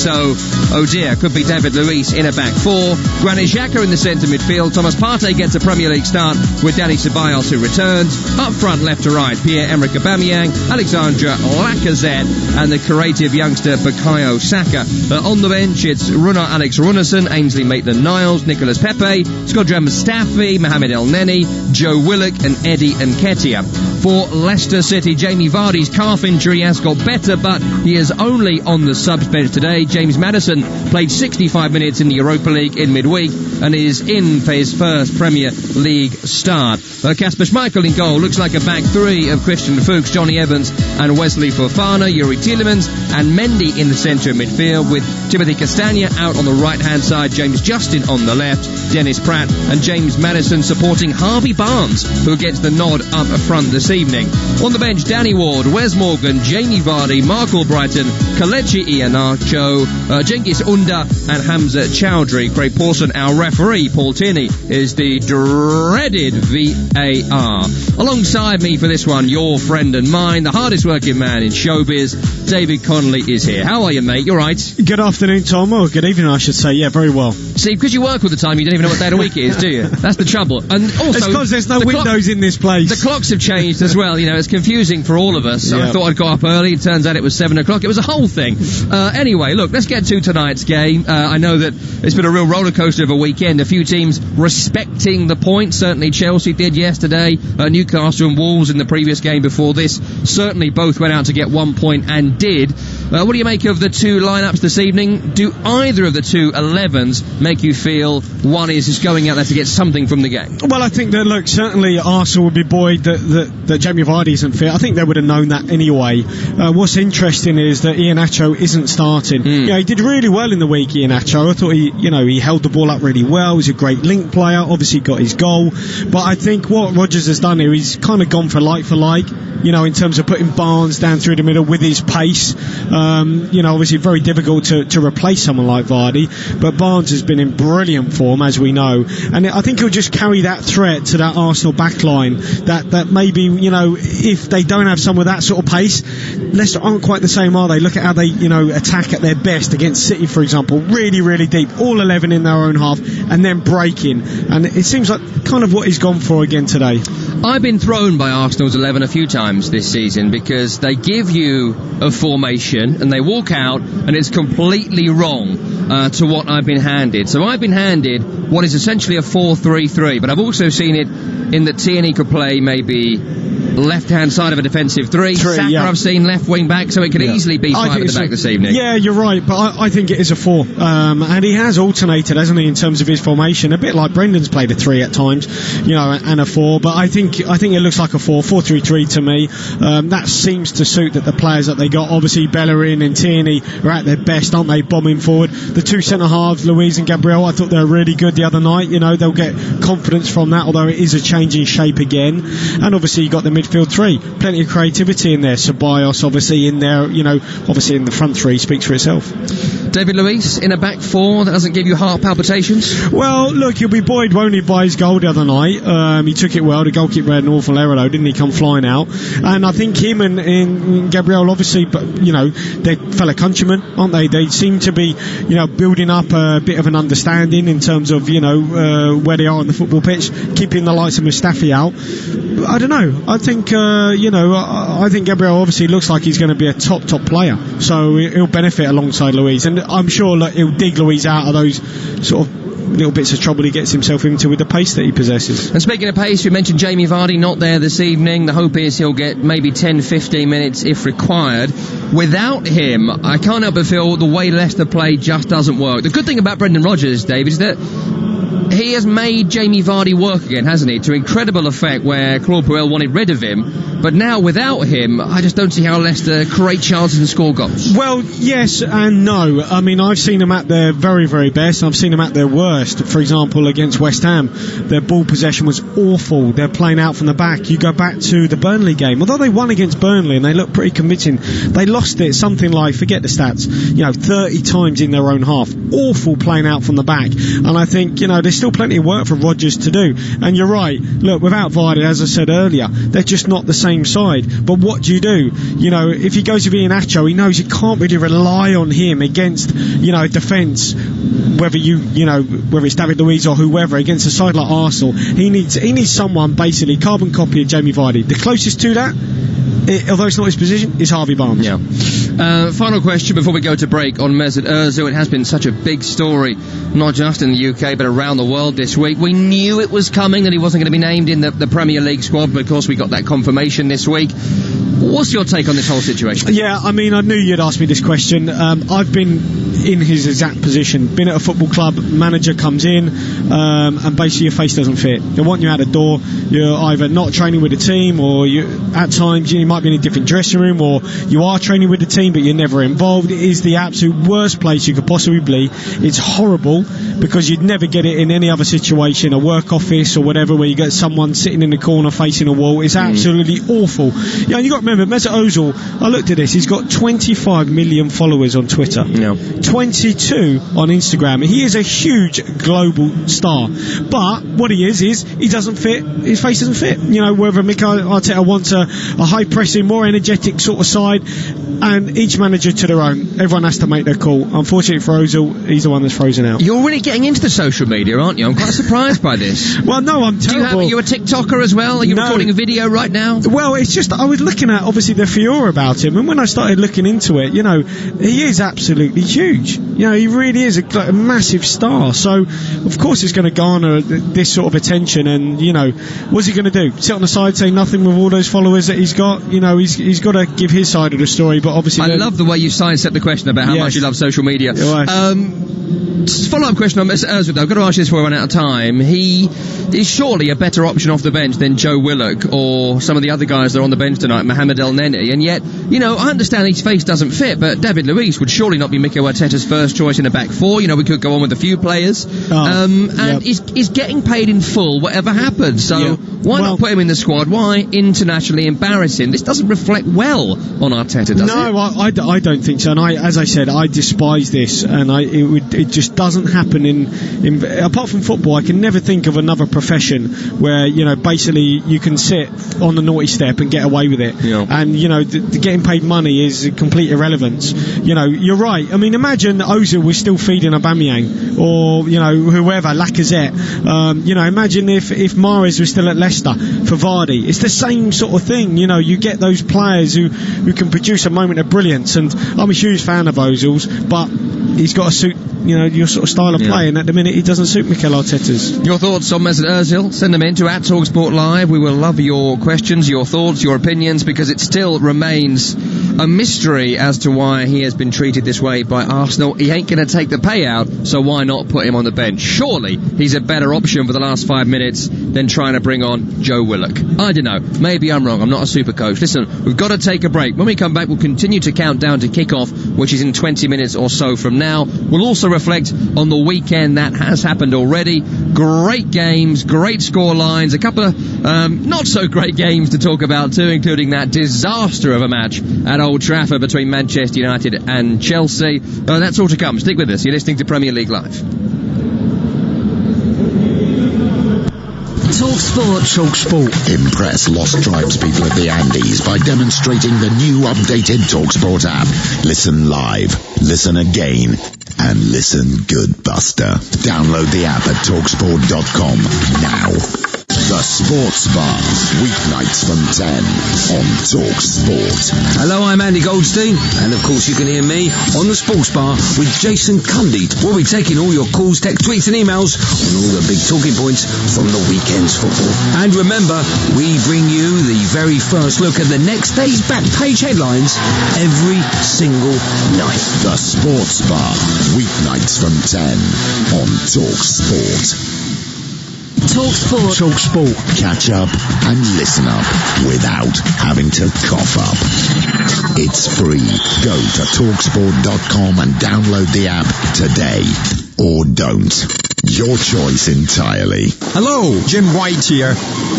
So, oh dear, could be David Luiz in a back four. Granit Xhaka in the centre midfield. Thomas Partey gets a Premier League start with Dani Ceballos, who returns. Up front, left to right, Pierre-Emerick Aubameyang, Alexandre Lacazette, and the creative youngster Bukayo Saka. On the bench, it's Runar Alex Runarsson, Ainsley Maitland-Niles, Nicolas Pepe, Shkodran Mustafi, Mohamed El Neni, Joe Willock, and Eddie Nketiah. For Leicester City, Jamie Vardy's calf injury has got better, but he is only on the subs bench today. James Maddison played 65 minutes in the Europa League in midweek and is in for his first Premier League start. Kasper Schmeichel in goal. Looks like a back three of Christian Fuchs, Johnny Evans and Wesley Fofana, Yuri Tielemans and Mendy in the centre of midfield, with Timothy Castagne out on the right-hand side, James Justin on the left, Dennis Pratt and James Maddison supporting Harvey Barnes, who gets the nod up front this evening. On the bench, Danny Ward, Wes Morgan, Jamie Vardy, Mark Albrighton, Kelechi Iheanacho, Cengiz Under and Hamza Chowdhury. Craig Pawson, our referee. Paul Tierney is the dreaded VAR. Alongside me for this one, your friend and mine, the hardest working man in showbiz, David Connolly is here. How are you, mate? You alright? Good afternoon, Tom, or good evening, I should say. Yeah, very well. See, because you work all the time, you don't even know what day of the week it is, do you? That's the trouble. And also, it's because there's no windows in this place. The clocks have changed as well. You know, it's confusing for all of us. So I thought I'd go up early. It turns out it was 7 o'clock. It was a whole thing. Anyway, look, let's get to tonight's game. I know that it's been a real roller coaster of a weekend. A few teams respecting the point. Certainly Chelsea did yesterday. Newcastle and Wolves in the previous game before this certainly both went out to get 1 point and did. What do you make of the two lineups this evening? Do either of the two 11s make you feel one is just going out there to get something from the game? Well, I think that, look, certainly Arsenal would be buoyed that Jamie Vardy isn't fit. I think they would have known that anyway. What's interesting is that Iheanacho isn't starting. Yeah, he did really well in the week, Iheanacho. I thought he held the ball up really well. He's a great link player. Obviously got his goal. But I think what Rodgers has done here, he's kind of gone for like, in terms of putting Barnes down through the middle with his pace. Obviously very difficult to replace someone like Vardy, but Barnes has been in brilliant form, as we know, and I think he'll just carry that threat to that Arsenal backline that maybe, if they don't have some of that sort of pace, Leicester aren't quite the same, are they? Look at how they, attack at their best against City, for example, really, really deep, all 11 in their own half, and then breaking, and it seems like kind of what he's gone for again today. I've been thrown by Arsenal's 11 a few times this season because they give you a formation and they walk out and it's completely wrong to what I've been handed. So I've been handed what is essentially a 4-3-3, but I've also seen it in that Tierney could play maybe left-hand side of a defensive three. Saka, I've seen left wing back, so it could easily be 5 at the back this evening. Yeah, you're right, but I think it is a 4. And he has alternated, hasn't he, in terms of his formation, a bit like Brendan's played a 3 at times, and a 4. But I think it looks like a 4-3-3 to me. That seems to suit the players that they got. Obviously, Bellerin and Tierney are at their best, aren't they, bombing forward. The two centre halves, Luiz and Gabriel, I thought they were really good the other night. They'll get confidence from that, although it is a change in shape again. And obviously, you got the midfield 3, plenty of creativity in there. Ceballos obviously in there, obviously in the front 3 speaks for itself. David Luiz in a back 4, that doesn't give you heart palpitations? Well, look, he'll be buoyed, won't he, by his goal the other night. He took it well. The goalkeeper had an awful error though, didn't he, come flying out. And I think him and Gabriel obviously, but they're fellow countrymen, aren't they? They seem to be building up a bit of an understanding in terms of where they are on the football pitch, keeping the likes of Mustafi out. I don't know, I think I think Gabriel obviously looks like he's going to be a top player, so he'll benefit alongside Luiz, and I'm sure he'll dig Luiz out of those sort of little bits of trouble he gets himself into with the pace that he possesses. And speaking of pace, we mentioned Jamie Vardy not there this evening. The hope is he'll get maybe 10-15 minutes if required. Without him, I can't help but feel the way Leicester play just doesn't work. The good thing about Brendan Rodgers, Dave, is that he has made Jamie Vardy work again, hasn't he? To incredible effect, where Claude Puel wanted rid of him. But now, without him, I just don't see how Leicester create chances and score goals. Well, yes and no. I mean, I've seen them at their very, very best. I've seen them at their worst. For example, against West Ham, their ball possession was awful. They're playing out from the back. You go back to the Burnley game. Although they won against Burnley and they looked pretty convincing, they lost it something like, forget the stats, 30 times in their own half. Awful playing out from the back. And I think, there's still plenty of work for Rodgers to do. And you're right. Look, without Vardy, as I said earlier, they're just not the same same side. But what do? You know, if he goes with Iheanacho, he knows he can't really rely on him against, you know, defence, whether it's David Luiz or whoever, against a side like Arsenal. He needs someone, basically, carbon copy of Jamie Vardy. The closest to that, although it's not his position, is Harvey Barnes. Yeah. Final question before we go to break on Mesut Ozil. It has been such a big story, not just in the UK but around the world this week. We knew it was coming, that he wasn't going to be named in the Premier League squad, but of course we got that confirmation this week. What's your take on this whole situation? Yeah, I mean, I knew you'd ask me this question. I've been in his exact position. Been at a football club, manager comes in, and basically your face doesn't fit. They want you out the door. You're either not training with the team, or at times you might be in a different dressing room, or you are training with the team but you're never involved. It is the absolute worst place you could possibly be. It's horrible, because you'd never get it in any other situation, a work office or whatever, where you get someone sitting in the corner facing a wall. It's absolutely awful. You know, you got to remember, Mesut Ozil, I looked at this, he's got 25 million followers on Twitter, 22 on Instagram. He is a huge global star, but what he is he doesn't fit, his face doesn't fit. You know, whether Mikel Arteta wants a high pressing, more energetic sort of side, and each manager to their own. Everyone has to make their call. Unfortunately for Ozil, he's the one that's frozen out. You're really getting into the social media, aren't you? I'm quite surprised by this. Well, no, I'm terrible. Are you a TikToker as well? Are you recording a video right now? Well, it's just, I was looking at, obviously, the furore about him, and when I started looking into it, you know, he is absolutely huge. You know, he really is a massive star. So, of course, it's going to garner this sort of attention, and, you know, what's he going to do? Sit on the side, say nothing with all those followers that he's got? You know, he's got to give his side of the story, but obviously... I love the way you sidestep the question about how much you love social media. Follow-up question on Mesut Ozil, though. I've got to ask you this before we run out of time. He is surely a better option off the bench than Joe Willock or some of the other guys that are on the bench tonight, Mohamed El Neni, and yet, you know, I understand his face doesn't fit, but David Luiz would surely not be Mikel Arteta's first choice in a back four. You know, we could go on with a few players. He's getting paid in full, whatever happens. So why not put him in the squad? Why internationally embarrass him? This doesn't reflect well on Arteta, does it? No, I don't think so. And as I said, I despise this, and it just doesn't happen in apart from football. I can never think of another profession where, you know, basically you can sit on the naughty step and get away with it. Yeah. And, you know, the getting paid money is a complete irrelevance. You know, you're right. I mean, imagine Ozil was still feeding Aubameyang, or, you know, whoever, Lacazette. You know, imagine if Mahrez was still at Leicester for Vardy. It's the same sort of thing. You know, you get those players who can produce a moment of brilliance, and I'm a huge fan of Ozil's, but he's got to suit, you know, your sort of style of play, and at the minute he doesn't suit Mikel Arteta's. Your thoughts on Mesut Ozil? Send them in to @TalkSport Live. We will love your questions, your thoughts, your opinions, because it still remains a mystery as to why he has been treated this way by Arsenal. He ain't going to take the payout, so why not put him on the bench? Surely he's a better option for the last 5 minutes than trying to bring on Joe Willock. I don't know. Maybe I'm wrong. I'm not a super coach. Listen, we've got to take a break. When we come back, we'll continue to count down to kick-off, which is in 20 minutes or so from now. We'll also reflect on the weekend that has happened already. Great games, great score lines, a couple of not so great games to talk about too, including that disaster of a match at Old Trafford between Manchester United and Chelsea. That's all to come. Stick with us. You're listening to Premier League Live. TalkSport. Impress Lost Tribes people of the Andes by demonstrating the new updated TalkSport app. Listen live, listen again, and listen good, Buster. Download the app at TalkSport.com now. The Sports Bar, weeknights from 10 on TalkSport. Hello, I'm Andy Goldstein, and of course you can hear me on the Sports Bar with Jason Cundy. We'll be taking all your calls, texts, tweets and emails on all the big talking points from the weekend's football. And remember, we bring you the very first look at the next day's back page headlines every single night. The Sports Bar, weeknights from 10 on TalkSport. TalkSport. Catch up and listen up without having to cough up. It's free. Go to TalkSport.com and download the app today. Or don't. Your choice entirely. Hello, Jim White here.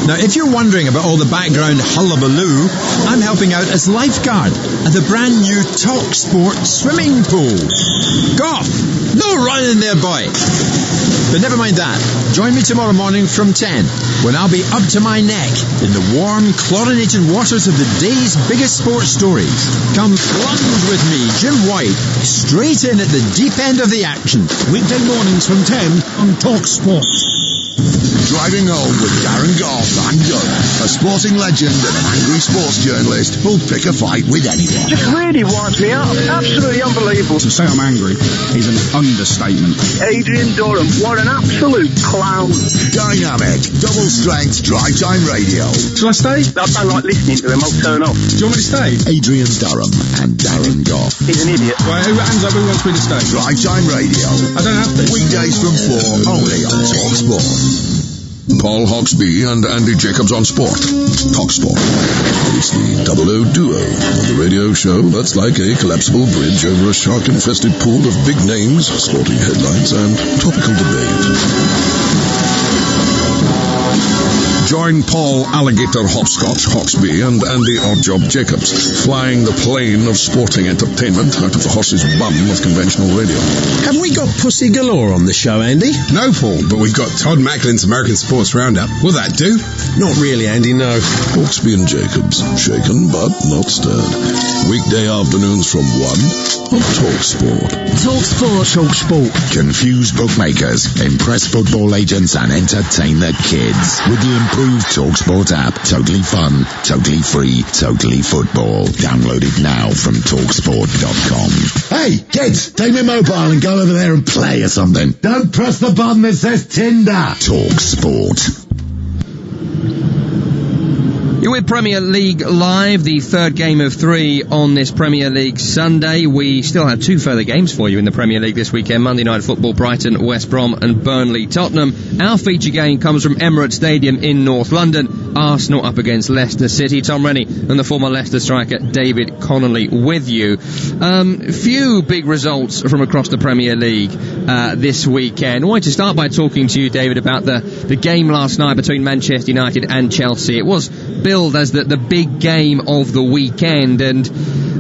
Now, if you're wondering about all the background hullabaloo, I'm helping out as lifeguard at the brand new TalkSport swimming pool. Goff! No running there, boy! But never mind that. Join me tomorrow morning from 10, when I'll be up to my neck in the warm, chlorinated waters of the day's biggest sports stories. Come plunge with me, Jim White, straight in at the deep end of the action. Weekday mornings from 10 on TalkSport. Driving home with Darren Goff and Doug, a sporting legend and an angry sports journalist who'll pick a fight with anyone. Just really winds me up. Absolutely unbelievable. To say I'm angry is an understatement. Adrian Durham, what an absolute clown. Dynamic, double strength drive time radio. Shall I stay? I don't like listening to him. I'll turn off. Do you want me to stay? Adrian Durham and Darren Goff. He's an idiot. Right, who hands up who wants me to stay? Drive time radio. I don't have to. Weekdays from 4, only on TalkSport. Paul Hawksbee and Andy Jacobs on Sport. TalkSport. It's the double O duo of the radio show that's like a collapsible bridge over a shark-infested pool of big names, sporting headlines, and topical debate. Join Paul Alligator Hopscotch Hawksbee and Andy Oddjob Jacobs, flying the plane of sporting entertainment out of the horse's bum of conventional radio. Haven't we got Pussy Galore on the show, Andy? No, Paul, but we've got Todd Macklin's American Sports Roundup. Will that do? Not really, Andy, no. Hawksbee and Jacobs, shaken but not stirred. Weekday afternoons from 1 on TalkSport. TalkSport. Confuse bookmakers, impress football agents, and entertain the kids with the improved TalkSport app. Totally fun, totally free, totally football. Download it now from TalkSport.com. Hey, kids, take my mobile and go over there and play or something. Don't press the button that says Tinder. TalkSport. You're with Premier League Live, the third game of 3 on this Premier League Sunday. We still have 2 further games for you in the Premier League this weekend. Monday Night Football, Brighton, West Brom and Burnley, Tottenham. Our feature game comes from Emirates Stadium in North London. Arsenal up against Leicester City. Tom Rennie and the former Leicester striker David Connolly with you. Few big results from across the Premier League this weekend. I wanted to start by talking to you, David, about the game last night between Manchester United and Chelsea. It was billed as the big game of the weekend, and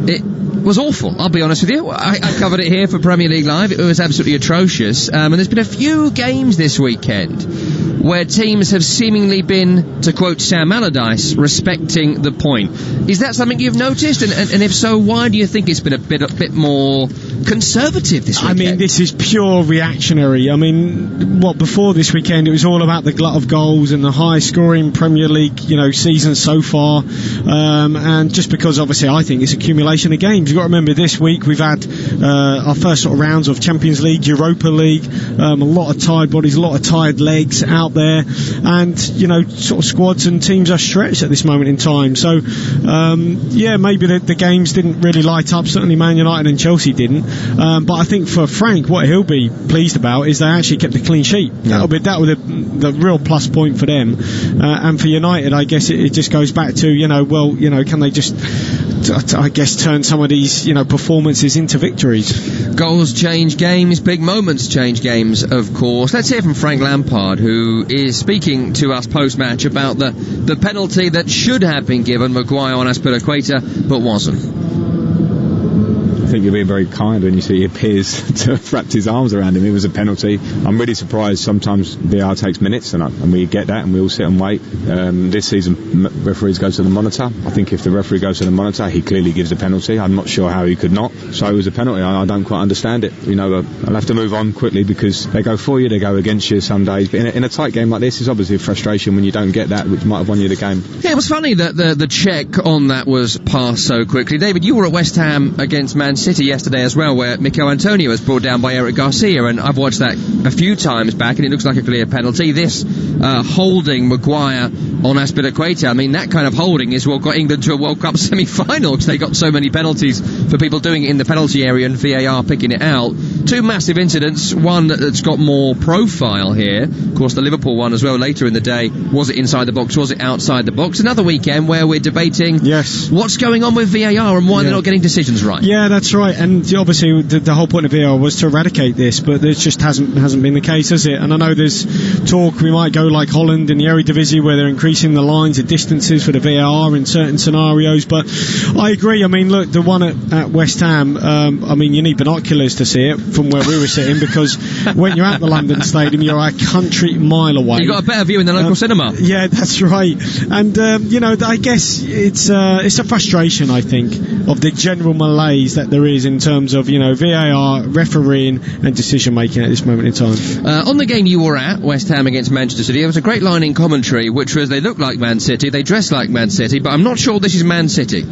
it was awful, I'll be honest with you. I covered it here for Premier League Live. It was absolutely atrocious, and there's been a few games this weekend where teams have seemingly been, to quote Sam Allardyce, respecting the point. Is that something you've noticed? And if so, why do you think it's been a bit more conservative this weekend? I mean, this is pure reactionary. I mean, before this weekend, it was all about the glut of goals and the high-scoring Premier League, season so far. And just because, obviously, I think it's accumulation of games. You've got to remember, this week we've had our first sort of rounds of Champions League, Europa League, a lot of tired bodies, a lot of tired legs out there, and sort of squads and teams are stretched at this moment in time. So maybe the games didn't really light up. Certainly Man United and Chelsea didn't, but I think for Frank, what he'll be pleased about is they actually kept a clean sheet. That would the real plus point for them, and for United, I guess it just goes back to can they just turn some of these performances into victories. Goals change games, big moments change games, of course. Let's hear from Frank Lampard, who is speaking to us post-match about the penalty that should have been given Maguire on Azpilicueta, but wasn't. I think you're being very kind when you see he appears to have wrapped his arms around him. It was a penalty. I'm really surprised sometimes VAR takes minutes, and we get that and we all sit and wait. This season referees go to the monitor. I think if the referee goes to the monitor, he clearly gives a penalty. I'm not sure how he could not. So it was a penalty. I don't quite understand it. I'll have to move on quickly because they go for you, they go against you some days. But in a tight game like this, it's obviously a frustration when you don't get that, which might have won you the game. Yeah, it was funny that the check on that was passed so quickly. David, you were at West Ham against Man City yesterday as well, where Mikel Antonio was brought down by Eric Garcia, and I've watched that a few times back, and it looks like a clear penalty. This holding Maguire on Azpilicueta, I mean, that kind of holding is what got England to a World Cup semi-final, because they got so many penalties for people doing it in the penalty area and VAR picking it out. two massive incidents, one that's got more profile here, of course the Liverpool one as well later in the day. Was it inside the box, was it outside the box? Another weekend where we're debating what's going on with VAR and why they're not getting decisions right. Yeah, that's right, and obviously the whole point of VAR was to eradicate this, but it just hasn't been the case, has it? And I know there's talk we might go like Holland in the Eredivisie where they're increasing the lines, the distances for the VAR in certain scenarios, but I agree. I mean, look, the one at West Ham, I mean, you need binoculars to see it from where we were sitting, because when you're at the London Stadium, you're a country mile away. You've got a better view in the local cinema. Yeah, that's right. And, I guess it's a frustration, I think, of the general malaise that there is in terms of, VAR, refereeing and decision making at this moment in time. On the game you were at, West Ham against Manchester City, there was a great line in commentary, which was they look like Man City, they dress like Man City, but I'm not sure this is Man City.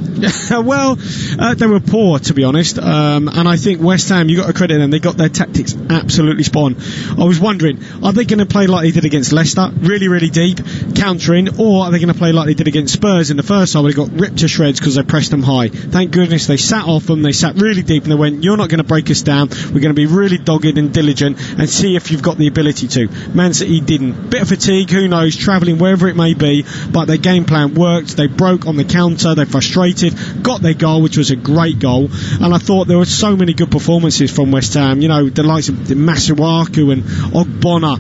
Well, they were poor, to be honest, and I think West Ham, you got to credit them, they got their tactics absolutely spot on. I was wondering, are they going to play like they did against Leicester, really, really deep, countering, or are they going to play like they did against Spurs in the first half where they got ripped to shreds because they pressed them high? Thank goodness they sat off them, they sat really deep, and they went, you're not going to break us down, we're going to be really dogged and diligent and see if you've got the ability to. Man City didn't. Bit of fatigue, who knows, travelling wherever it may be, but their game plan worked. They broke on the counter, they frustrated, got their goal, which was a great goal, and I thought there were so many good performances from West Ham, the likes of Masuaku and Ogbonna,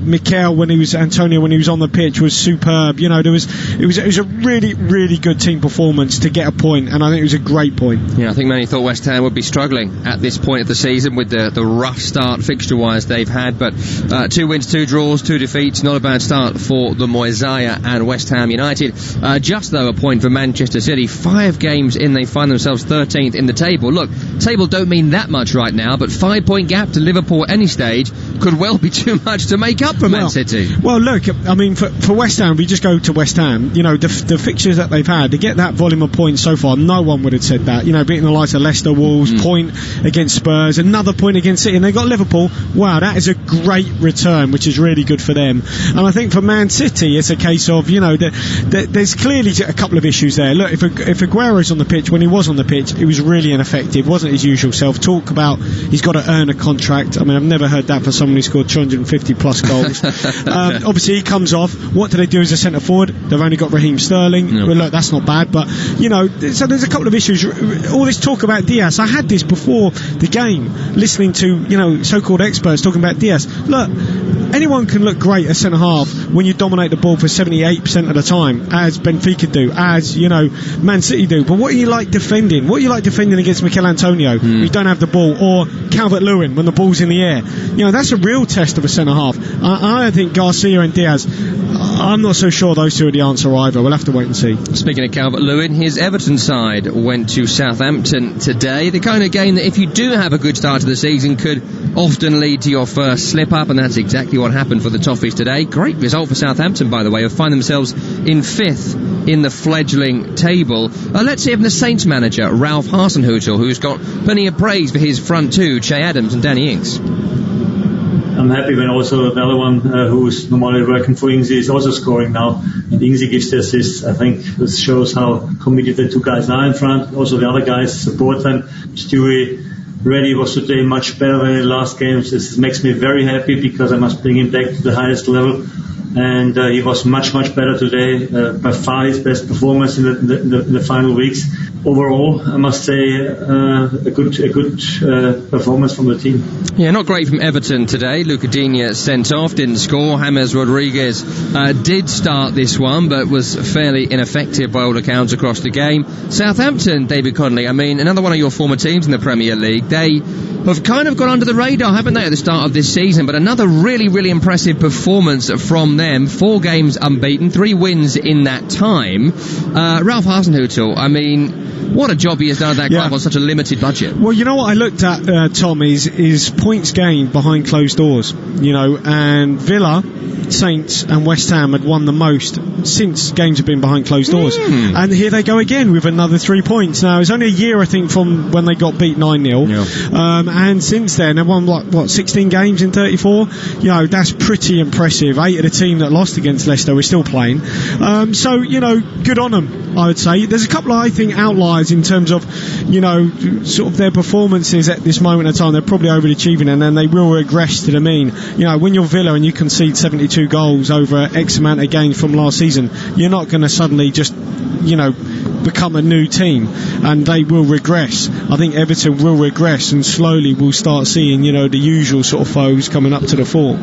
Mikel Antonio when he was on the pitch was superb. It was a really, really good team performance to get a point, and I think it was a great point. Yeah, I think many thought West Ham would be struggling at this point of the season with the rough start fixture-wise they've had, but 2 wins, 2 draws, 2 defeats, not a bad start for the Moisaya and West Ham United. Just though a point for Manchester City, 5 games in, they find themselves 13th in the table. Look, table don't mean that much right now, but 5-point gap to Liverpool at any stage could well be too much to make up for Man City. Well, look, I mean, for West Ham, we just go to West Ham, the fixtures that they've had, to get that volume of points so far, no one would have said that. Beating the likes of Leicester, Wolves, point against Spurs, another point against City, and they got Liverpool. Wow, that is a great return, which is really good for them. And I think for Man City, it's a case of, there's clearly a couple of issues there. Look, if Aguero's on the pitch, when he was on the pitch, he was really ineffective, wasn't his usual self. Talk about he's got to earn a contract. I mean, I've never heard that for someone who scored 250 plus goals. Obviously, he comes off. What do they do as a centre forward? They've only got Raheem Sterling. No. Well, look, that's not bad, but, so there's a couple of issues. All this talk about Diaz, I had this before the game, listening to, so-called experts talking about Diaz. Look, anyone can look great at centre half when you dominate the ball for 78% of the time, as Benfica do, as Man City do. But what do you like defending? What do you like defending against Mikel Antonio? You don't have the ball, or Calvert-Lewin when the ball's in the air. That's a real test of a centre half. I think Garcia and Diaz, I'm not so sure those two are the answer either. We'll have to wait and see. Speaking of Calvert-Lewin, his Everton side went to Southampton today. The kind of game that if you do have a good start to the season could often lead to your first slip-up, and that's exactly what happened for the Toffees today. Great result for Southampton, by the way, who find themselves in 5th in the fledgling table. Let's hear from the Saints manager, Ralph Hasenhüttl, who's got plenty of praise for his front two, Che Adams and Danny Ings. I'm happy when also the other one who's normally working for Ings is also scoring now, and Ings gives the assist. I think this shows how committed the two guys are in front. Also the other guys support them. Stewie Reddy was today much better than in the last games. This makes me very happy because I must bring him back to the highest level. And he was much, much better today. By far his best performance in the final weeks. Overall, I must say, a good performance from the team. Yeah, not great from Everton today. Luca Digne sent off, didn't score. James Rodriguez did start this one, but was fairly ineffective by all accounts across the game. Southampton, David Connolly, I mean, another one of your former teams in the Premier League. They have kind of gone under the radar, haven't they, at the start of this season? But another really, really impressive performance from them. 4 games unbeaten, 3 wins in that time. Ralph Hasenhüttl, I mean, what a job he has done at that club on such a limited budget. Well, you know what I looked at, Tom, is points gained behind closed doors. And Villa, Saints and West Ham had won the most since games have been behind closed doors. And here they go again with another 3 points. Now, it's only a year, I think, from when they got beat 9-0. And since then, they've won, 16 games in 34? That's pretty impressive. 8 of the team that lost against Leicester were still playing. So, good on them, I would say. There's a couple of, I think, outliers outliers in terms of, sort of their performances at this moment in time. They're probably overachieving, and then they will regress to the mean. When you're Villa and you concede 72 goals over X amount of games from last season, you're not going to suddenly just, become a new team, and they will regress. I think Everton will regress, and slowly we'll start seeing, the usual sort of foes coming up to the fore.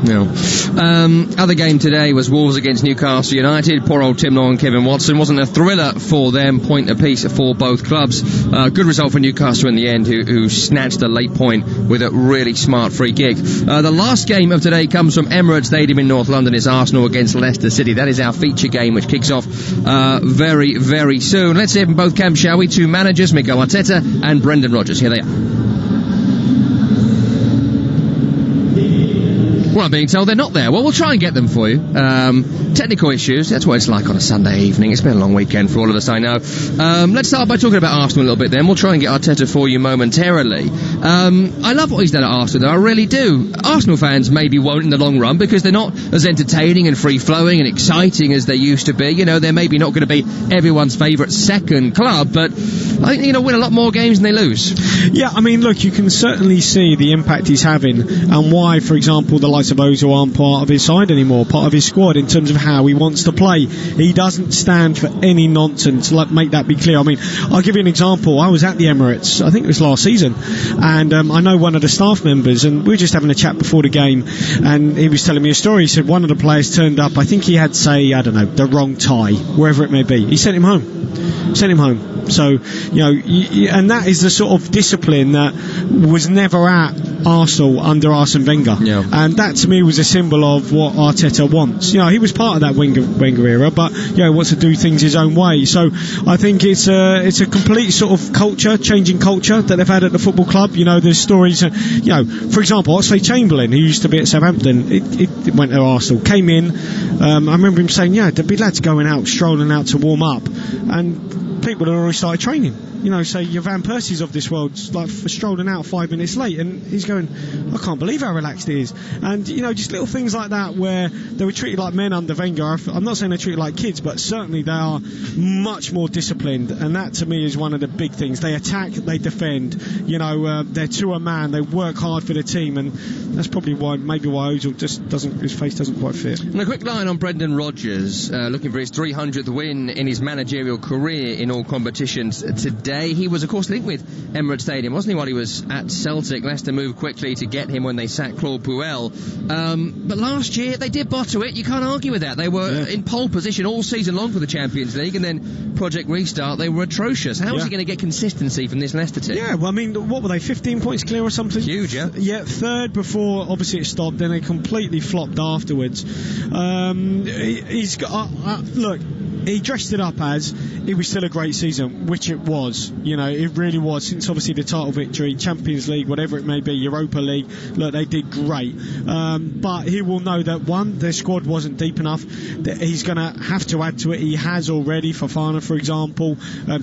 Other game today was Wolves against Newcastle United. Poor old Tim Law and Kevin Watson. Wasn't a thriller for them, point apiece for both clubs. Good result for Newcastle in the end, who snatched a late point with a really smart free kick. The last game of today comes from Emirates Stadium in North London. It's Arsenal against Leicester City. That is our feature game, which kicks off very, very soon. Let's hear from both camps, shall we? Two managers, Mikel Arteta and Brendan Rodgers. Here they are. Well, I'm being told they're not there. Well, we'll try and get them for you. Technical issues, that's what it's like on a Sunday evening. It's been a long weekend for all of us, I know. Let's start by talking about Arsenal a little bit then. We'll try and get Arteta for you momentarily. I love what he's done at Arsenal, though. I really do. Arsenal fans maybe won't in the long run because they're not as entertaining and free-flowing and exciting as they used to be. They're maybe not going to be everyone's favourite second club, but I think they're going to win a lot more games than they lose. Yeah, I mean, look, you can certainly see the impact he's having and why, for example, the likes of Ozil aren't part of his side anymore, part of his squad in terms of how he wants to play. He doesn't stand for any nonsense. Make that be clear. I mean, I'll give you an example. I was at the Emirates, I think it was last season, and I know one of the staff members, and we were just having a chat before the game, and he was telling me a story. He said one of the players turned up, I think he had, say, I don't know, the wrong tie, wherever it may be. He sent him home. So, and that is the sort of discipline that was never at Arsenal under Arsene Wenger. Yeah. And that to me was a symbol of what Arteta wants. He was part of that Wenger era, but wants to do things his own way. So I think it's a complete sort of changing culture that they've had at the football club. There's stories, for example, Oxlade-Chamberlain, who used to be at Southampton, it went to Arsenal, came in, I remember him saying, there'd be lads going out, strolling out to warm up, and people had already started training. Say your Van Persie's of this world, like for strolling out 5 minutes late, and he's going, I can't believe how relaxed he is. And just little things like that where they were treated like men under Wenger. I'm not saying they're treated like kids, but certainly they are much more disciplined, and that to me is one of the big things. They attack, they defend. They're to a man. They work hard for the team, and that's probably why Ozil just his face doesn't quite fit. And a quick line on Brendan Rodgers, looking for his 300th win in his managerial career in all competitions today. He was, of course, linked with Emirates Stadium, wasn't he, while he was at Celtic? Leicester moved quickly to get him when they sacked Claude Puel. But last year, they did bottle it. You can't argue with that. They were in pole position all season long for the Champions League, and then Project Restart, they were atrocious. How is he going to get consistency from this Leicester team? Yeah, well, I mean, what were they, 15 points clear or something? Huge, yeah. Yeah, third before, obviously, it stopped, then they completely flopped afterwards. He's got... look... He dressed it up as it was still a great season, which it was. It really was. Since obviously the title victory, Champions League, whatever it may be, Europa League, look, they did great. But he will know that, one, their squad wasn't deep enough, that he's going to have to add to it. He has already, Fofana, for example,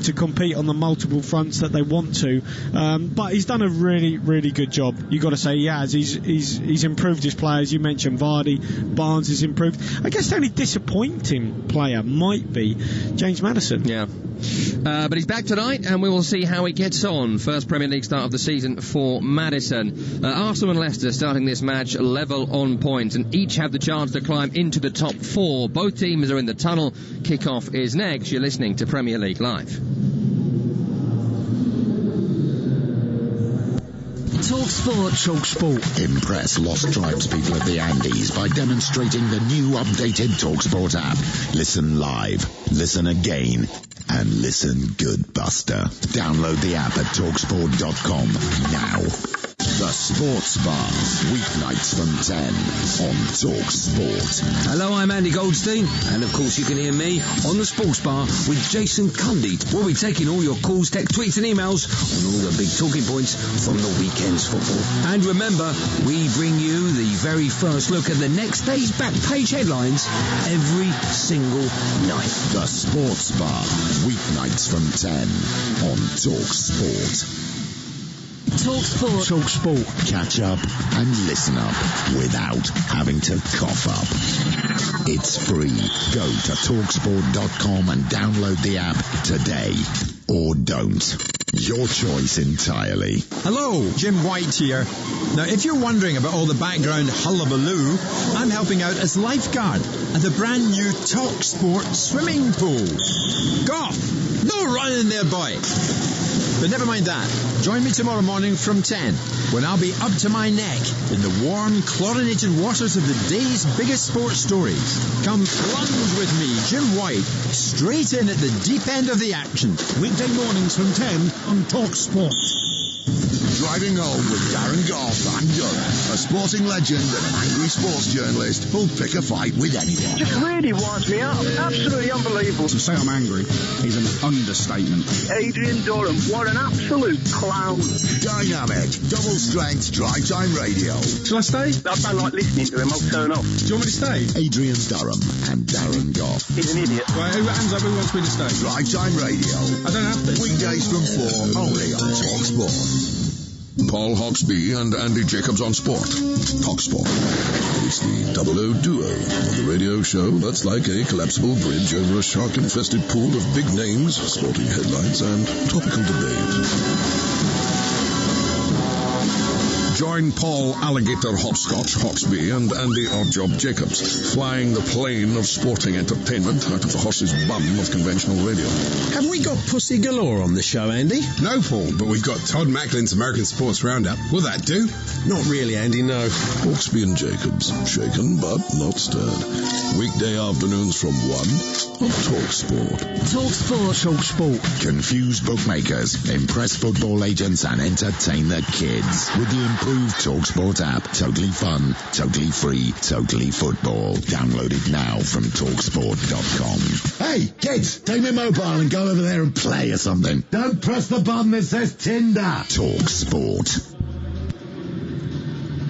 to compete on the multiple fronts that they want to. But he's done a really, really good job. You've got to say he has. He's improved his players. You mentioned Vardy. Barnes has improved. I guess the only disappointing player might be James Maddison. Yeah. But he's back tonight, and we will see how he gets on. First Premier League start of the season for Maddison. Arsenal and Leicester starting this match level on points, and each have the chance to climb into the top four. Both teams are in the tunnel. Kick-off is next. You're listening to Premier League Live. Talk Sport. Impress lost tribespeople of the Andes by demonstrating the new updated TalkSport app. Listen live, listen again, and listen good, Buster. Download the app at talksport.com now. The Sports Bar, weeknights from 10 on TalkSport. Hello, I'm Andy Goldstein, and of course you can hear me on the Sports Bar with Jason Cundy. We'll be taking all your calls, text, tweets and emails on all the big talking points from the weekend's football. And remember, we bring you the very first look at the next day's back page headlines every single night. The Sports Bar, weeknights from 10 on TalkSport. TalkSport. Catch up and listen up without having to cough up. It's free. Go to talksport.com and download the app today. or don't. Your choice entirely. Hello, Jim White here. Now, if you're wondering about all the background hullabaloo, I'm helping out as lifeguard at the brand new TalkSport swimming pool. Goff! No running there, boy! But never mind that. Join me tomorrow morning from 10, when I'll be up to my neck in the warm, chlorinated waters of the day's biggest sports stories. Come plunge with me, Jim White, straight in at the deep end of the action. Weekday mornings from 10 on TalkSport. Driving home with Darren Goff and Dani, a sporting legend and an angry sports journalist who'll pick a fight with anyone. Just really winds me up. Absolutely unbelievable. To say I'm angry is an understatement. Adrian Durham, what an absolute clown. Dynamic, double-strength drive-time radio. Shall I stay? I don't like listening to him. I'll turn off. Do you want me to stay? Adrian Durham and Darren Goff. He's an idiot. Right, hands up, who wants me to stay? Drive-time radio. I don't have to. Weekdays from 4, only on TalkSport. Paul Hawksbee and Andy Jacobs on Sport. TalkSport. It's the double-O duo of the radio show that's like a collapsible bridge over a shark-infested pool of big names, sporting headlines, and topical debate. Join Paul Alligator Hopscotch Hawksbee and Andy Oddjob Jacobs, flying the plane of sporting entertainment out of the horse's bum of conventional radio. Have we got pussy galore on the show, Andy? No, Paul, but we've got Todd Macklin's American Sports Roundup. Will that do? Not really, Andy, no. Hawksbee and Jacobs, shaken but not stirred. Weekday afternoons from 1 on TalkSport. TalkSport. Confuse bookmakers, impress football agents, and entertain the kids with the improved TalkSport app. Totally fun, totally free, totally football. Download it now from TalkSport.com. Hey, kids, take my mobile and go over there and play or something. Don't press the button that says Tinder. TalkSport.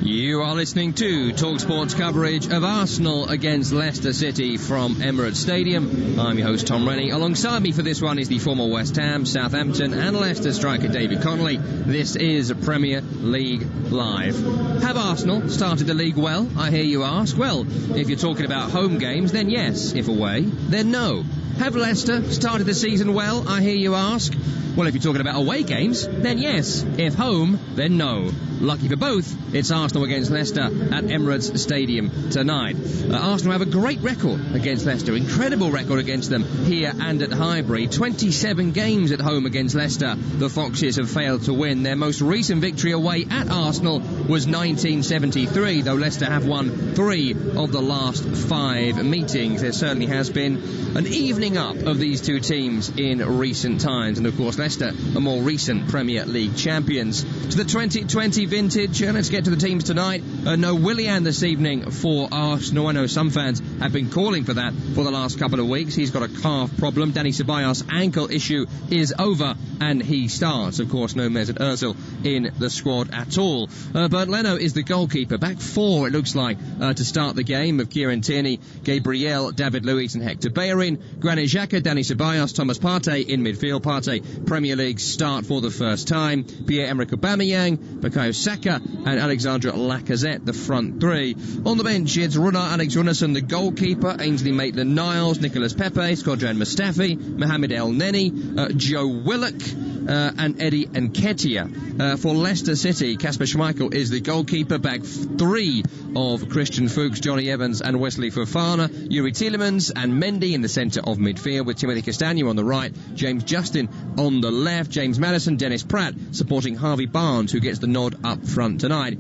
You are listening to TalkSport's coverage of Arsenal against Leicester City from Emirates Stadium. I'm your host, Tom Rennie. Alongside me for this one is the former West Ham, Southampton and Leicester striker David Connolly. This is Premier League Live. Have Arsenal started the league well, I hear you ask? Well, if you're talking about home games, then yes. If away, then no. Have Leicester started the season well, I hear you ask? Well, if you're talking about away games, then yes. If home, then no. Lucky for both, it's Arsenal against Leicester at Emirates Stadium tonight. Arsenal have a great record against Leicester, incredible record against them here and at Highbury. 27 games at home against Leicester the Foxes have failed to win. Their most recent victory away at Arsenal was 1973, though Leicester have won 3 of the last 5 meetings. There certainly has been an evening up of these two teams in recent times, and of course Leicester are more recent Premier League champions. To the 2020 vintage, let's get to the teams tonight. No Willian this evening for Arsenal. I know some fans have been calling for that for the last couple of weeks. He's got a calf problem. Dani Ceballos' ankle issue is over and he starts. Of course, no Mesut Ozil in the squad at all. But Leno is the goalkeeper. Back 4, it looks like, to start the game, of Kieran Tierney, Gabriel, David Luiz and Hector Bellerin. Granit Xhaka, Dani Ceballos, Thomas Partey in midfield. Partey, Premier League start for the first time. Pierre-Emerick Aubameyang, Bukayo Saka and Alexandre Lacazette, the front 3. On the bench, it's Runar Alex Runarsson, the goalkeeper, Ainsley Maitland-Niles, Nicholas Pepe, Skodran Mustafi, Mohamed El Neni, Joe Willock, and Eddie Nketiah. For Leicester City, Kasper Schmeichel is the goalkeeper. Back 3 of Christian Fuchs, Johnny Evans and Wesley Fofana, Yuri Tielemans and Mendy in the centre of midfield, with Timothy Castagne on the right, James Justin on the left, James Maddison, Dennis Pratt supporting Harvey Barnes, who gets the nod up front tonight.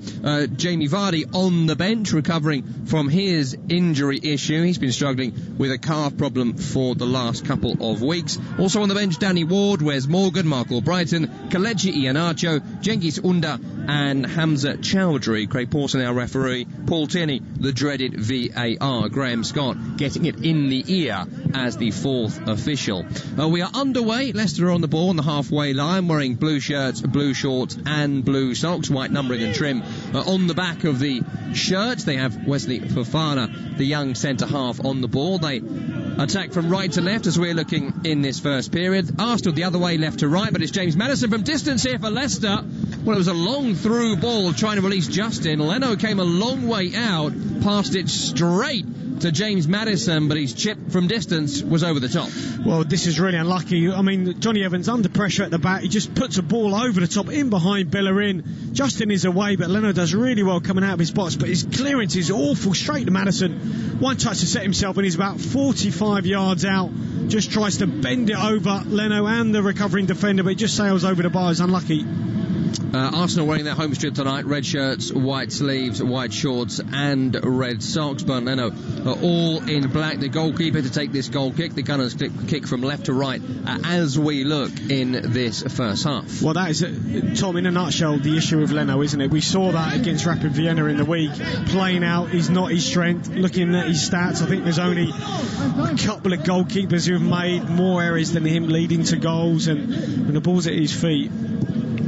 Jamie Vardy on the bench, recovering from his injury issue. He's been struggling with a calf problem for the last couple of weeks. Also on the bench, Danny Ward, Wes Morgan, Mark Albrighton, Kelechi Iheanacho, Cengiz Unda and Hamza Chowdhury. Craig Pawson, our referee. Paul Tierney, the dreaded VAR. Graham Scott getting it in the ear as the 4th official. We are underway. Leicester are on the ball on the halfway line, wearing blue shirts, blue shorts and blue socks, white numbering and trim. On the back of the shirts, they have Wesley Fofana, the young centre-half, on the ball. They attack from right to left as we're looking in this first period. Arsenal the other way, left to right, but it's James Maddison from distance here for Leicester. Well, it was a long through ball trying to release Justin. Leno came a long way out, passed it straight to James Maddison, but his chip from distance was over the top. Well, this is really unlucky. I mean, Johnny Evans under pressure at the back. He just puts a ball over the top, in behind Bellerin. Justin is away, but Leno does really well coming out of his box, but his clearance is awful, straight to Maddison. One touch to set himself, and he's about 45 yards out. Just tries to bend it over Leno and the recovering defender, but it just sails over the bar. It's unlucky. Arsenal wearing their home strip tonight, red shirts, white sleeves, white shorts and red socks. But Leno are all in black. The goalkeeper to take this goal kick. The Gunners kick from left to right as we look in this first half. Well, that is, Tom, in a nutshell, the issue with Leno, isn't it? We saw that against Rapid Vienna in the week. Playing out is not his strength. Looking at his stats, I think there's only a couple of goalkeepers who have made more errors than him leading to goals, and when the ball's at his feet,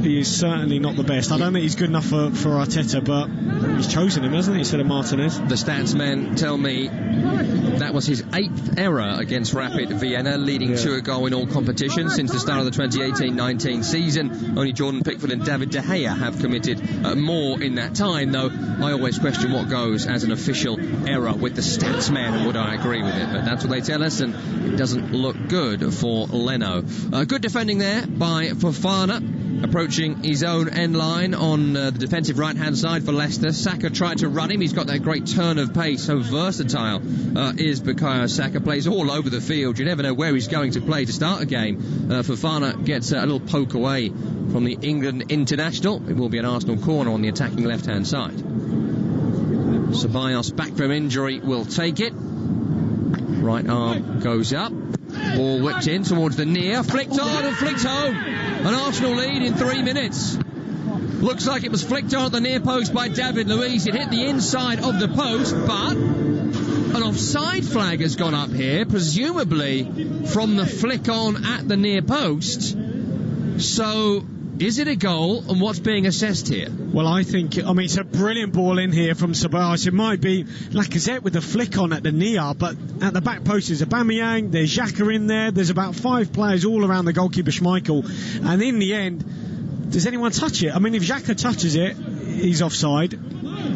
he is certainly not the best. I don't think he's good enough for Arteta, but he's chosen him, hasn't he, instead of Martinez? The stats men tell me that was his 8th error against Rapid Vienna, leading to a goal in all competitions since the start of the 2018-19 season. Only Jordan Pickford and David De Gea have committed more in that time, though I always question what goes as an official error with the stats men, and would I agree with it, but that's what they tell us, and it doesn't look good for Leno. Good defending there by Fofana, approaching his own end line on the defensive right-hand side for Leicester. Saka tried to run him. He's got that great turn of pace. So versatile is Bukayo Saka. Plays all over the field. You never know where he's going to play to start a game. Fofana gets a little poke away from the England international. It will be an Arsenal corner on the attacking left-hand side. Ceballos, back from injury, will take it. Right arm goes up. Ball whipped in towards the near, flicked on and flicked home. An Arsenal lead in 3 minutes. Looks like it was flicked on at the near post by David Luiz. It hit the inside of the post, but an offside flag has gone up here, presumably from the flick on at the near post. So, is it a goal, and what's being assessed here? Well, I think, it's a brilliant ball in here from Ceballos. It might be Lacazette with the flick on at the near, but at the back post is Aubameyang, there's Xhaka in there, there's about 5 players all around the goalkeeper Schmeichel, and in the end, does anyone touch it? If Xhaka touches it, he's offside.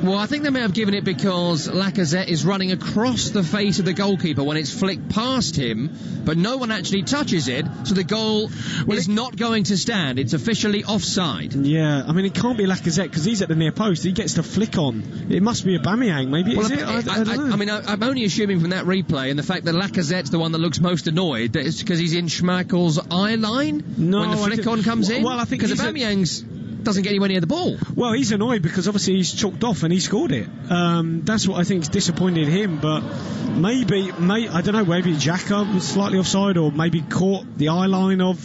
Well, I think they may have given it because Lacazette is running across the face of the goalkeeper when it's flicked past him, but no one actually touches it, so the goal is not going to stand. It's officially offside. Yeah, it can't be Lacazette because he's at the near post. He gets the flick on. It must be Aubameyang, maybe. Is it? I don't know. I'm only assuming from that replay and the fact that Lacazette's the one that looks most annoyed, that it's because he's in Schmeichel's eye line when the flick on comes in. Well, I think because Aubameyang's doesn't get anywhere near the ball. Well, he's annoyed because obviously he's chalked off and he scored it. That's what I think is disappointed him, but maybe I don't know, maybe Xhaka was slightly offside, or maybe caught the eye line of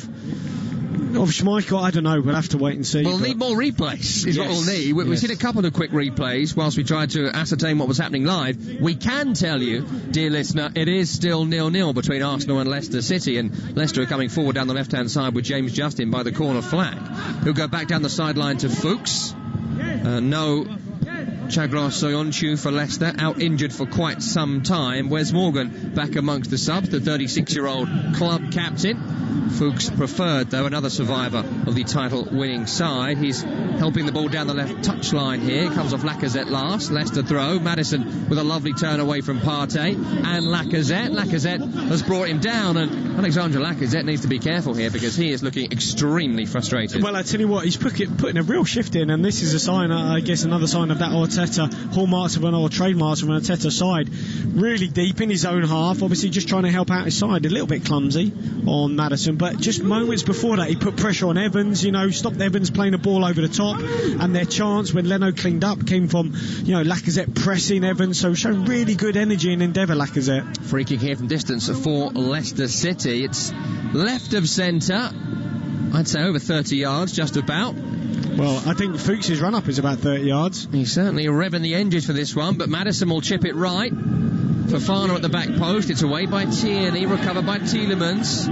Schmeichel. I don't know, we'll have to wait and see. We'll need more replays is what we'll need. We've seen a couple of quick replays whilst we tried to ascertain what was happening live. We can tell you, dear listener, it is still 0-0 between Arsenal and Leicester City, and Leicester are coming forward down the left-hand side with James Justin by the corner flag. He'll go back down the sideline to Fuchs. No Chagros Soyuncu for Leicester, out injured for quite some time. Wes Morgan back amongst the subs, the 36-year-old club captain. Fuchs preferred, though, another survivor of the title-winning side. He's helping the ball down the left touchline here. Comes off Lacazette last. Leicester throw. Maddison with a lovely turn away from Partey. And Lacazette. Lacazette has brought him down, and Alexandre Lacazette needs to be careful here because he is looking extremely frustrated. Well, I tell you what, he's putting a real shift in, and this is a sign, I guess, another sign of that Arteta hallmarks of or trademarks of an Arteta side. Really deep in his own half, obviously just trying to help out his side. A little bit clumsy on Maddison, but just moments before that he put pressure on Evans, stopped Evans playing the ball over the top, and their chance when Leno cleaned up came from Lacazette pressing Evans, so showing really good energy and endeavour, Lacazette. Free kick here from distance for Leicester City. It's left of centre, I'd say over 30 yards just about. Well, I think Fuchs' run-up is about 30 yards. He's certainly revving the engines for this one, but Maddison will chip it right. Fofana at the back post. It's away by Tierney, recovered by Tielemans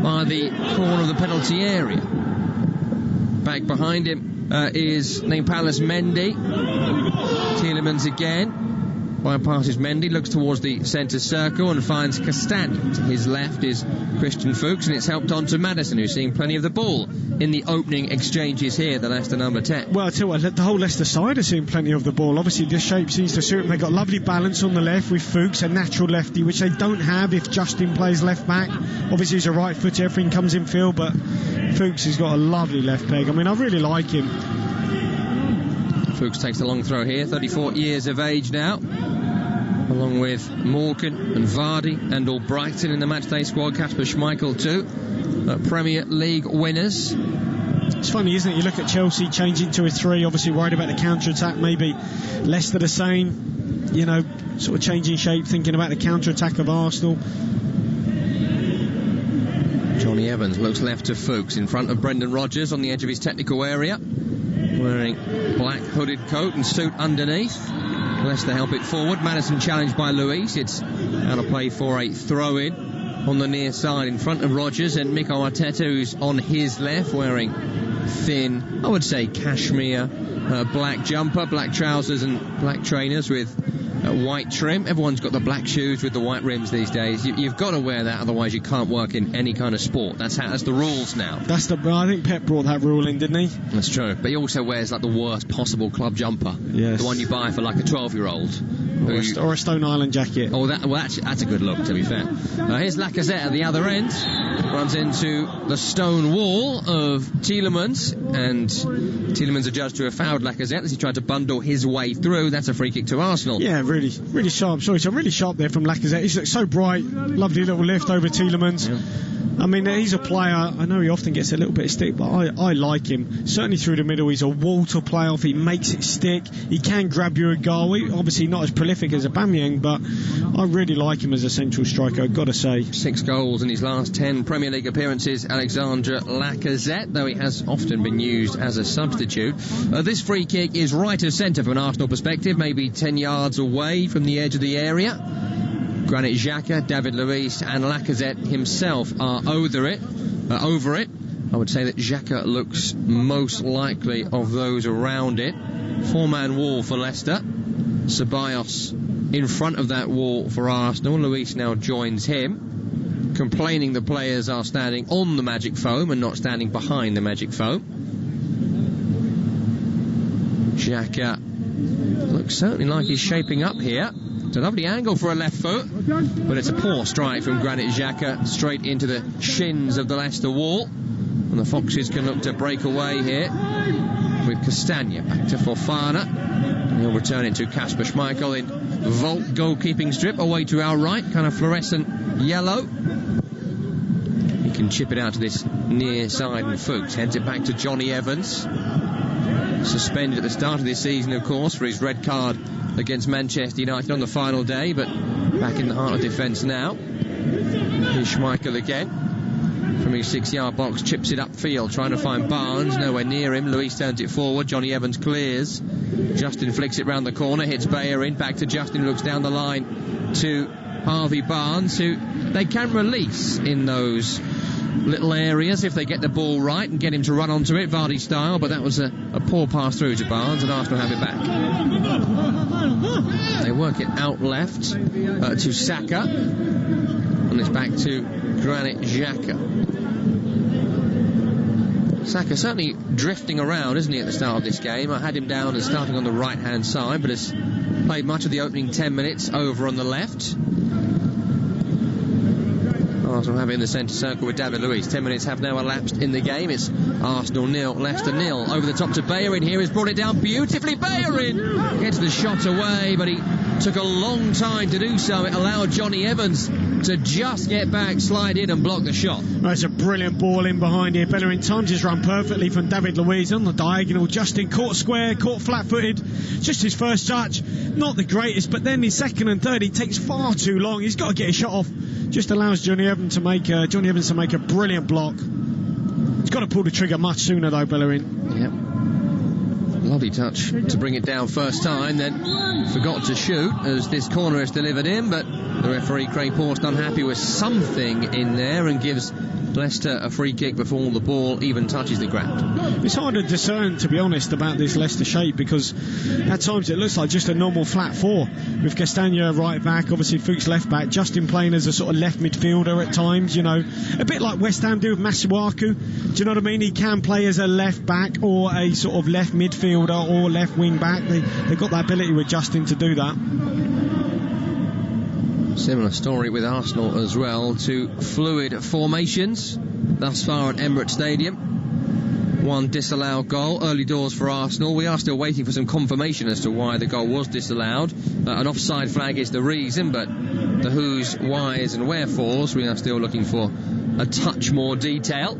by the corner of the penalty area. Back behind him is Nampalis Mendy. Tielemans again. bypasses Mendy, looks towards the centre circle and finds Castagna. To his left is Christian Fuchs, and it's helped on to Maddison, who's seeing plenty of the ball in the opening exchanges here, the Leicester number 10. Well, I tell you what, the whole Leicester side has seen plenty of the ball. Obviously, this shape seems to suit them. They've got lovely balance on the left with Fuchs, a natural lefty, which they don't have if Justin plays left back. Obviously, he's a right footer, everything comes in field, but Fuchs has got a lovely left peg. I mean, I really like him. Fuchs takes a long throw here, 34 years of age now, along with Morgan and Vardy and Albrighton in the matchday squad. Kasper Schmeichel too, Premier League winners. It's funny, isn't it? You look at Chelsea changing to a 3, obviously worried about the counter-attack. Maybe Leicester the same, you know, sort of changing shape, thinking about the counter-attack of Arsenal. Johnny Evans looks left to Fuchs in front of Brendan Rodgers on the edge of his technical area, wearing black hooded coat and suit underneath. Leicester help it forward. Maddison challenged by Luiz. It's out of play for a throw-in on the near side in front of Rodgers, and Mikel Arteta, who's on his left, wearing thin, I would say cashmere black jumper, black trousers and black trainers with white trim. Everyone's got the black shoes with the white rims these days. You've got to wear that, otherwise you can't work in any kind of sport. That's the rules now. I think Pep brought that rule in, didn't he? That's true. But he also wears like the worst possible club jumper. Yes. The one you buy for like a 12-year-old. Or a Stone Island jacket. Oh, that's a good look, to be fair. Here's Lacazette at the other end. Runs into the stone wall of Tielemans, and Tielemans adjudged to have fouled Lacazette as he tried to bundle his way through. That's a free kick to Arsenal. Yeah, really sharp. Sorry, so really sharp there from Lacazette. He's so bright. Lovely little lift over Tielemans. Yeah. I mean, he's a player, I know he often gets a little bit of stick, but I like him. Certainly through the middle, he's a wall to play off. He makes it stick. He can grab you a goal. Obviously not as prolific as Aubameyang, but I really like him as a central striker, I've got to say. 6 goals in his last 10 Premier League appearances, Alexandre Lacazette, though he has often been used as a substitute. This free kick is right of centre from an Arsenal perspective, maybe 10 yards away from the edge of the area. Granit Xhaka, David Luiz and Lacazette himself are over it. I would say that Xhaka looks most likely of those around it. 4-man wall for Leicester. Ceballos in front of that wall for Arsenal. Luiz now joins him, complaining the players are standing on the magic foam and not standing behind the magic foam. Xhaka looks certainly like he's shaping up here. It's a lovely angle for a left foot, but it's a poor strike from Granit Xhaka straight into the shins of the Leicester wall, and the Foxes can look to break away here with Castagna back to Fofana, and he'll return it to Kasper Schmeichel in vault goalkeeping strip away to our right, kind of fluorescent yellow. He can chip it out to this near side, and Fuchs heads it back to Johnny Evans, suspended at the start of this season of course for his red card against Manchester United on the final day, but back in the heart of defence now. Here's Schmeichel again from his 6-yard box, chips it upfield, trying to find Barnes, nowhere near him. Luiz turns it forward, Johnny Evans clears, Justin flicks it round the corner, hits Bellerin, back to Justin, looks down the line to Harvey Barnes, who they can release in those little areas if they get the ball right and get him to run onto it, Vardy style, but that was a poor pass through to Barnes, and Arsenal have it back. They work it out left to Saka, and it's back to Granit Xhaka. Saka certainly drifting around, isn't he, at the start of this game? I had him down as starting on the right hand side, but has played much of the opening 10 minutes over on the left. Arsenal have it in the centre circle with David Luiz. 10 minutes have now elapsed in the game. It's Arsenal 0, Leicester 0. Over the top to Bellerin here. He's brought it down beautifully. Bellerin gets the shot away, but he took a long time to do so. It allowed Johnny Evans to just get back, slide in and block the shot. Well, it's a brilliant ball in behind here. Bellerin times his run perfectly from David Luiz on the diagonal. Justin caught square, caught flat-footed. Just his first touch, not the greatest, but then his second and third, he takes far too long. He's got to get his shot off. Just allows Johnny Evans to make a brilliant block. He's got to pull the trigger much sooner though, Bellerin. Yep. Lovely touch to bring it down first time, then forgot to shoot as this corner is delivered in, but The referee, Craig Porst, unhappy with something in there and gives Leicester a free kick before the ball even touches the ground. It's hard to discern, to be honest, about this Leicester shape, because at times it looks like just a normal flat four with Castagna right back, obviously Fuchs left back, Justin playing as a sort of left midfielder at times, you know, a bit like West Ham do with Masuaku. Do you know what I mean? He can play as a left back or a sort of left midfielder or left wing back. They've got that ability with Justin to do that. Similar story with Arsenal as well, to fluid formations thus far at Emirates Stadium. One disallowed goal, early doors for Arsenal. We are still waiting for some confirmation as to why the goal was disallowed. An offside flag is the reason, but the who's, why's and wherefores, we are still looking for a touch more detail.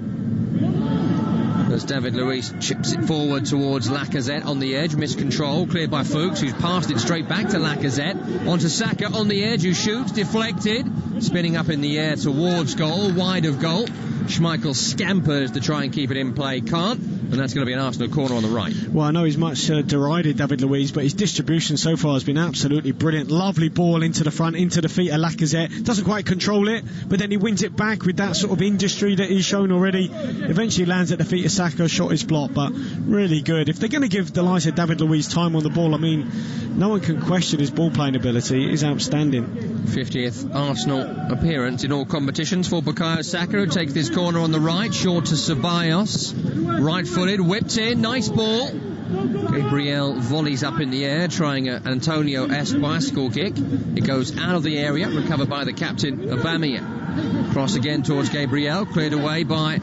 As David Luiz chips it forward towards Lacazette on the edge, miscontrol, cleared by Fuchs, who's passed it straight back to Lacazette, onto Saka on the edge, who shoots, deflected, spinning up in the air towards goal, wide of goal. Schmeichel scampers to try and keep it in play, can't, and that's going to be an Arsenal corner on the right. Well, I know he's much derided, David Luiz, but his distribution so far has been absolutely brilliant. Lovely ball into the front, into the feet of Lacazette. Doesn't quite control it, but then he wins it back with that sort of industry that he's shown already. Eventually lands at the feet of Saka, shot his block, but really good. If they're going to give the likes of David Luiz time on the ball, I mean, no one can question his ball playing ability. It is outstanding. 50th Arsenal appearance in all competitions for Bukayo Saka, who takes this corner on the right, short to Ceballos, right-footed, whipped in, nice ball. Gabriel volleys up in the air, trying an Antonio-esque bicycle kick. It goes out of the area, recovered by the captain, Aubameyang. Cross again towards Gabriel, cleared away by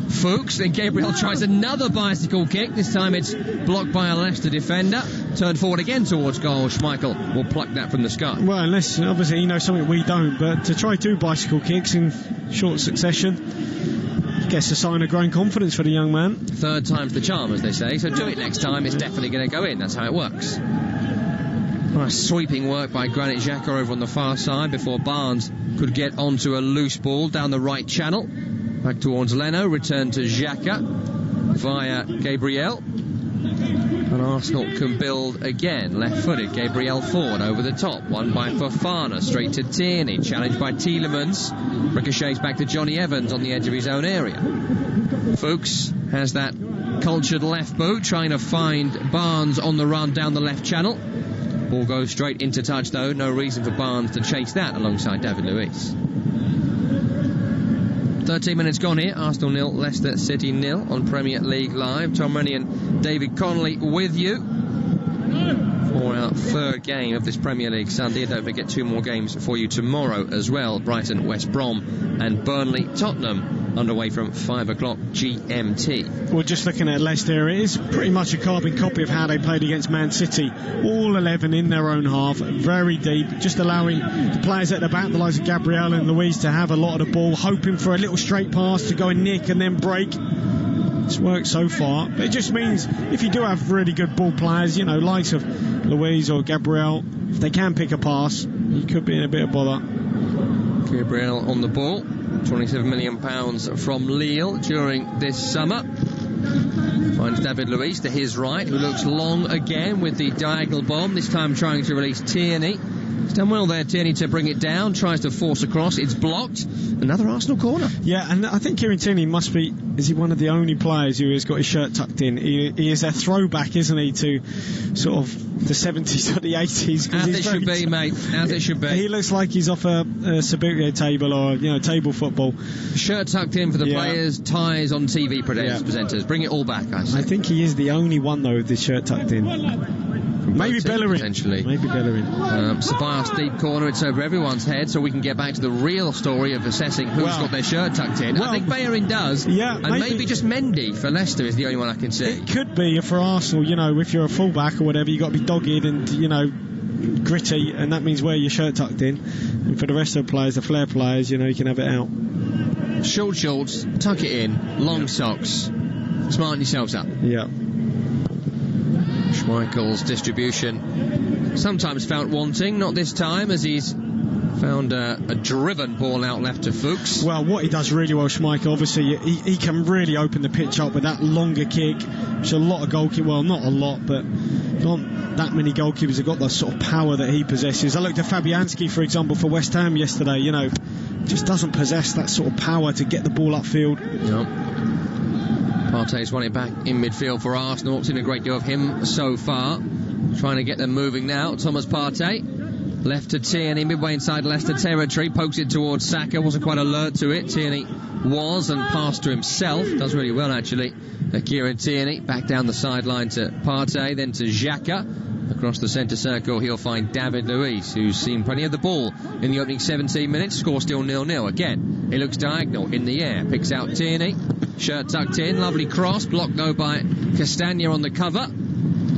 Fuchs. Then Gabriel tries another bicycle kick. This time it's blocked by a Leicester defender. Turned forward again towards goal. Schmeichel will pluck that from the sky. Well, unless obviously he knows something we don't, but to try 2 bicycle kicks in short succession, I guess a sign of growing confidence for the young man. Third time's the charm, as they say, so do it next time, it's definitely going to go in. That's how it works. Nice sweeping work by Granit Xhaka over on the far side before Barnes could get onto a loose ball down the right channel. Back towards Leno, return to Xhaka via Gabriel. And Arsenal can build again. Left-footed, Gabriel forward over the top. One by Fofana, straight to Tierney. Challenged by Tielemans. Ricochets back to Johnny Evans on the edge of his own area. Fuchs has that cultured left boot, trying to find Barnes on the run down the left channel. Ball goes straight into touch though. No reason for Barnes to chase that alongside David Luiz. 13 minutes gone here. Arsenal 0, Leicester City 0 on Premier League Live. Tom Rennie and David Connolly with you for our third game of this Premier League Sunday. Don't forget 2 more games for you tomorrow as well. Brighton, West Brom and Burnley, Tottenham underway from 5 o'clock GMT. Well, just looking at Leicester, it is pretty much a carbon copy of how they played against Man City. All 11 in their own half, very deep, just allowing the players at the back, the likes of Gabriel and Luiz, to have a lot of the ball, hoping for a little straight pass to go and nick and then break. It's worked so far, but it just means if you do have really good ball players, you know, likes of Luiz or Gabriel, if they can pick a pass, you could be in a bit of bother. Gabriel on the ball, £27 million from Lille during this summer. Finds David Luiz to his right, who looks long again with the diagonal bomb, this time trying to release Tierney. He's done well there, Tierney, to bring it down, tries to force across, it's blocked. Another Arsenal corner. Yeah, and I think Kieran Tierney is he one of the only players who has got his shirt tucked in? He is a throwback, isn't he, to sort of the 70s or the 80s. As it should be, mate, as it should be. He looks like he's off a Subbuteo table or, you know, table football. Shirt tucked in for the players, ties on TV presenters. Bring it all back, I say. I think he is the only one, though, with his shirt tucked in. Maybe Bellerin. Potentially. Maybe Bellerin. Ceballos deep corner, it's over everyone's head, so we can get back to the real story of assessing who's got their shirt tucked in. I think Bellerin does. Yeah, and maybe just Mendy for Leicester is the only one I can see. It could be for Arsenal, you know, if you're a fullback or whatever, you've got to be dogged and, you know, gritty, and that means wear your shirt tucked in. And for the rest of the players, the flair players, you know, you can have it out. Short shorts, tuck it in, long socks, smarten yourselves up. Yeah. Schmeichel's distribution sometimes felt wanting, not this time, as he's Found a driven ball out left to Fuchs. Well, what he does really well, Schmeichel, obviously he can really open the pitch up with that longer kick, which a lot of goalkeepers, well, not a lot, but not that many goalkeepers have got the sort of power that he possesses. I looked at Fabianski, for example, for West Ham yesterday, you know, just doesn't possess that sort of power to get the ball upfield. Yep. Partey's won it back in midfield for Arsenal. Not seen a great deal of him so far. Trying to get them moving now. Thomas Partey. Left to Tierney, midway inside Leicester territory, pokes it towards Saka, wasn't quite alert to it. Tierney was and passed to himself, does really well actually. Kieran Tierney, back down the sideline to Partey, then to Xhaka. Across the centre circle he'll find David Luiz, who's seen plenty of the ball in the opening 17 minutes, score still 0-0. Again, he looks diagonal in the air, picks out Tierney, shirt tucked in, lovely cross, blocked though by Castagna on the cover.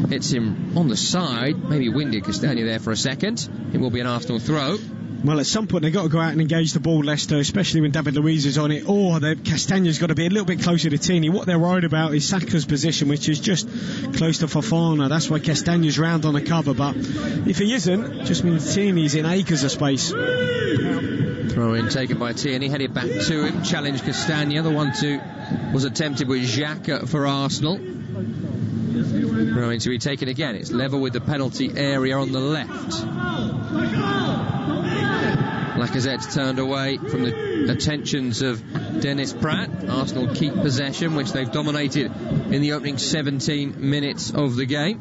Hits him on the side, maybe winded Castagna there for a second. It will be an Arsenal throw. Well, at some point they've got to go out and engage the ball, Leicester, especially when David Luiz is on it, or Castagna's got to be a little bit closer to Tierney. What they're worried about is Saka's position, which is just close to Fofana. That's why Castagna's round on the cover, but if he isn't, it just means Tierney's in acres of space. Throw in taken by Tierney, headed back to him, challenged Castagna. The 1-2 was attempted with Xhaka for Arsenal. Going to be taken again. It's level with the penalty area on the left. Lacazette's turned away from the attentions of Dennis Pratt. Arsenal keep possession, which they've dominated in the opening 17 minutes of the game.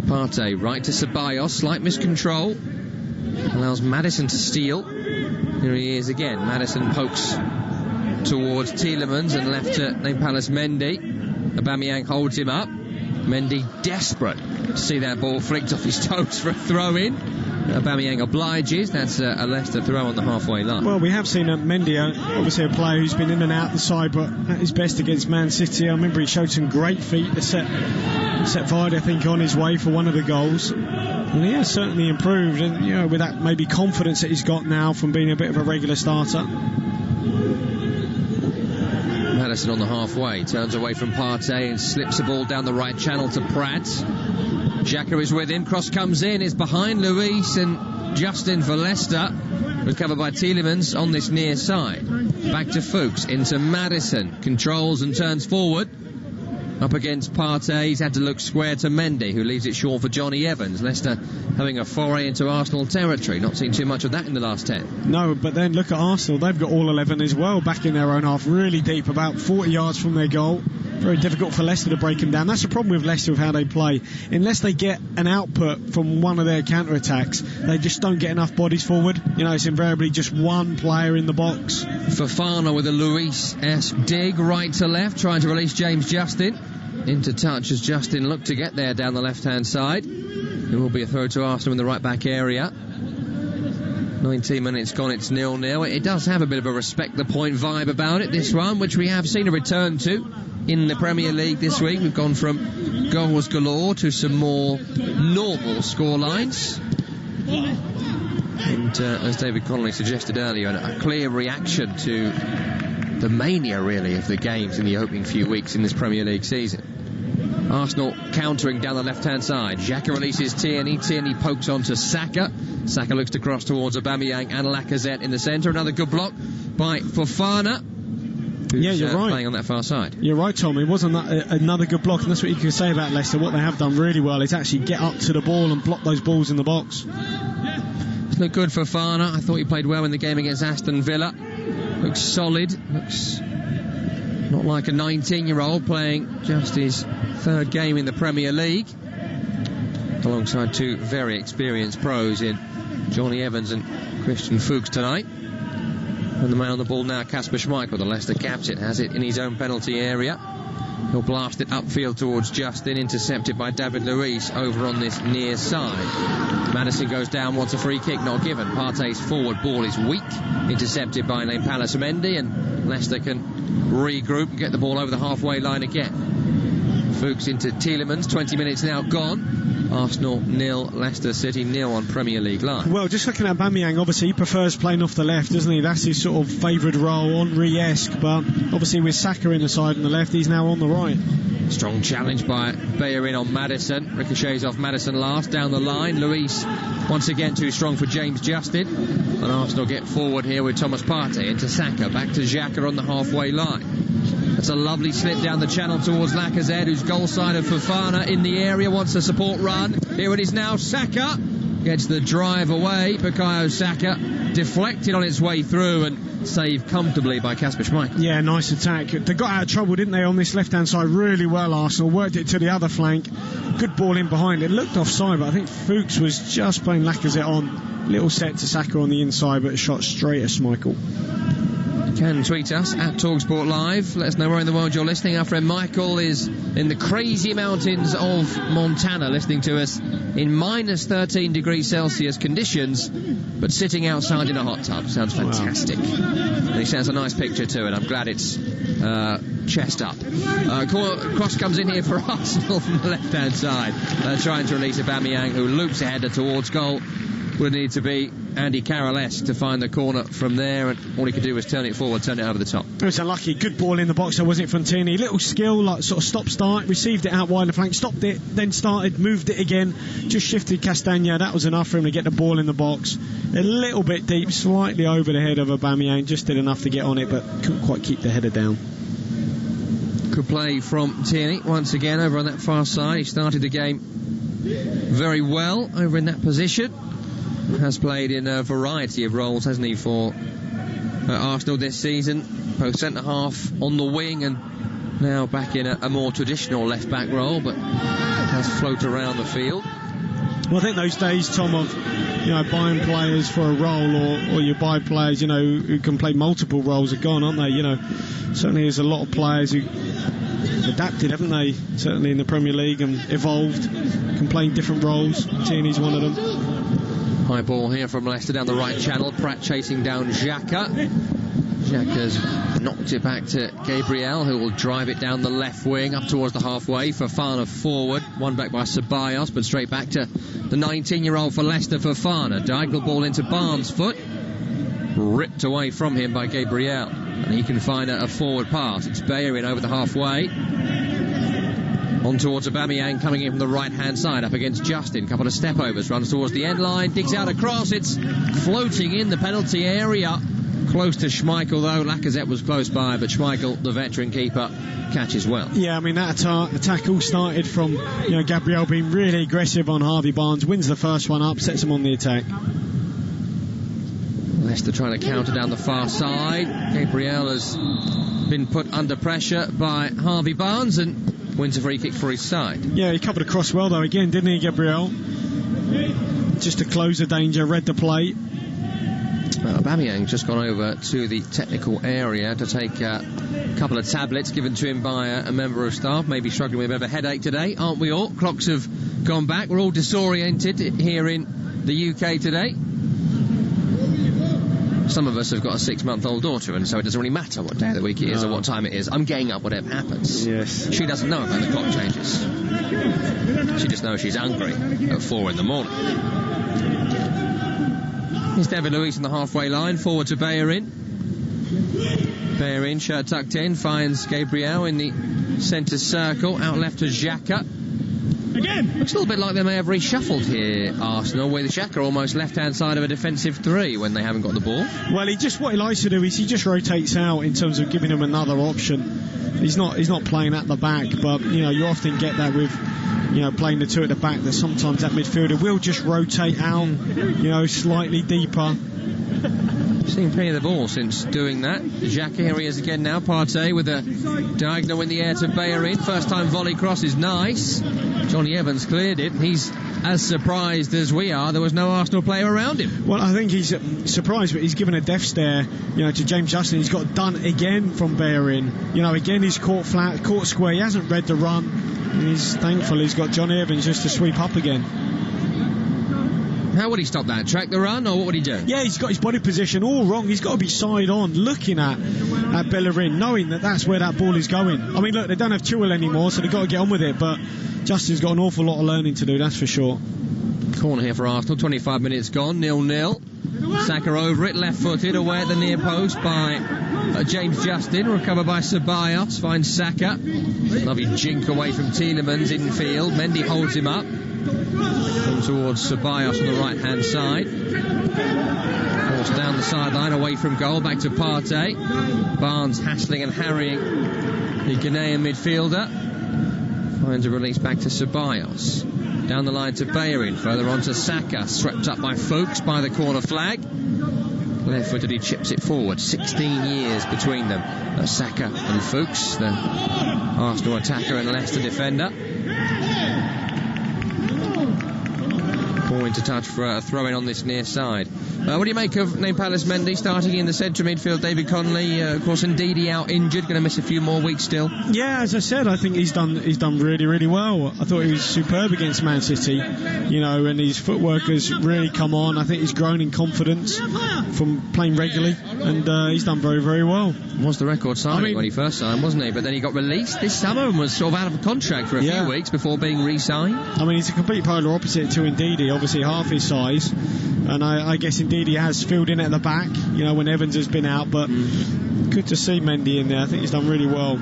Partey right to Ceballos, slight miscontrol, allows Maddison to steal. Here he is again. Maddison pokes towards Tielemans and left to Nampalys Mendy. Aubameyang holds him up. Mendy desperate to see that ball flicked off his toes for a throw-in. Aubameyang obliges. That's a Leicester throw on the halfway line. Well, we have seen Mendy, obviously a player who's been in and out the side, but at his best against Man City. I remember he showed some great feet to set Vardy, I think, on his way for one of the goals. And he has certainly improved, and you know, with that maybe confidence that he's got now from being a bit of a regular starter. Maddison on the halfway, turns away from Partey and slips the ball down the right channel to Pratt. Xhaka is with him, cross comes in, it's behind Luiz and Justin for Leicester. Recovered by Tielemans on this near side. Back to Fuchs, into Maddison, controls and turns forward. Up against Partey, he's had to look square to Mendy, who leaves it short for Johnny Evans. Leicester having a foray into Arsenal territory. Not seen too much of that in the last 10. No, but then look at Arsenal. They've got all 11 as well, back in their own half, really deep, about 40 yards from their goal. Very difficult for Leicester to break them down. That's the problem with Leicester, with how they play. Unless they get an output from one of their counter-attacks, they just don't get enough bodies forward. You know, it's invariably just one player in the box. Fofana with a Luiz-esque dig, right to left, trying to release James Justin. Into touch as Justin looked to get there down the left-hand side. It will be a throw to Arsenal in the right-back area. 19 minutes gone, it's 0-0. It does have a bit of a respect the point vibe about it, this one, which we have seen a return to in the Premier League this week. We've gone from goals galore to some more normal score lines. And as David Connolly suggested earlier, a clear reaction to the mania, really, of the games in the opening few weeks in this Premier League season. Arsenal countering down the left-hand side. Xhaka releases Tierney. Tierney pokes on to Saka. Saka looks to cross towards Aubameyang and Lacazette in the centre. Another good block by Fofana, who's you're right. playing on that far side. You're right, Tom. It wasn't another good block, and that's what you can say about Leicester. What they have done really well is actually get up to the ball and block those balls in the box. It's looked good for Fofana. I thought he played well in the game against Aston Villa. Looks solid. Looks not like a 19-year-old playing just his third game in the Premier League, alongside two very experienced pros in Johnny Evans and Christian Fuchs tonight. And the man on the ball now, Kasper Schmeichel, the Leicester captain, has it in his own penalty area. He'll blast it upfield towards Justin, intercepted by David Luiz over on this near side. Maddison goes down, wants a free kick, not given. Partey's forward ball is weak, intercepted by Nampalys Mendy, and Leicester can regroup and get the ball over the halfway line again. Fuchs into Tielemans, 20 minutes now gone. Arsenal 0, Leicester City 0 on Premier League Live. Well, just looking at Aubameyang, obviously he prefers playing off the left, doesn't he? That's his sort of favoured role, Henry-esque, but obviously with Saka in the side on the left, he's now on the right. Strong challenge by Bellerin on Maddison. Ricochets off Maddison last, down the line. Luiz once again too strong for James Justin. And Arsenal get forward here with Thomas Partey into Saka, back to Xhaka on the halfway line. That's a lovely slip down the channel towards Lacazette, who's goal side of Fofana in the area, wants a support run. Here it is now, Saka gets the drive away. Bukayo Saka deflected on its way through and saved comfortably by Kasper Schmeichel. Yeah, nice attack. They got out of trouble, didn't they, on this left-hand side really well, Arsenal. Worked it to the other flank. Good ball in behind. It looked offside, but I think Fuchs was just playing Lacazette on. Little set to Saka on the inside, but a shot straight at Schmeichel. Can tweet us at TalkSport Live. Let us know where in the world you're listening. Our friend Michael is in the crazy mountains of Montana listening to us in minus 13 degrees Celsius conditions, but sitting outside in a hot tub. Sounds fantastic. Wow. And he sends a nice picture to it. I'm glad it's chest up. Cross comes in here for Arsenal from the left-hand side, trying to release Aubameyang, who loops a header towards goal. Would need to be Andy Carroll-esque to find the corner from there, and all he could do was turn it forward, turn it over the top. It was unlucky. Good ball in the box, though, wasn't it, from Tierney? Little skill, like sort of stop-start, received it out wide the flank, stopped it, then started, moved it again, just shifted Castagna. That was enough for him to get the ball in the box. A little bit deep, slightly over the head of Aubameyang, just did enough to get on it, but couldn't quite keep the header down. Good play from Tierney once again over on that far side. He started the game very well over in that position. Has played in a variety of roles, hasn't he, for Arsenal this season, both centre-half, on the wing, and now back in a more traditional left-back role, but has floated around the field. Well, I think those days, Tom, of buying players for a role, or you buy players who can play multiple roles, are gone, aren't they? Certainly there's a lot of players who adapted, haven't they, certainly in the Premier League, and evolved, can play in different roles. Tierney's one of them. High ball here from Leicester down the right channel. Pratt chasing down Xhaka. Xhaka's knocked it back to Gabriel, who will drive it down the left wing up towards the halfway. Fofana forward, one back by Ceballos, but straight back to the 19-year-old for Leicester, Fofana. Diagonal ball into Barnes' foot, ripped away from him by Gabriel, and he can find a forward pass. It's Bellerin over the halfway. On towards Aubameyang, coming in from the right-hand side, up against Justin. Couple of step-overs, runs towards the end line, digs out a cross. It's floating in the penalty area. Close to Schmeichel, though. Lacazette was close by, but Schmeichel, the veteran keeper, catches well. Yeah, I mean, that attack all started from Gabriel being really aggressive on Harvey Barnes. Wins the first one up, sets him on the attack. Leicester trying to counter down the far side. Gabriel has been put under pressure by Harvey Barnes and wins a free kick for his side. Yeah, he covered across well though again, didn't he, Gabriel? Just to close the danger, read the play. Aubameyang just gone over to the technical area to take a couple of tablets given to him by a member of staff. Maybe struggling with a bit of a headache today, aren't we all? Clocks have gone back. We're all disoriented here in the UK today. Some of us have got a 6-month-old daughter, and so it doesn't really matter what day of the week it is or what time it is. I'm getting up whatever happens. Yes. She doesn't know about the clock changes. She just knows she's hungry at 4 in the morning. Here's David Luiz on the halfway line, forward to Bellerin. Bellerin, shirt tucked in, finds Gabriel in the centre circle, out left to Xhaka. Again. Looks a little bit like they may have reshuffled here, Arsenal, with Xhaka almost left-hand side of a defensive 3 when they haven't got the ball. Well, what he likes to do is he just rotates out in terms of giving him another option. He's not playing at the back, but you often get that with playing the 2 at the back, that sometimes that midfielder will just rotate out, slightly deeper. Seen plenty of the ball since doing that. Xhaka, here he is again now. Partey with a diagonal in the air to Bellerin. First time volley cross is nice. Johnny Evans cleared it. He's as surprised as we are. There was no Arsenal player around him. Well, I think he's surprised, but he's given a death stare, to James Justin. He's got done again from Bellerin. Again he's caught flat, caught square. He hasn't read the run. And he's thankful he's got Johnny Evans just to sweep up again. How would he stop that? Track the run, or what would he do? Yeah, he's got his body position all wrong. He's got to be side on, looking at Bellerin, knowing that that's where that ball is going. I mean, look, they don't have Chilwell anymore, so they've got to get on with it, but Justin's got an awful lot of learning to do, that's for sure. Corner here for Arsenal, 25 minutes gone, 0-0. Saka over it, left-footed, away at the near post by James Justin, recovered by Ceballos, finds Saka. Lovely jink away from Tielemans in field. Mendy holds him up. Comes towards Ceballos on the right-hand side. Forced down the sideline, away from goal, back to Partey. Barnes hassling and harrying the Ghanaian midfielder. Finds a release back to Ceballos. Down the line to Bellerin, further on to Saka, swept up by Fuchs by the corner flag. Left-footed, he chips it forward. 16 years between them. Saka and Fuchs, the Arsenal attacker and Leicester defender. Point to touch for a throw-in on this near side. What do you make of Palace Mendy starting in the centre midfield? David Connolly, of course, Ndidi out injured, going to miss a few more weeks still. Yeah, as I said, I think he's done really, really well. I thought he was superb against Man City, you know, and his footwork has really come on. I think he's grown in confidence from playing regularly, and he's done very, very well. Was the record signing when he first signed, wasn't he? But then he got released this summer and was sort of out of contract for a few weeks before being re-signed. I mean, he's a complete polar opposite to Ndidi, obviously half his size, and I guess Ndidi has filled in at the back, you know, when Evans has been out, but good to see Mendy in there. I think he's done really well.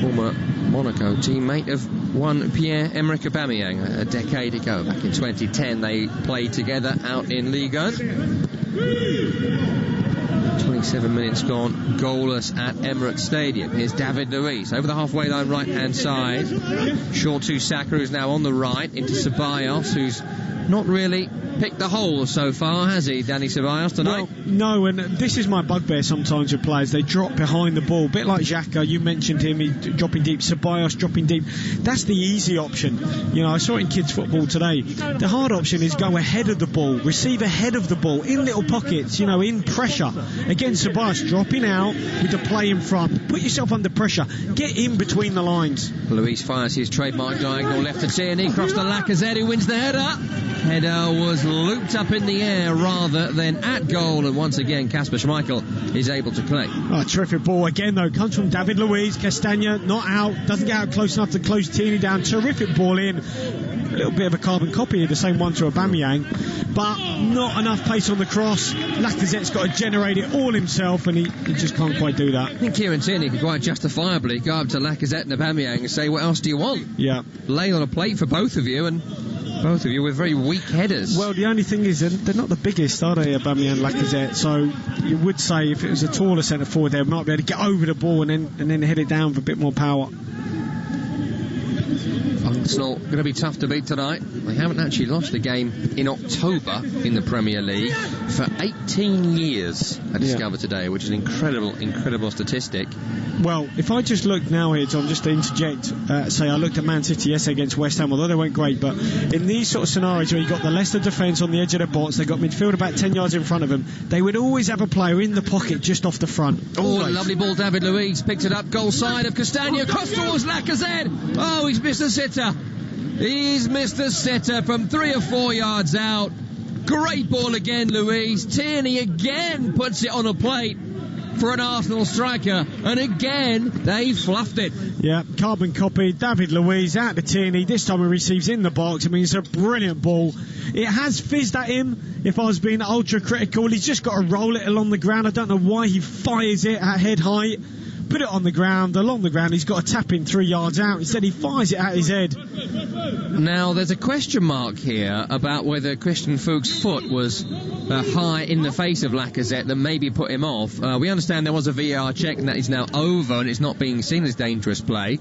Former Monaco teammate of one Pierre-Emerick Aubameyang a decade ago. Back in 2010 they played together out in Ligue 1. 27 minutes gone, goalless at Emirates Stadium. Here's David Luiz over the halfway line, right hand side. Short to Saka, who's now on the right, into Ceballos, who's not really picked the hole so far, has he, Dani Ceballos, tonight? Well, no, and this is my bugbear sometimes with players. They drop behind the ball, a bit like Xhaka. You mentioned him, he dropping deep. Ceballos dropping deep. That's the easy option. You know, I saw it in kids football today. The hard option is go ahead of the ball, receive ahead of the ball, in little pockets, you know, in pressure. Again, Ceballos dropping out with the play in front. Put yourself under pressure. Get in between the lines. Luiz fires his trademark diagonal left to Tierney, cross to Lacazette, who wins the header. Header was looped up in the air rather than at goal, and once again Kasper Schmeichel is able to play. Oh, terrific ball again though, comes from David Luiz. Castagna not out, doesn't get out close enough to close Tierney down. Terrific ball in, a little bit of a carbon copy of the same one to Aubameyang, but not enough pace on the cross. Lacazette's got to generate it all himself, and he just can't quite do that. I think Kieran Tierney could quite justifiably go up to Lacazette and Aubameyang and say, what else do you want? Yeah, lay on a plate for both of you, and both of you with very weak headers. Well, the only thing is they're not the biggest, are they, Aubameyang and Lacazette? So you would say if it was a taller centre forward, they might be able to get over the ball and then head it down with a bit more power. Arsenal going to be tough to beat tonight. They haven't actually lost a game in October in the Premier League for 18 years, I discovered today, which is an incredible statistic. Well, if I just look now here, Tom, just to interject, say I looked at Man City yesterday against West Ham, although they weren't great, but in these sort of scenarios where you've got the Leicester defence on the edge of the box, they've got midfield about 10 yards in front of them, they would always have a player in the pocket just off the front. Oh, a lovely ball, David Luiz picked it up, goal side of Castagna, cross towards Lacazette. Oh, he's missed the sitter. He's missed the sitter from 3 or 4 yards out. Great ball again, Luiz. Tierney again puts it on a plate for an Arsenal striker, and again they fluffed it. Yeah, carbon copy. David Luiz out to Tierney. This time he receives in the box. I mean, it's a brilliant ball. It has fizzed at him. If I was being ultra critical, he's just got to roll it along the ground. I don't know why he fires it at head height. Put it on the ground, along the ground. He's got to tap in 3 yards out. Instead, he fires it at his head. Now, there's a question mark here about whether Christian Fuchs' foot was high in the face of Lacazette that maybe put him off. We understand there was a VAR check and that is now over and it's not being seen as dangerous play.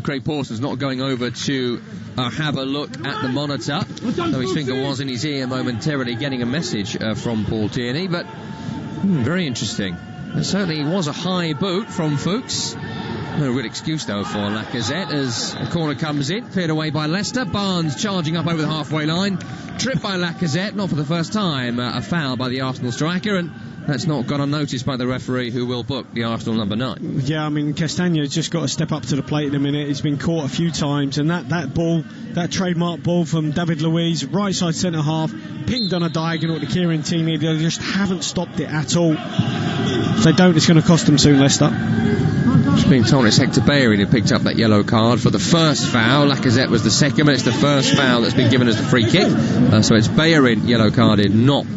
Craig Pawson's not going over to have a look at the monitor, though his finger was in his ear momentarily getting a message from Paul Tierney. But very interesting. There certainly was a high boot from Fuchs. No real excuse though for Lacazette as a corner comes in, cleared away by Leicester. Barnes charging up over the halfway line, Tripped by Lacazette, not for the first time. A foul by the Arsenal striker, and that's not gone unnoticed by the referee, who will book the Arsenal number 9. Yeah, I mean, Castagne's just got to step up to the plate in a minute. He's been caught a few times, and that ball, that trademark ball from David Luiz, right side centre half, pinged on a diagonal to Kieran Tierney. They just haven't stopped it at all. If they don't, it's going to cost them soon, Leicester. Just being told it's Hector Bellerin who picked up that yellow card for the first foul. Lacazette was the second, but it's the first foul that's been given as the free kick. So it's Bellerin yellow carded, not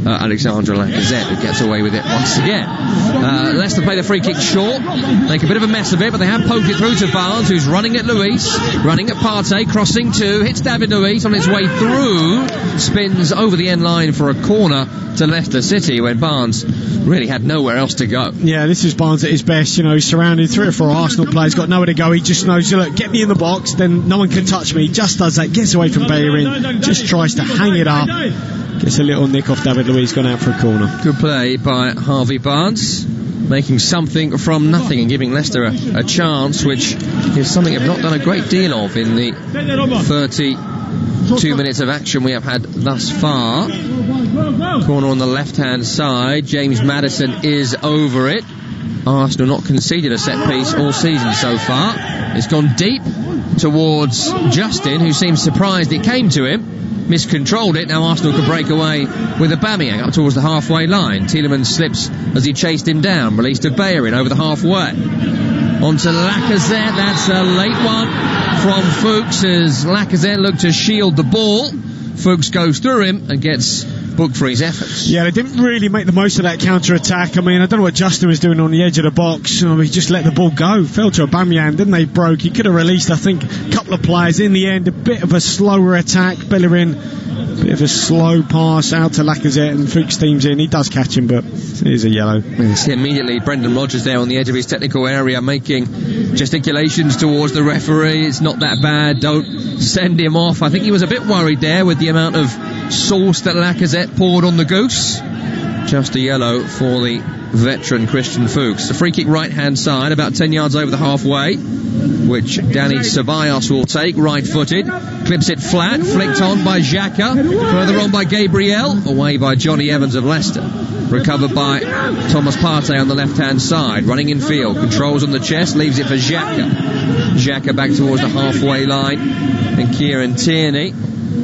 Alexandre Lacazette, who gets away with it once again. Leicester play the free kick short, make a bit of a mess of it, but they have poked it through to Barnes, who's running at Luiz, running at Partey, crossing to, hits David Luiz on his way through, spins over the end line for a corner to Leicester City, when Barnes really had nowhere else to go. Yeah, this is Barnes at his best. You know, he's surrounded 3 or 4 Arsenal players, got nowhere to go. He just knows, look, get me in the box, then no one can touch me. He just does that, gets away from Bellerin, just tries to hang it up. Gets a little nick off David Luiz, gone out for a corner. Good play by Harvey Barnes, making something from nothing and giving Leicester a chance, which is something I've not done a great deal of in the 32 minutes of action we have had thus far. Corner on the left-hand side. James Maddison is over it. Arsenal not conceded a set piece all season so far. It's gone deep towards Justin, who seems surprised it came to him. Miscontrolled it. Now Arsenal can break away with Aubameyang up towards the halfway line. Tielemans slips as he chased him down. Released to Bellerin over the halfway. On to Lacazette. That's a late one from Fuchs as Lacazette looked to shield the ball. Fuchs goes through him and gets booked for his efforts. Yeah, they didn't really make the most of that counter-attack. I mean, I don't know what Justin was doing on the edge of the box. I mean, he just let the ball go. Fell to Aubameyang, didn't they? Broke. He could have released, I think, a couple of players. In the end, a bit of a slower attack. Bellerin, a bit of a slow pass out to Lacazette, and Fuchs teams in. He does catch him, but here's a yellow. Yes, immediately, Brendan Rodgers there on the edge of his technical area making gesticulations towards the referee. It's not that bad. Don't send him off. I think he was a bit worried there with the amount of sauce that Lacazette poured on the goose. Just a yellow for the veteran Christian Fuchs. The free kick right hand side, about 10 yards over the halfway, which Dani Ceballos will take, right footed, clips it flat, flicked on by Xhaka, further on by Gabriel, away by Johnny Evans of Leicester, recovered by Thomas Partey on the left hand side, running in field, controls on the chest, leaves it for Xhaka back towards the halfway line, and Kieran Tierney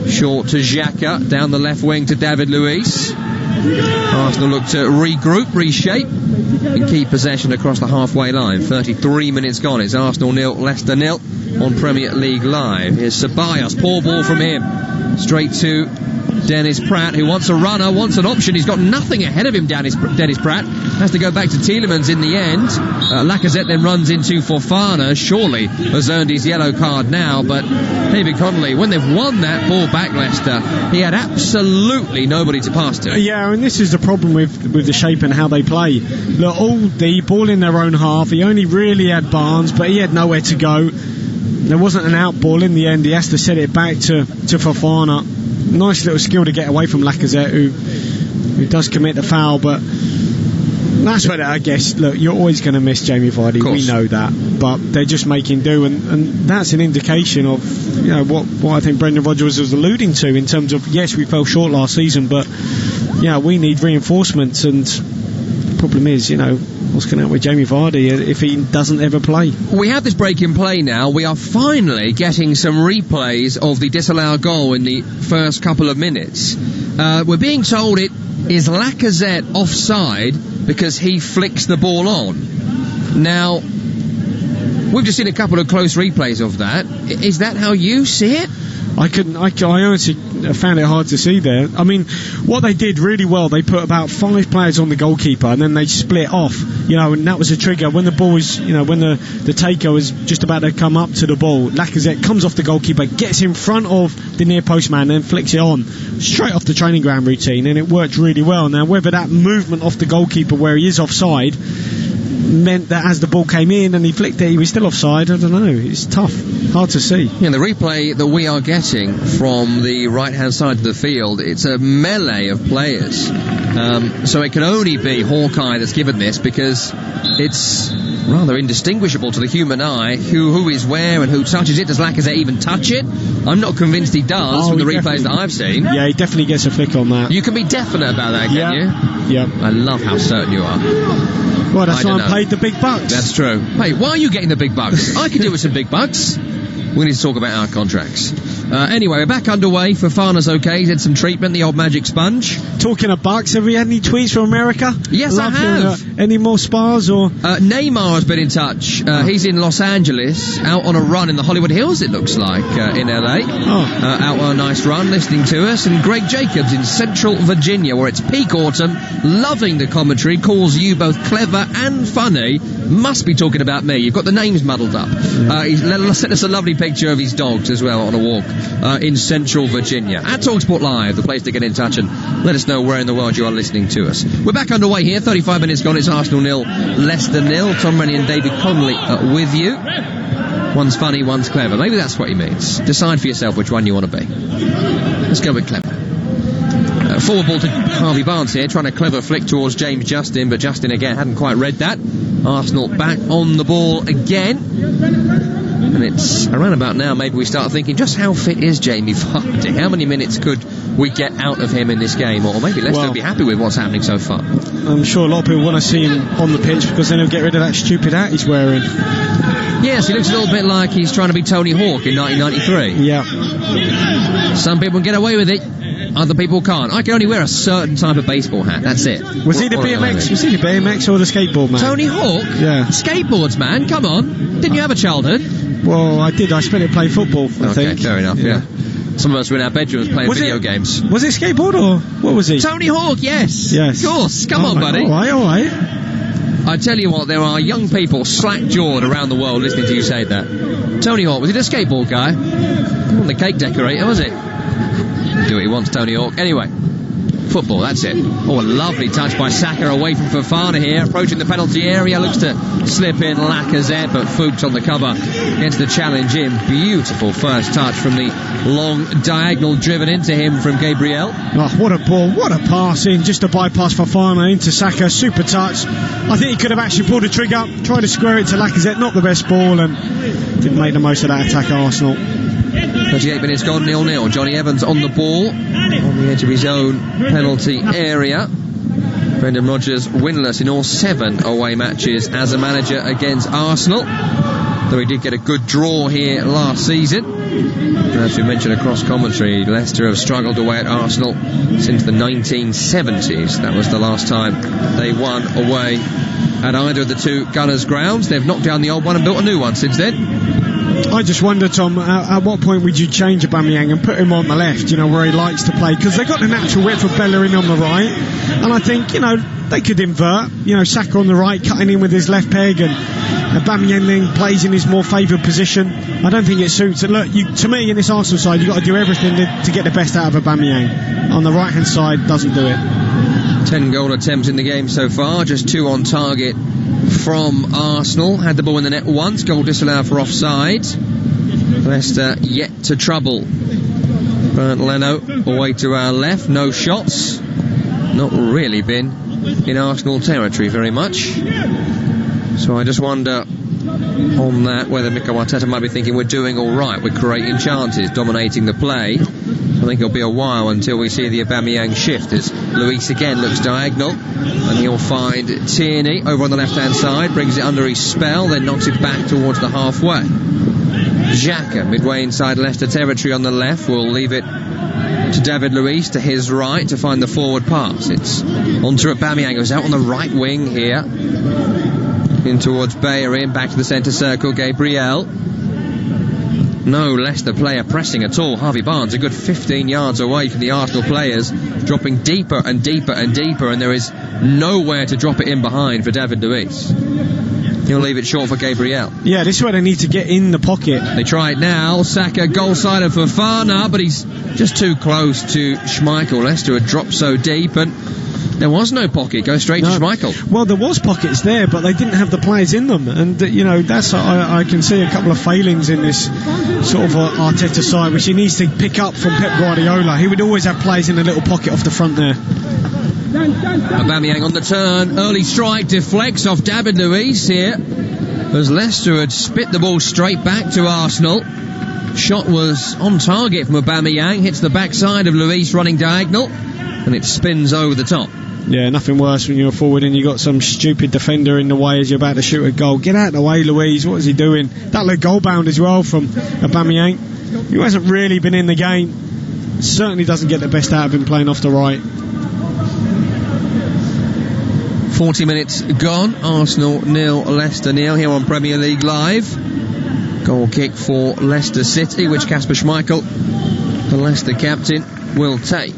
short to Xhaka, down the left wing to David Luiz. Arsenal look to regroup, reshape, and keep possession across the halfway line. 33 minutes gone. It's Arsenal 0, Leicester 0 on Premier League Live. Here's Ceballos, poor ball from him, straight to Dennis Praet, who wants a runner, wants an option. He's got nothing ahead of him. Dennis Praet has to go back to Tielemans in the end. Lacazette then runs into Fofana. Surely has earned his yellow card now, but David Connolly, when they've won that ball back, Leicester, he had absolutely nobody to pass to. Yeah, and this is the problem with the shape and how they play. Look, all deep, all in their own half. He only really had Barnes, but he had nowhere to go. There wasn't an out ball in the end. He has to set it back to Fofana. Nice little skill to get away from Lacazette, who does commit the foul, but that's what I guess. Look, you're always going to miss Jamie Vardy. We know that, but they're just making do, and that's an indication of what I think Brendan Rodgers was alluding to in terms of, yes, we fell short last season, but we need reinforcements, and the problem is, what's going to happen with Jamie Vardy if he doesn't ever play? We have this break in play now. We are finally getting some replays of the disallowed goal in the first couple of minutes. We're being told it is Lacazette offside because he flicks the ball on. Now, we've just seen a couple of close replays of that. Is that how you see it? I honestly found it hard to see there. I mean, what they did really well, they put about 5 players on the goalkeeper and then they split off, and that was a trigger. When the ball was, when the taker was just about to come up to the ball, Lacazette comes off the goalkeeper, gets in front of the near post man, then flicks it on straight off the training ground routine, and it worked really well. Now, whether that movement off the goalkeeper where he is offside, meant that as the ball came in and he flicked it, he was still offside. I don't know. It's tough. Hard to see. Yeah, the replay that we are getting from the right-hand side of the field, it's a melee of players. So it can only be Hawkeye that's given this, because it's rather indistinguishable to the human eye who is where and who touches it. Does Lacazette even touch it? I'm not convinced he does from the replays that I've seen. Yeah, he definitely gets a flick on that. You can be definite about that, can you? Yeah. I love how certain you are. Well, that's why I paid the big bucks. That's true. Hey, why are you getting the big bucks? I could do with some big bucks. We need to talk about our contracts. Anyway, we're back underway. Fofana's okay. He's had some treatment, the old magic sponge. Talking of bucks, have we had any tweets from America? Yes, I have. Any more spars or? Neymar has been in touch. He's in Los Angeles, out on a run in the Hollywood Hills, it looks like, in LA. Out on a nice run, listening to us. And Greg Jacobs in Central Virginia, where it's peak autumn, loving the commentary, calls you both clever and funny. Must be talking about me. You've got the names muddled up. He sent us a lovely picture of his dogs as well on a walk in Central Virginia. At TalkSport Live, the place to get in touch and let us know where in the world you are listening to us. We're back underway here. 35 minutes gone. It's Arsenal 0, Leicester 0. Tom Rennie and David Connolly with you. One's funny, one's clever. Maybe that's what he means. Decide for yourself which one you want to be. Let's go with clever. Forward ball to Harvey Barnes here, trying a clever flick towards James Justin, but Justin again hadn't quite read that. Arsenal back on the ball again. And it's around about now maybe we start thinking, just how fit is Jamie Vardy? How many minutes could we get out of him in this game? Or maybe Leicester will be happy with what's happening so far. I'm sure a lot of people want to see him on the pitch, because then he'll get rid of that stupid hat he's wearing. Yes, he looks a little bit like he's trying to be Tony Hawk in 1993. Yeah. Some people get away with it, other people can't. I can only wear a certain type of baseball hat, that's it. Was he the BMX? Was he the BMX or the skateboard man? Tony Hawk? Yeah. Skateboards, man, come on. Didn't you have a childhood? Well, I did. I spent it playing football, I think. Fair enough, yeah. Some of us were in our bedrooms playing video games. Was it skateboard or what was he? Tony Hawk, yes. Yes. Of course. Come on, buddy. All right. I tell you what, there are young people slack-jawed around the world listening to you say that. Tony Hawk, was he a skateboard guy? He wasn't the cake decorator, was it? Do what he wants, Tony Hawk. Anyway, football, that's it. Oh, a lovely touch by Saka away from Fofana here, approaching the penalty area, looks to slip in Lacazette, but Fuchs on the cover gets the challenge in. Beautiful first touch from the long diagonal driven into him from Gabriel. Oh, what a ball, what a pass in, just to bypass Fofana into Saka, super touch. I think he could have actually pulled the trigger, tried to square it to Lacazette, not the best ball, and didn't make the most of that attack, Arsenal. 38 minutes gone, 0-0. Johnny Evans on the ball, on the edge of his own penalty area. Brendan Rodgers winless in all 7 away matches as a manager against Arsenal, though he did get a good draw here last season. As we mentioned across commentary, Leicester have struggled away at Arsenal since the 1970s. That was the last time they won away at either of the two Gunners' grounds. They've knocked down the old one and built a new one since then. I just wonder, Tom, at what point would you change Aubameyang and put him on the left, where he likes to play? Because they've got the natural width of Bellerin on the right, and I think, they could invert, Saka on the right, cutting in with his left peg, and Aubameyang then plays in his more favoured position. I don't think it suits it. Look, to me, in this Arsenal side, you've got to do everything to get the best out of Aubameyang. On the right-hand side, doesn't do it. 10 goal attempts in the game so far, just 2 on target from Arsenal. Had the ball in the net once, goal disallowed for offside. Leicester yet to trouble. Bernd Leno away to our left, no shots. Not really been in Arsenal territory very much. So I just wonder on that whether Mikel Arteta might be thinking we're doing alright, we're creating chances, dominating the play. I think it'll be a while until we see the Aubameyang shift as Luiz again looks diagonal, and he'll find Tierney over on the left hand side, brings it under his spell, then knocks it back towards the halfway. Xhaka midway inside Leicester territory on the left, will leave it to David Luiz to his right to find the forward pass. It's on to Aubameyang, who's out on the right wing here, in towards Bellerin, back to the centre circle, Gabriel. No Leicester player pressing at all. Harvey Barnes a good 15 yards away from the Arsenal players, dropping deeper and deeper and deeper, and there is nowhere to drop it in behind for David Luiz. He'll leave it short for Gabriel. Yeah, this is where they need to get in the pocket. They try it now. Saka goal side of Fofana, but he's just too close to Schmeichel. Leicester had dropped so deep, and There was no pocket. Go straight to Schmeichel. Well, there was pockets there, but they didn't have the players in them. And, that's I can see a couple of failings in this sort of Arteta side, which he needs to pick up from Pep Guardiola. He would always have players in a little pocket off the front there. Aubameyang on the turn. Early strike deflects off David Luiz here, as Leicester had spit the ball straight back to Arsenal. Shot was on target from Aubameyang, hits the backside of Luiz running diagonal, and it spins over the top. Yeah, nothing worse when you're forward and you got some stupid defender in the way as you're about to shoot a goal. Get out of the way, Luiz. What is he doing? That looked goal bound as well from Aubameyang, who hasn't really been in the game. Certainly doesn't get the best out of him playing off the right. 40 minutes gone. Arsenal 0, Leicester 0 here on Premier League Live. Goal kick for Leicester City, which Kasper Schmeichel, the Leicester captain, will take.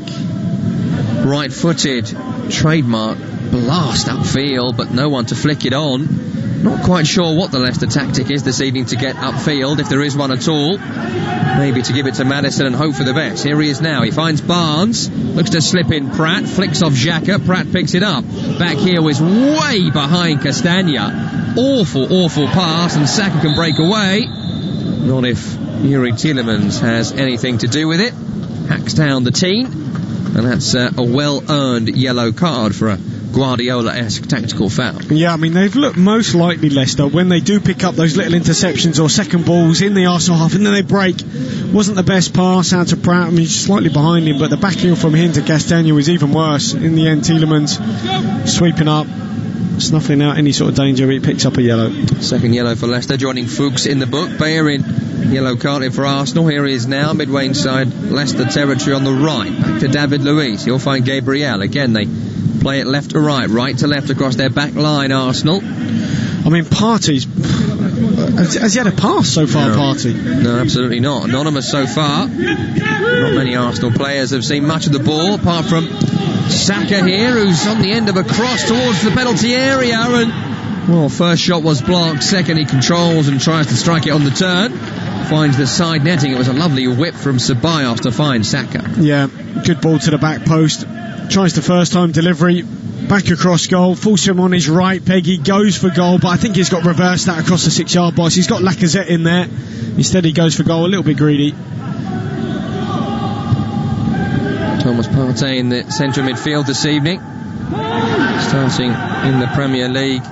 Right-footed, trademark blast upfield, but no one to flick it on. Not quite sure what the Leicester tactic is this evening to get upfield, if there is one at all. Maybe to give it to Maddison and hope for the best. Here he is now. He finds Barnes, looks to slip in Pratt, flicks off Xhaka. Pratt picks it up. Back here was way behind Castagna. Awful pass, and Saka can break away. Not if Yuri Tielemans has anything to do with it. Hacks down the team, and that's a well-earned yellow card for a Guardiola-esque tactical foul. Yeah, I mean, they've looked most likely, Leicester, when they do pick up those little interceptions or second balls in the Arsenal half and then they break. Wasn't the best pass out to Pratt. I mean, he's slightly behind him, but the backheel from him to Castagna was even worse. In the end, Tielemans sweeping up, snuffing out any sort of danger. He picks up a yellow. Second yellow for Leicester, joining Fuchs in the book. Bellerin, yellow card in for Arsenal. Here he is now, midway inside Leicester territory on the right. Back to David Luiz. He'll find Gabriel. Again, they play it left to right, right to left across their back line, Arsenal. I mean, Partey's... Has he had a pass so far, Partey? No, absolutely not. Anonymous so far. Not many Arsenal players have seen much of the ball, apart from Saka here, who's on the end of a cross towards the penalty area. And, well, first shot was blocked. Second, he controls and tries to strike it on the turn. Finds the side netting. It was a lovely whip from Ceballos to find Saka. Yeah, good ball to the back post. Tries the first time delivery, back across goal, Fulham on his right peg, he goes for goal, but I think he's got reversed that across the 6-yard box. He's got Lacazette in there, instead he goes for goal, a little bit greedy. Thomas Partey in the centre midfield this evening, starting in the Premier League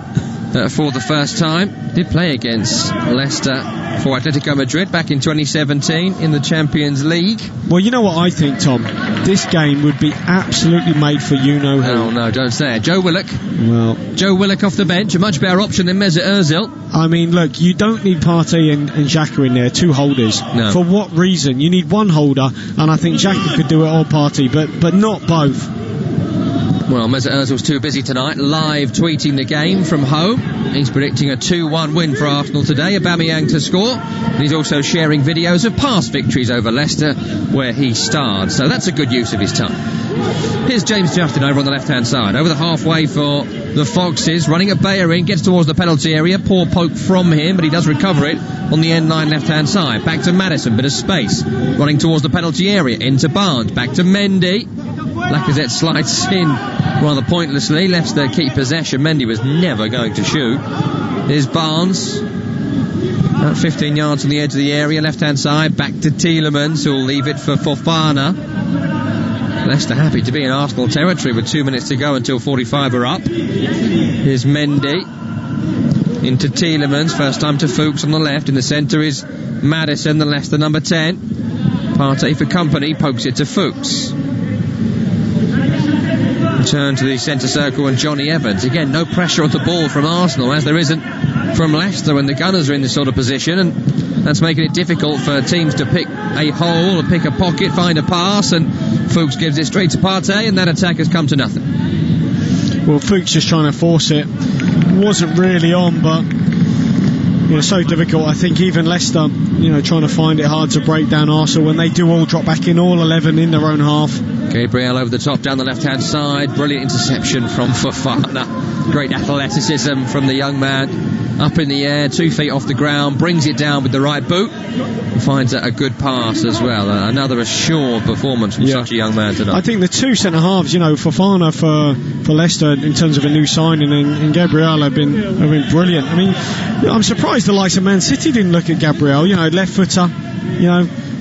for the first time. Did play against Leicester for Atletico Madrid back in 2017 in the Champions League. Well, you know what I think, Tom? This game would be absolutely made for you-know-who. Oh, no, don't say it. Joe Willock. Well, Joe Willock off the bench, a much better option than Mesut Ozil. I mean, look, you don't need Partey and Xhaka in there, two holders. No. For what reason? You need one holder, and I think Xhaka could do it or Partey, but not both. Well, Mesut Ozil's too busy tonight, live tweeting the game from home. He's predicting a 2-1 win for Arsenal today, Aubameyang to score. And he's also sharing videos of past victories over Leicester, where he starred. So that's a good use of his time. Here's James Justin over on the left-hand side. Over the halfway for the Foxes, running at Bellerin, gets towards the penalty area. Poor poke from him, but he does recover it on the end line left-hand side. Back to Maddison, bit of space. Running towards the penalty area, into Barnes. Back to Mendy. Lacazette slides in rather pointlessly, lets the keep possession. Mendy was never going to shoot. Here's Barnes, about 15 yards from the edge of the area, left-hand side. Back to Tielemans, who'll leave it for Fofana. Leicester happy to be in Arsenal territory with 2 minutes to go until 45 are up. Here's Mendy into Tielemans, first time to Fuchs on the left. In the centre is Maddison, the Leicester number 10. Partey for company, pokes it to Fuchs. Turn to the centre circle and Johnny Evans. Again, no pressure on the ball from Arsenal, as there isn't from Leicester when the Gunners are in this sort of position, and that's making it difficult for teams to pick a hole or pick a pocket, find a pass, and Fuchs gives it straight to Partey, and that attack has come to nothing. Well, Fuchs just trying to force it. Wasn't really on, but so difficult. I think even Leicester, trying to find it hard to break down Arsenal when they do all drop back in, all 11 in their own half. Gabriel over the top down the left-hand side. Brilliant interception from Fofana. Great athleticism from the young man. Up in the air, 2 feet off the ground, brings it down with the right boot, and finds a good pass as well. Another assured performance from such a young man tonight. I think the two centre-halves, Fofana for Leicester in terms of a new signing, and Gabriel have been brilliant. I mean, I'm surprised the likes of Man City didn't look at Gabriel. Left footer.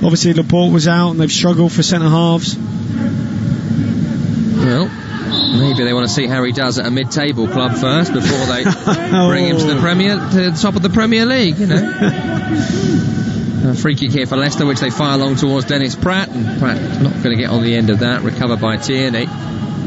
Obviously Laporte was out and they've struggled for centre-halves. Well, maybe they want to see how he does at a mid-table club first before they bring him to the top of the Premier League, A free kick here for Leicester, which they fire along towards Dennis Pratt, and Pratt not going to get on the end of that. Recovered by Tierney.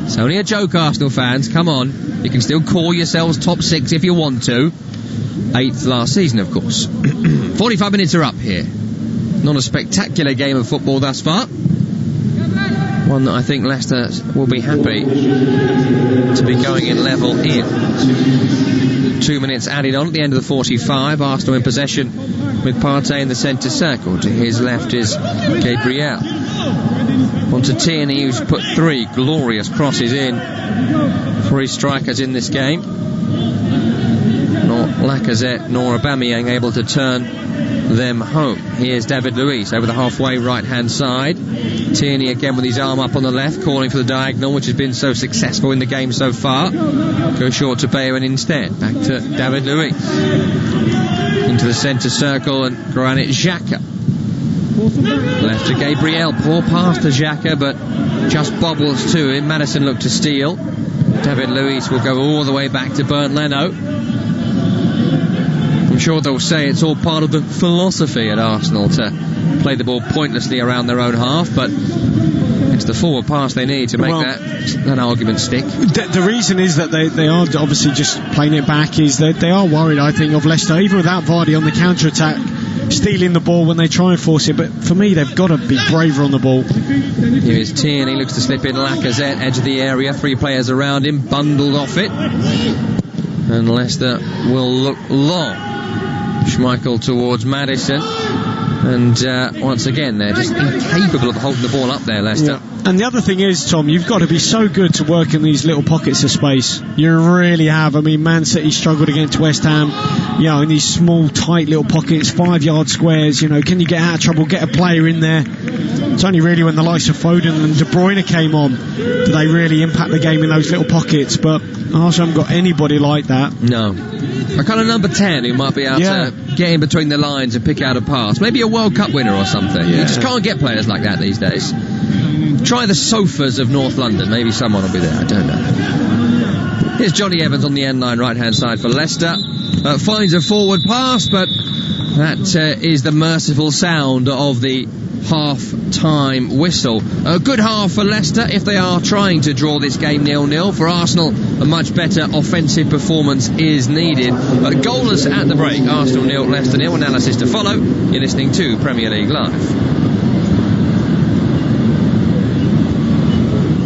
It's only a joke, Arsenal fans. Come on, you can still call yourselves top 6 if you want to. 8th last season, of course. 45 minutes are up here. Not a spectacular game of football thus far. One that I think Leicester will be happy to be going in level in. 2 minutes added on at the end of the 45. Arsenal in possession with Partey in the centre circle. To his left is Gabriel. On to Tierney, who's put 3 glorious crosses in for his strikers in this game. Not Lacazette nor Aubameyang able to turn them home. Here's David Luiz over the halfway right-hand side. Tierney again with his arm up on the left, calling for the diagonal, which has been so successful in the game so far. Go short to Bellerin instead. Back to David Luiz. Into the centre circle and Granit Xhaka. Left to Gabriel. Poor pass to Xhaka, but just bobbles to him. Maddison looked to steal. David Luiz will go all the way back to Bernd Leno. I'm sure they'll say it's all part of the philosophy at Arsenal to play the ball pointlessly around their own half, but it's the forward pass they need to make that argument stick. The reason is that they are obviously just playing it back, is that they are worried, I think, of Leicester, even without Vardy on the counter-attack, stealing the ball when they try and force it. But for me, they've got to be braver on the ball. Here is Tierney, looks to slip in Lacazette, edge of the area, 3 players around him, bundled off it, and Leicester will look long. Schmeichel towards Maddison, and once again they're just incapable of holding the ball up there, Leicester. And the other thing is, Tom, you've got to be so good to work in these little pockets of space. You really have. I mean, Man City struggled against West Ham, in these small, tight little pockets, 5-yard squares. Can you get out of trouble, get a player in there? It's only really when the likes of Foden and De Bruyne came on did they really impact the game in those little pockets. But Arsenal haven't got anybody like that. No. A kind of number 10 who might be able to get in between the lines and pick out a pass. Maybe a World Cup winner or something. You just can't get players like that these days. Try the Sofas of North London. Maybe someone will be there. I don't know. Here's Johnny Evans on the end line, right-hand side for Leicester. Finds a forward pass, but that is the merciful sound of the half-time whistle. A good half for Leicester if they are trying to draw this game 0-0. For Arsenal, a much better offensive performance is needed. Goalless at the break. Arsenal 0, Leicester 0. Analysis to follow. You're listening to Premier League Live.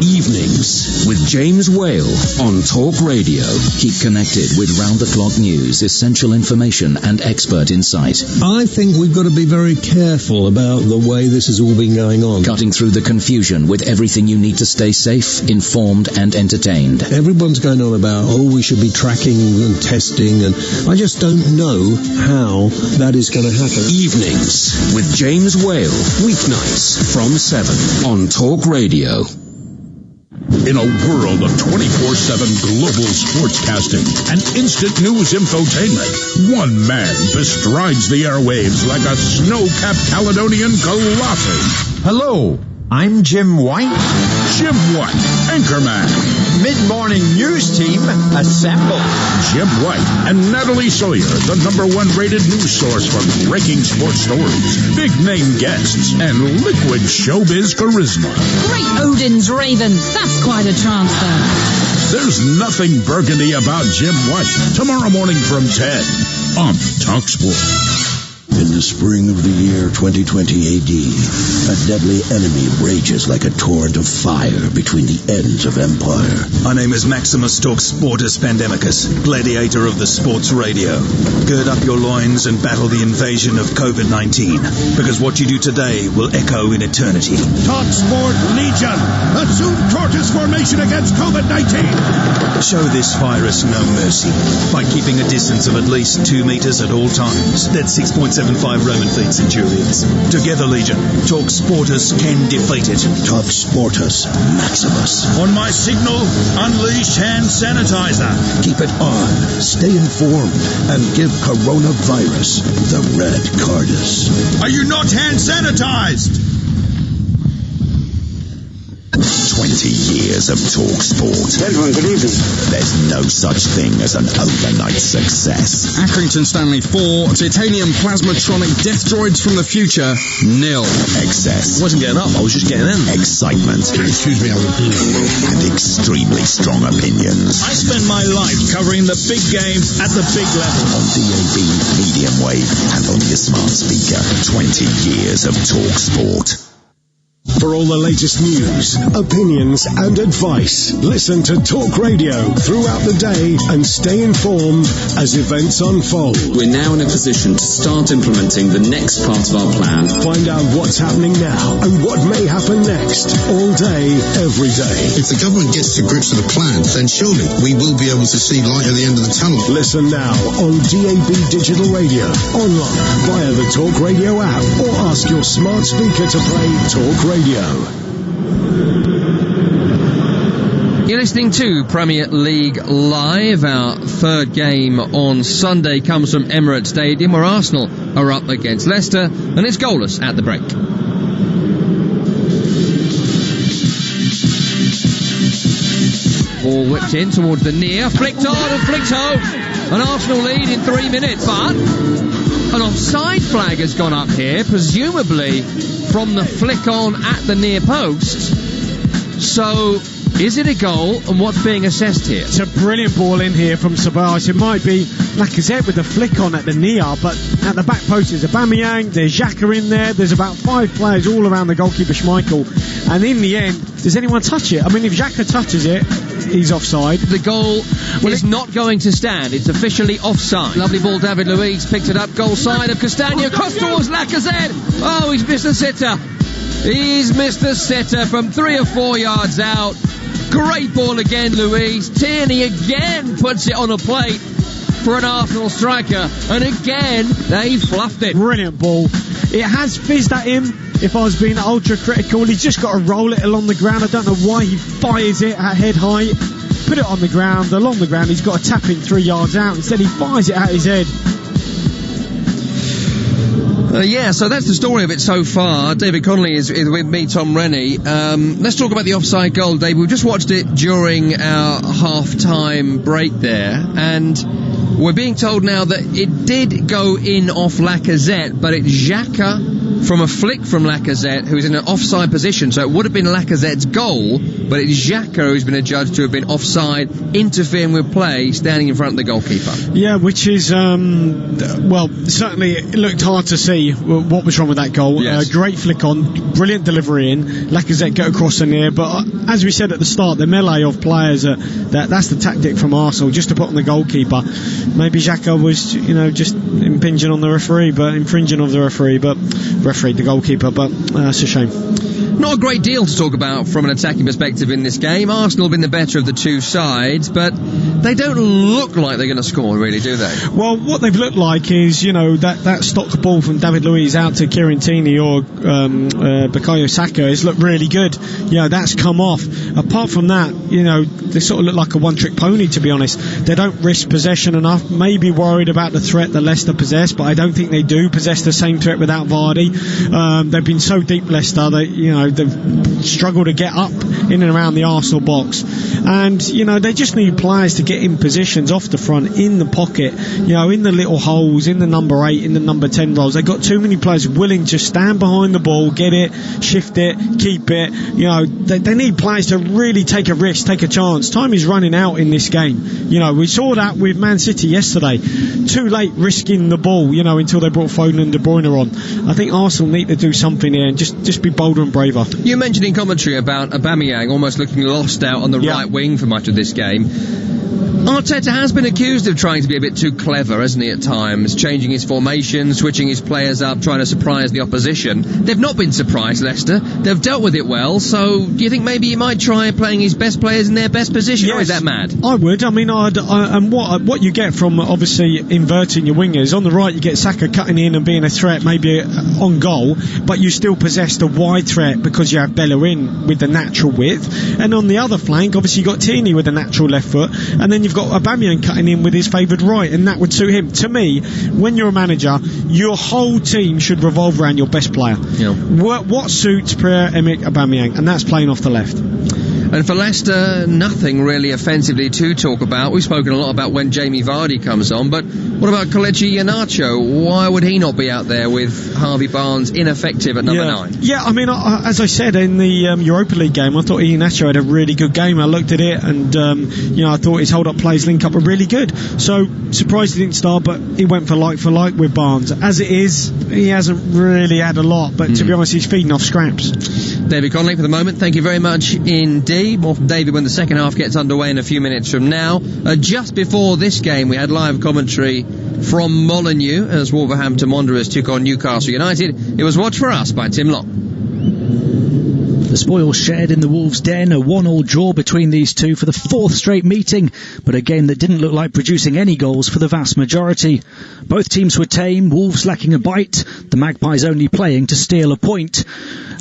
Evenings with James Whale on Talk Radio. Keep connected with round-the-clock news, essential information and expert insight. I think we've got to be very careful about the way this has all been going on. Cutting through the confusion with everything you need to stay safe, informed and entertained. Everyone's going on about, we should be tracking and testing, and I just don't know how that is going to happen. Evenings with James Whale. Weeknights from 7 on Talk Radio. In a world of 24/7 global sportscasting and instant news infotainment, one man bestrides the airwaves like a snow-capped Caledonian colossus. Hello, I'm Jim White. Jim White, anchorman. Mid-morning news team, assemble. Jim White and Natalie Sawyer, the #1 rated news source for breaking sports stories, big name guests, and liquid showbiz charisma. Great Odin's Ravens, that's quite a transfer. There's nothing burgundy about Jim White. Tomorrow morning from 10 on TalkSport. In the spring of the year 2020 AD, a deadly enemy rages like a torrent of fire between the ends of empire. My name is Maximus Talks Sportus Pandemicus, gladiator of the sports radio. Gird up your loins and battle the invasion of COVID-19, because what you do today will echo in eternity. Talk Sport Legion, assume tortoise formation against COVID-19. Show this virus no mercy by keeping a distance of at least 2 meters at all times. That's 6.75 Roman feet centurions. Together, Legion, Talk Sportus can defeat it. Talk Sportus Maximus. On my signal, unleash hand sanitizer. Keep it on, stay informed, and give coronavirus the red cardus. Are you not hand sanitized? 20 years of Talk Sport. Gentlemen, good evening. There's no such thing as an overnight success. Accrington Stanley 4, Titanium Plasmatronic Death Droids from the Future, 0. Excess. I wasn't getting up, I was just getting in. Excitement. Excuse me, and extremely strong opinions. I spend my life covering the big game at the big level. On DAB, medium wave, and on your smart speaker. 20 years of Talk Sport. For all the latest news, opinions and advice, listen to Talk Radio throughout the day and stay informed as events unfold. We're now in a position to start implementing the next part of our plan. Find out what's happening now and what may happen next, all day, every day. If the government gets to grips with the plan, then surely we will be able to see light at the end of the tunnel. Listen now on DAB Digital Radio, online, via the Talk Radio app, or ask your smart speaker to play Talk Radio. You're listening to Premier League Live. Our third game on Sunday comes from Emirates Stadium, where Arsenal are up against Leicester, and it's goalless at the break. Ball whipped in towards the near, flicked on and flicked home. An Arsenal lead in 3 minutes, but an offside flag has gone up here, presumably from the flick on at the near post. So, is it a goal, and what's being assessed here? It's a brilliant ball in here from Ceballos. It might be Lacazette with the flick on at the near, but at the back post is Aubameyang, there's Xhaka in there, there's about 5 players all around the goalkeeper Schmeichel, and in the end, does anyone touch it? I mean, if Xhaka touches it, he's offside. The goal is not going to stand. It's officially offside. Lovely ball, David Luiz picked it up, goal side of Castagna, cross towards Lacazette. Oh, he's missed the sitter. He's missed the sitter from 3 or 4 yards out. Great ball again, Luiz. Tierney again puts it on a plate for an Arsenal striker, and again they fluffed it. Brilliant ball. It has fizzed at him. If I was being ultra critical, he's just got to roll it along the ground. I don't know why he fires it at head height. Put it on the ground, along the ground. He's got to tap it 3 yards out. Instead, he fires it at his head. Yeah, so that's the story of it so far. David Connolly is with me, Tom Rennie. Let's talk about the offside goal, Dave. We've just watched it during our half-time break there, and we're being told now that it did go in off Lacazette, but it's Xhaka from a flick from Lacazette, who's in an offside position, so it would have been Lacazette's goal, but it's Xhaka who's been adjudged to have been offside, interfering with play, standing in front of the goalkeeper. Yeah, which is, well, certainly it looked hard to see what was wrong with that goal. Yes. Great flick on, brilliant delivery in, Lacazette get across the near, but as we said at the start, the melee of players, that's the tactic from Arsenal, just to put on the goalkeeper. Maybe Xhaka was, just infringing on the referee, but the goalkeeper, but that's a shame. Not a great deal to talk about from an attacking perspective in this game. Arsenal have been the better of the two sides, but they don't look like they're going to score, really, do they? Well, what they've looked like is, that stock ball from David Luiz out to Kieran Tierney or Bukayo Saka has looked really good. That's come off. Apart from that, they sort of look like a one-trick pony, to be honest. They don't risk possession enough. Maybe worried about the threat that Leicester possess, but I don't think they do possess the same threat without Vardy. They've been so deep, Leicester, that, they've struggled to get up in and around the Arsenal box, and they just need players to get in positions off the front, in the pocket, in the little holes, in the number 8, in the number 10 roles. They've got too many players willing to stand behind the ball, get it, shift it, keep it. They need players to really take a risk, take a chance. Time is running out in this game. We saw that with Man City yesterday. Too late risking the ball, until they brought Foden and De Bruyne on. I think Arsenal need to do something here and just be bolder and braver. You mentioned in commentary about Aubameyang almost looking lost out on the right wing for much of this game. Arteta has been accused of trying to be a bit too clever, hasn't he, at times? Changing his formation, switching his players up, trying to surprise the opposition. They've not been surprised, Leicester. They've dealt with it well, so do you think maybe he might try playing his best players in their best position, yes, or is that mad? I would. I mean, and what you get from obviously inverting your wingers, on the right you get Saka cutting in and being a threat, maybe on goal, but you still possess the wide threat because you have Bellerin with the natural width, and on the other flank, obviously you've got Tierney with the natural left foot, and then you've got Aubameyang cutting in with his favoured right, and that would suit him. To me, when you're a manager, your whole team should revolve around your best player. Yeah. What suits Pierre-Emerick Aubameyang, and that's playing off the left. And for Leicester, nothing really offensively to talk about. We've spoken a lot about when Jamie Vardy comes on, but what about Iheanacho? Why would he not be out there with Harvey Barnes ineffective at number 9? Yeah, I mean, as I said in the Europa League game, I thought Iheanacho had a really good game. I looked at it and, I thought his hold-up plays, link-up were really good. So, surprised he didn't start, but he went for like with Barnes. As it is, he hasn't really had a lot, but to be honest, he's feeding off scraps. David Connolly for the moment, thank you very much indeed. More from David when the second half gets underway in a few minutes from now. Just before this game, we had live commentary from Molineux as Wolverhampton Wanderers took on Newcastle United. It was watched for us by Tim Long. The spoils shared in the Wolves' den, a 1-1 draw between these two for the 4th straight meeting, but a game that didn't look like producing any goals for the vast majority. Both teams were tame, Wolves lacking a bite, the Magpies only playing to steal a point.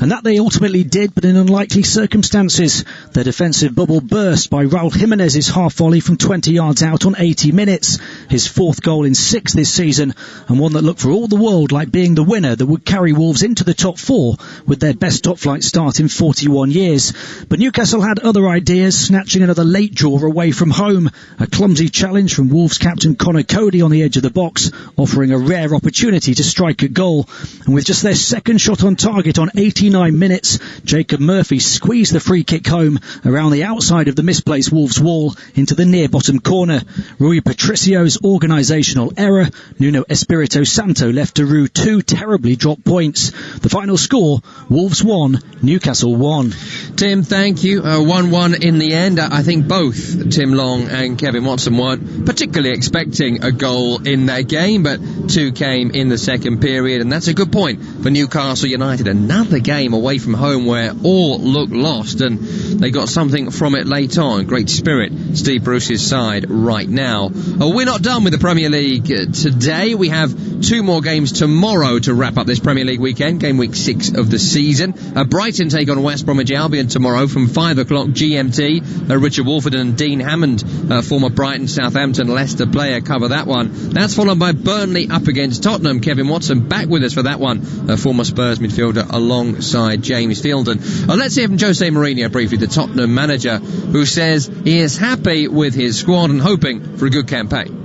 And that they ultimately did, but in unlikely circumstances. Their defensive bubble burst by Raul Jimenez's half volley from 20 yards out on 80 minutes. His 4th goal in 6 this season, and one that looked for all the world like being the winner that would carry Wolves into the top 4 with their best top-flight start in 41 years. But Newcastle had other ideas, snatching another late draw away from home. A clumsy challenge from Wolves captain Conor Cody on the edge of the box, offering a rare opportunity to strike a goal. And with just their second shot on target on 89 minutes, Jacob Murphy squeezed the free kick home around the outside of the misplaced Wolves wall into the near bottom corner. Rui Patricio's organisational error, Nuno Espirito Santo left to rue 2 terribly dropped points. The final score, Wolves 1, Newcastle 1. Tim, thank you. 1-1 in the end. I think both Tim Long and Kevin Watson weren't particularly expecting a goal in that game, but 2 came in the second period, and that's a good point for Newcastle United. Another game away from home where all looked lost, and they got something from it late on. Great spirit, Steve Bruce's side right now. We're not done with the Premier League today. We have 2 more games tomorrow to wrap up this Premier League weekend, game week 6 of the season. Brighton take on West Bromwich Albion tomorrow from 5 o'clock GMT. Richard Wolford and Dean Hammond, former Brighton, Southampton, Leicester player, cover that one. That's followed by Burnley up against Tottenham. Kevin Watson back with us for that one, former Spurs midfielder alongside James Fielden. Let's hear from Jose Mourinho briefly, the Tottenham manager, who says he is happy with his squad and hoping for a good campaign.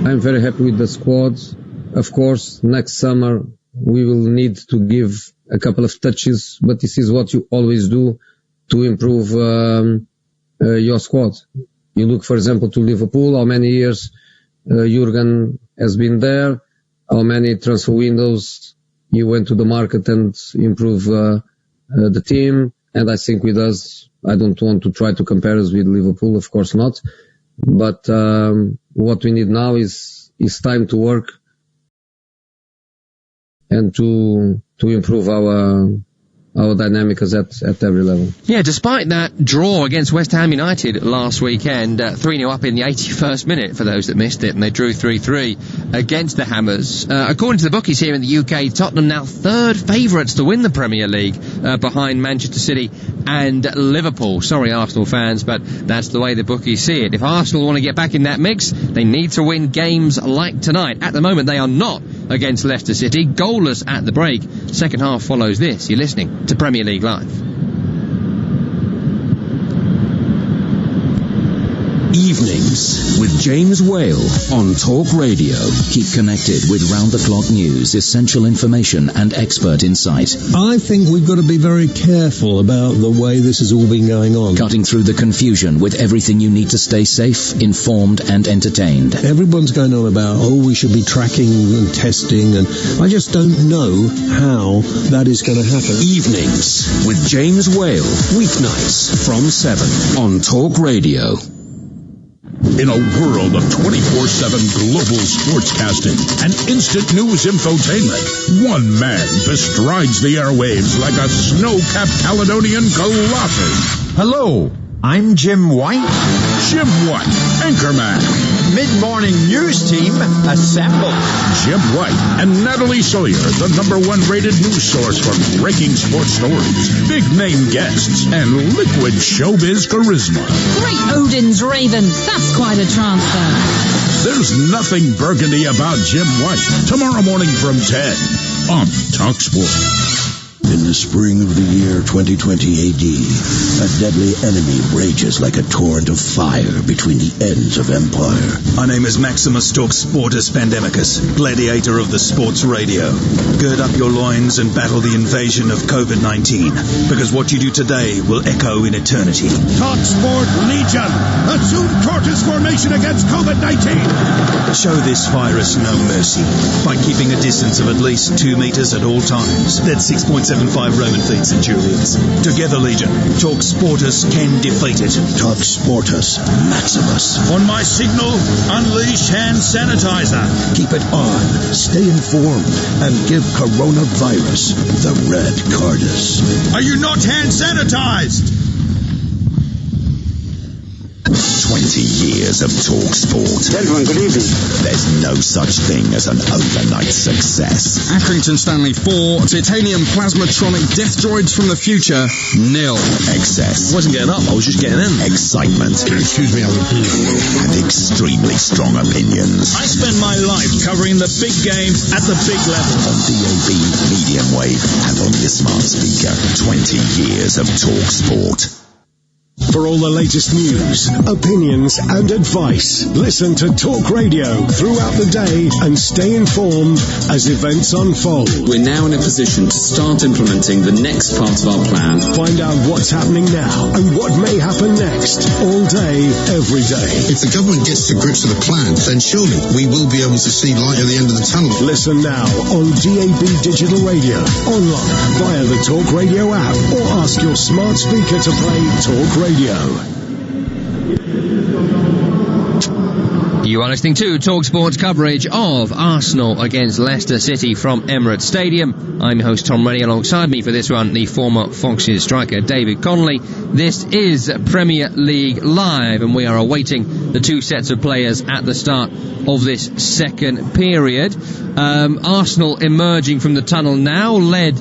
I'm very happy with the squad. Of course, next summer we will need to give a couple of touches, but this is what you always do to improve your squad. You look, for example, to Liverpool, how many years Jurgen has been there, how many transfer windows you went to the market and improve the team. And I think with us, I don't want to try to compare us with Liverpool, of course not. But what we need now is time to work and to improve our dynamics at every level. Yeah, despite that draw against West Ham United last weekend, 3-0 up in the 81st minute for those that missed it, and they drew 3-3 against the Hammers. According to the bookies here in the UK, Tottenham now 3rd favourites to win the Premier League, behind Manchester City and Liverpool. Sorry, Arsenal fans, but that's the way the bookies see it. If Arsenal want to get back in that mix, they need to win games like tonight. At the moment, they are not against Leicester City, goalless at the break. Second half follows this. You're listening to Premier League Live. Evenings with James Whale on Talk Radio. Keep connected with round-the-clock news, essential information and expert insight. I think we've got to be very careful about the way this has all been going on. Cutting through the confusion with everything you need to stay safe, informed and entertained. Everyone's going on about, we should be tracking and testing, and I just don't know how that is going to happen. Evenings with James Whale. Weeknights from 7 on Talk Radio. In a world of 24/7 global sportscasting and instant news infotainment, one man bestrides the airwaves like a snow-capped Caledonian colossus. Hello, I'm Jim White. Jim White, Anchorman. Mid-morning news team, assemble. Jim White and Natalie Sawyer, the #1 rated news source for breaking sports stories, big-name guests, and liquid showbiz charisma. Great Odin's Ravens. That's quite a transfer. There's nothing burgundy about Jim White. Tomorrow morning from 10 on TalkSport. In the spring of the year 2020 AD, a deadly enemy rages like a torrent of fire between the ends of empire. My name is Maximus Talks Sportus Pandemicus, gladiator of the sports radio. Gird up your loins and battle the invasion of COVID-19, because what you do today will echo in eternity. TalkSport Legion, assume tortoise formation against COVID-19. Show this virus no mercy by keeping a distance of at least 2 meters at all times. That's 6.75 Roman feet centurions. Together, Legion, Talk Sportus can defeat it. Talk Sportus Maximus. On my signal, unleash hand sanitizer. Keep it on, stay informed, and give coronavirus the red cardus. Are you not hand sanitized? 20 years of Talk Sport. Gentlemen, good evening. There's no such thing as an overnight success. Accrington Stanley 4, titanium plasmatronic death droids from the future, 0. Excess. I wasn't getting up, I was just getting in. Excitement. Excuse me, and extremely strong opinions. I spend my life covering the big game at the big level. On DAB, medium wave, and on your smart speaker. 20 years of Talk Sport. For all the latest news, opinions and advice, listen to Talk Radio throughout the day and stay informed as events unfold. We're now in a position to start implementing the next part of our plan. Find out what's happening now and what may happen next, all day, every day. If the government gets to grips with the plan, then surely we will be able to see light at the end of the tunnel. Listen now on DAB Digital Radio, online, via the Talk Radio app, or ask your smart speaker to play Talk Radio. You are listening to TalkSport's coverage of Arsenal against Leicester City from Emirates Stadium. I'm your host Tom Reddy. Alongside me for this one, the former Foxes striker David Connolly. This is Premier League Live, and we are awaiting the two sets of players at the start of this second period. Arsenal emerging from the tunnel now, led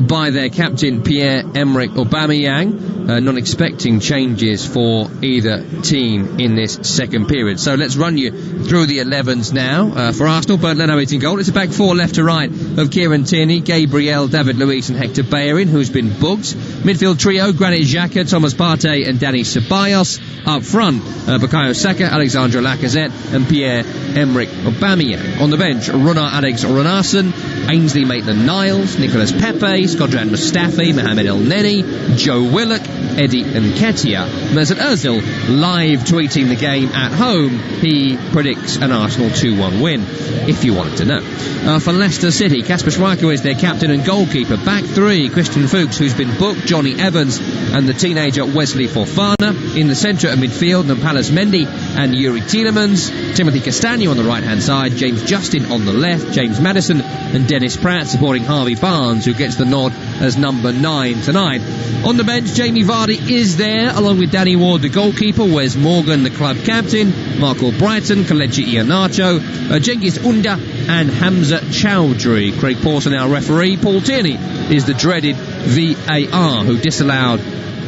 by their captain Pierre-Emerick Aubameyang, not expecting changes for either team in this second period. So let's run you through the 11s now for Arsenal. Bernd Leno in goal. It's a back four left to right of Kieran Tierney, Gabriel, David Luiz and Hector Bellerin, who's been booked. Midfield trio, Granit Xhaka, Thomas Partey and Dani Ceballos. Up front, Bukayo Saka, Alexandre Lacazette and Pierre-Emerick Aubameyang. On the bench, Runar Alex Runarsson, Ainsley Maitland-Niles, Nicolas Pepe, Skodran Mustafi, Mohamed El Neni, Joe Willock, Eddie Nketiah. Mesut Ozil live tweeting the game at home. He predicts an Arsenal 2-1 win, if you wanted to know. For Leicester City, Kasper Schmeichel is their captain and goalkeeper. Back three, Christian Fuchs, who's been booked, Johnny Evans and the teenager Wesley Fofana. In the centre of midfield, Nampalys Mendy and Yuri Tielemans. Timothy Castagne on the right-hand side, James Justin on the left, James Maddison and Dennis Pratt supporting Harvey Barnes, who gets the nod as number 9 tonight. On the bench, Jamie Vardy is there, along with Danny Ward, the goalkeeper, Wes Morgan, the club captain, Mark Albrighton, Kelechi Iheanacho, Cengiz Unda and Hamza Chowdhury. Craig Pawson, our referee. Paul Tierney is the dreaded VAR, who disallowed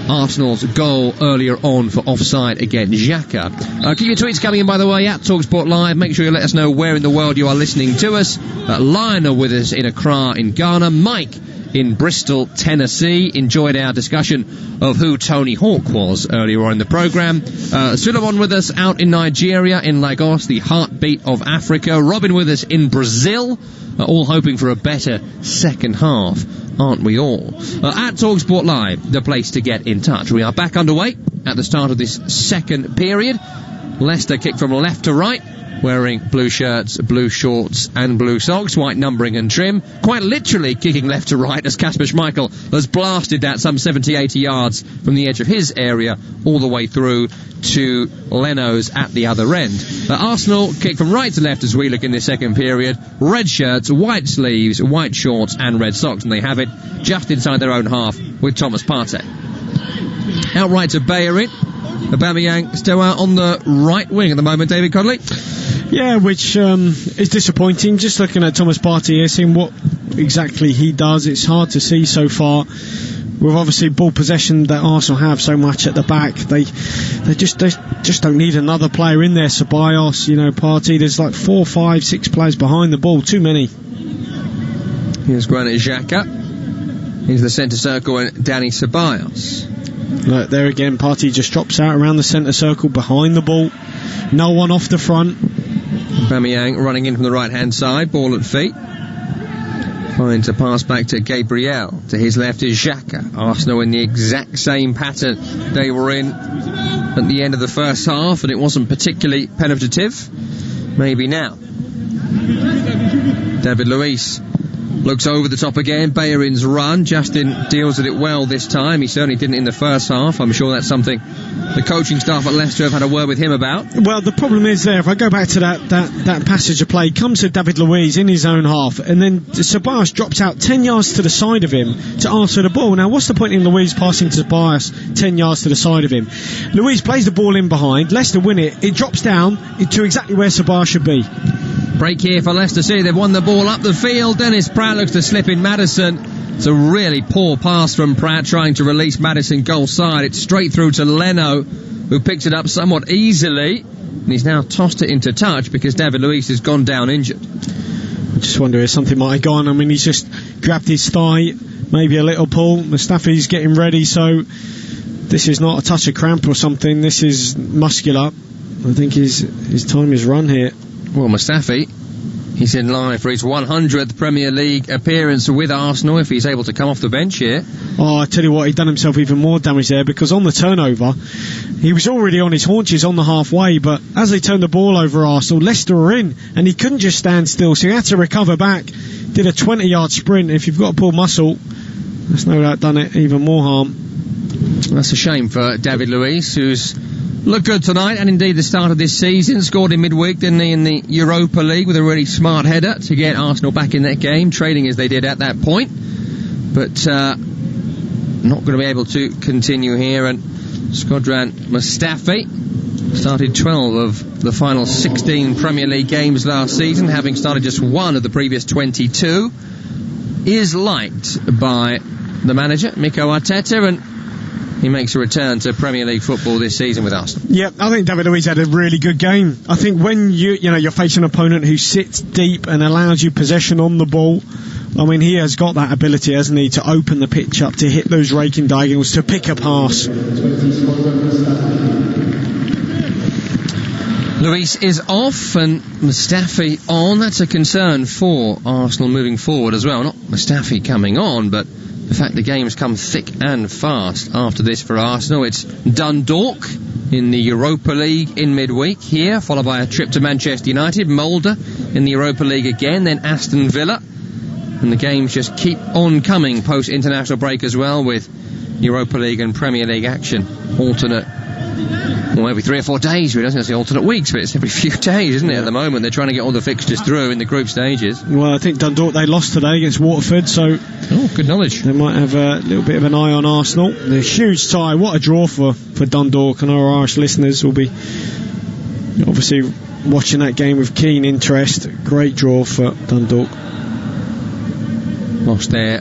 Arsenal's goal earlier on for offside against Xhaka. Keep your tweets coming in, by the way, at TalkSport Live. Make sure you let us know where in the world you are listening to us. Lionel with us in Accra in Ghana. Mike in Bristol, Tennessee. Enjoyed our discussion of who Tony Hawk was earlier on in the programme. Suleiman with us out in Nigeria, in Lagos, the heartbeat of Africa. Robin with us in Brazil. All hoping for a better second half, aren't we all? At TalkSport Live, the place to get in touch. We are back underway at the start of this second period. Leicester kick from left to right, wearing blue shirts, blue shorts and blue socks, white numbering and trim. Quite literally kicking left to right as Kasper Schmeichel has blasted that some 70-80 yards from the edge of his area all the way through to Leno's at the other end. Arsenal kick from right to left as we look in this second period. Red shirts, white sleeves, white shorts and red socks, and they have it just inside their own half with Thomas Partey. Outright to Bellerin. Aubameyang still out on the right wing at the moment, David Codley. Yeah, which is disappointing. Just looking at Thomas Partey here, seeing what exactly he does, it's hard to see so far. With obviously ball possession that Arsenal have so much at the back, they just don't need another player in there. Ceballos, Partey. There's like 4, 5, 6 players behind the ball. Too many. Here's Granit Xhaka. Here's the centre circle and Dani Ceballos. Look, there again, Partey just drops out around the centre circle behind the ball. No one off the front. Aubameyang running in from the right-hand side, ball at feet. Finds a pass back to Gabriel. To his left is Xhaka. Arsenal in the exact same pattern they were in at the end of the first half, and it wasn't particularly penetrative. Maybe now. David Luiz looks over the top again. Bellerin's run. Justin deals with it well this time. He certainly didn't in the first half. I'm sure that's something the coaching staff at Leicester have had a word with him about. Well, the problem is there, if I go back to that passage of play, comes to David Luiz in his own half, and then Ceballos drops out 10 yards to the side of him to answer the ball. Now, what's the point in Luiz passing to Ceballos 10 yards to the side of him? Luiz plays the ball in behind, Leicester win it, it drops down to exactly where Ceballos should be. Break here for Leicester City. They've won the ball up the field. Dennis Pratt looks to slip in Maddison. It's a really poor pass from Pratt trying to release Maddison goal side. It's straight through to Leno, who picks it up somewhat easily. And he's now tossed it into touch because David Luiz has gone down injured. I just wonder if something might have gone. I mean, he's just grabbed his thigh, maybe a little pull. Mustafi's getting ready, so this is not a touch of cramp or something. This is muscular. I think his time is run here. Well, Mustafi, he's in line for his 100th Premier League appearance with Arsenal if he's able to come off the bench here. Oh, I tell you what, he'd done himself even more damage there, because on the turnover, he was already on his haunches on the halfway, but as they turned the ball over Arsenal, Leicester were in, and he couldn't just stand still, so he had to recover back, did a 20-yard sprint. If you've got to pull muscle, that's no doubt done it even more harm. That's a shame for David Luiz, who's looked good tonight, and indeed the start of this season. Scored in midweek, didn't he, in the Europa League with a really smart header to get Arsenal back in that game, trading as they did at that point. But not going to be able to continue here. And Shkodran Mustafi started 12 of the final 16 Premier League games last season, having started just one of the previous 22. Is liked by the manager, Mikel Arteta, and he makes a return to Premier League football this season with Arsenal. Yeah, I think David Luiz had a really good game. I think when you're facing an opponent who sits deep and allows you possession on the ball, I mean, he has got that ability, hasn't he, to open the pitch up, to hit those raking diagonals, to pick a pass. Luiz is off and Mustafi on. That's a concern for Arsenal moving forward as well. Not Mustafi coming on, but the fact the game's come thick and fast after this for Arsenal. It's Dundalk in the Europa League in midweek here, followed by a trip to Manchester United, Mulder in the Europa League again, then Aston Villa. And the games just keep on coming post-international break as well, with Europa League and Premier League action. Alternate, well, every 3 or 4 days, really. I doesn't say alternate weeks, but it's every few days, isn't it, at the moment? They're trying to get all the fixtures through in the group stages. Well, I think Dundalk, they lost today against Waterford, so oh, good knowledge. They might have a little bit of an eye on Arsenal. The huge tie, what a draw for Dundalk, and our Irish listeners will be obviously watching that game with keen interest. Great draw for Dundalk. Lost their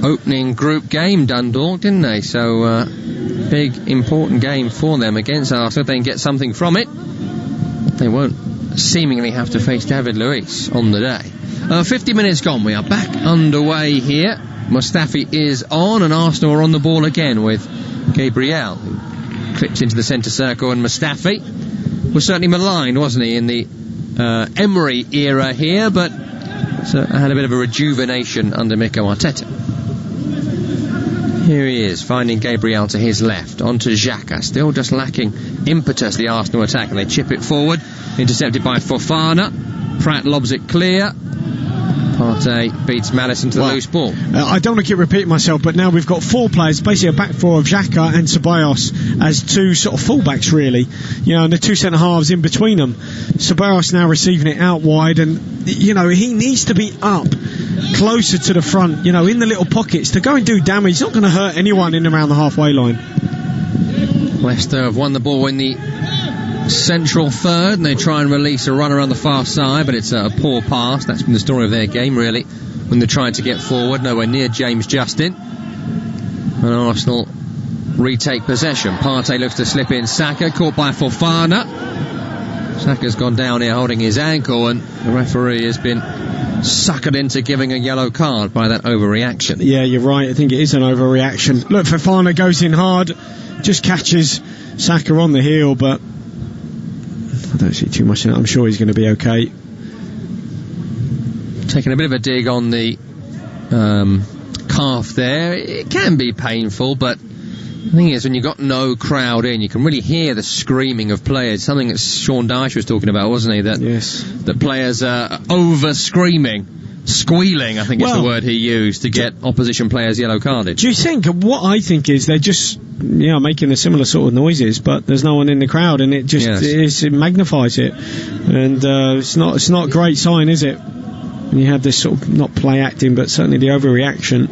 opening group game, Dundalk, didn't they? So big, important game for them against Arsenal. If they can get something from it, they won't seemingly have to face David Luiz on the day. 50 minutes gone. We are back underway here. Mustafi is on, and Arsenal are on the ball again with Gabriel, who clips into the centre circle, and Mustafi was certainly maligned, wasn't he, in the Emery era here, but had a bit of a rejuvenation under Mikel Arteta. Here he is, finding Gabriel to his left, onto Xhaka, still just lacking impetus, the Arsenal attack, and they chip it forward, intercepted by Fofana. Pratt lobs it clear. Partey beats Maddison to the loose ball. I don't want to keep repeating myself, but now we've got 4 players, basically a back 4 of Xhaka and Ceballos as 2 sort of fullbacks, really. And the 2 centre halves in between them. Ceballos now receiving it out wide, and he needs to be up closer to the front, in the little pockets to go and do damage. He's not going to hurt anyone in and around the halfway line. Leicester have won the ball in the central third, and they try and release a runner on the far side, but it's a poor pass. That's been the story of their game, really, when they're trying to get forward. Nowhere near James Justin, and Arsenal retake possession. Partey looks to slip in. Saka caught by Fofana. Saka's gone down here holding his ankle, and the referee has been suckered into giving a yellow card by that overreaction. Yeah, you're right. I think it is an overreaction. Look, Fofana goes in hard, just catches Saka on the heel, but I don't see too much in it. I'm sure he's going to be okay. Taking a bit of a dig on the calf there. It can be painful, but the thing is, when you've got no crowd in, you can really hear the screaming of players. Something that Sean Dyche was talking about, wasn't he? That players are over-screaming. Squealing, I think is the word he used, to get opposition players yellow carded. Do you think, what I think is they're just making a similar sort of noises, but there's no one in the crowd, and it just it magnifies it, and it's not a great sign, is it? And you have this sort of, not play acting, but certainly the overreaction.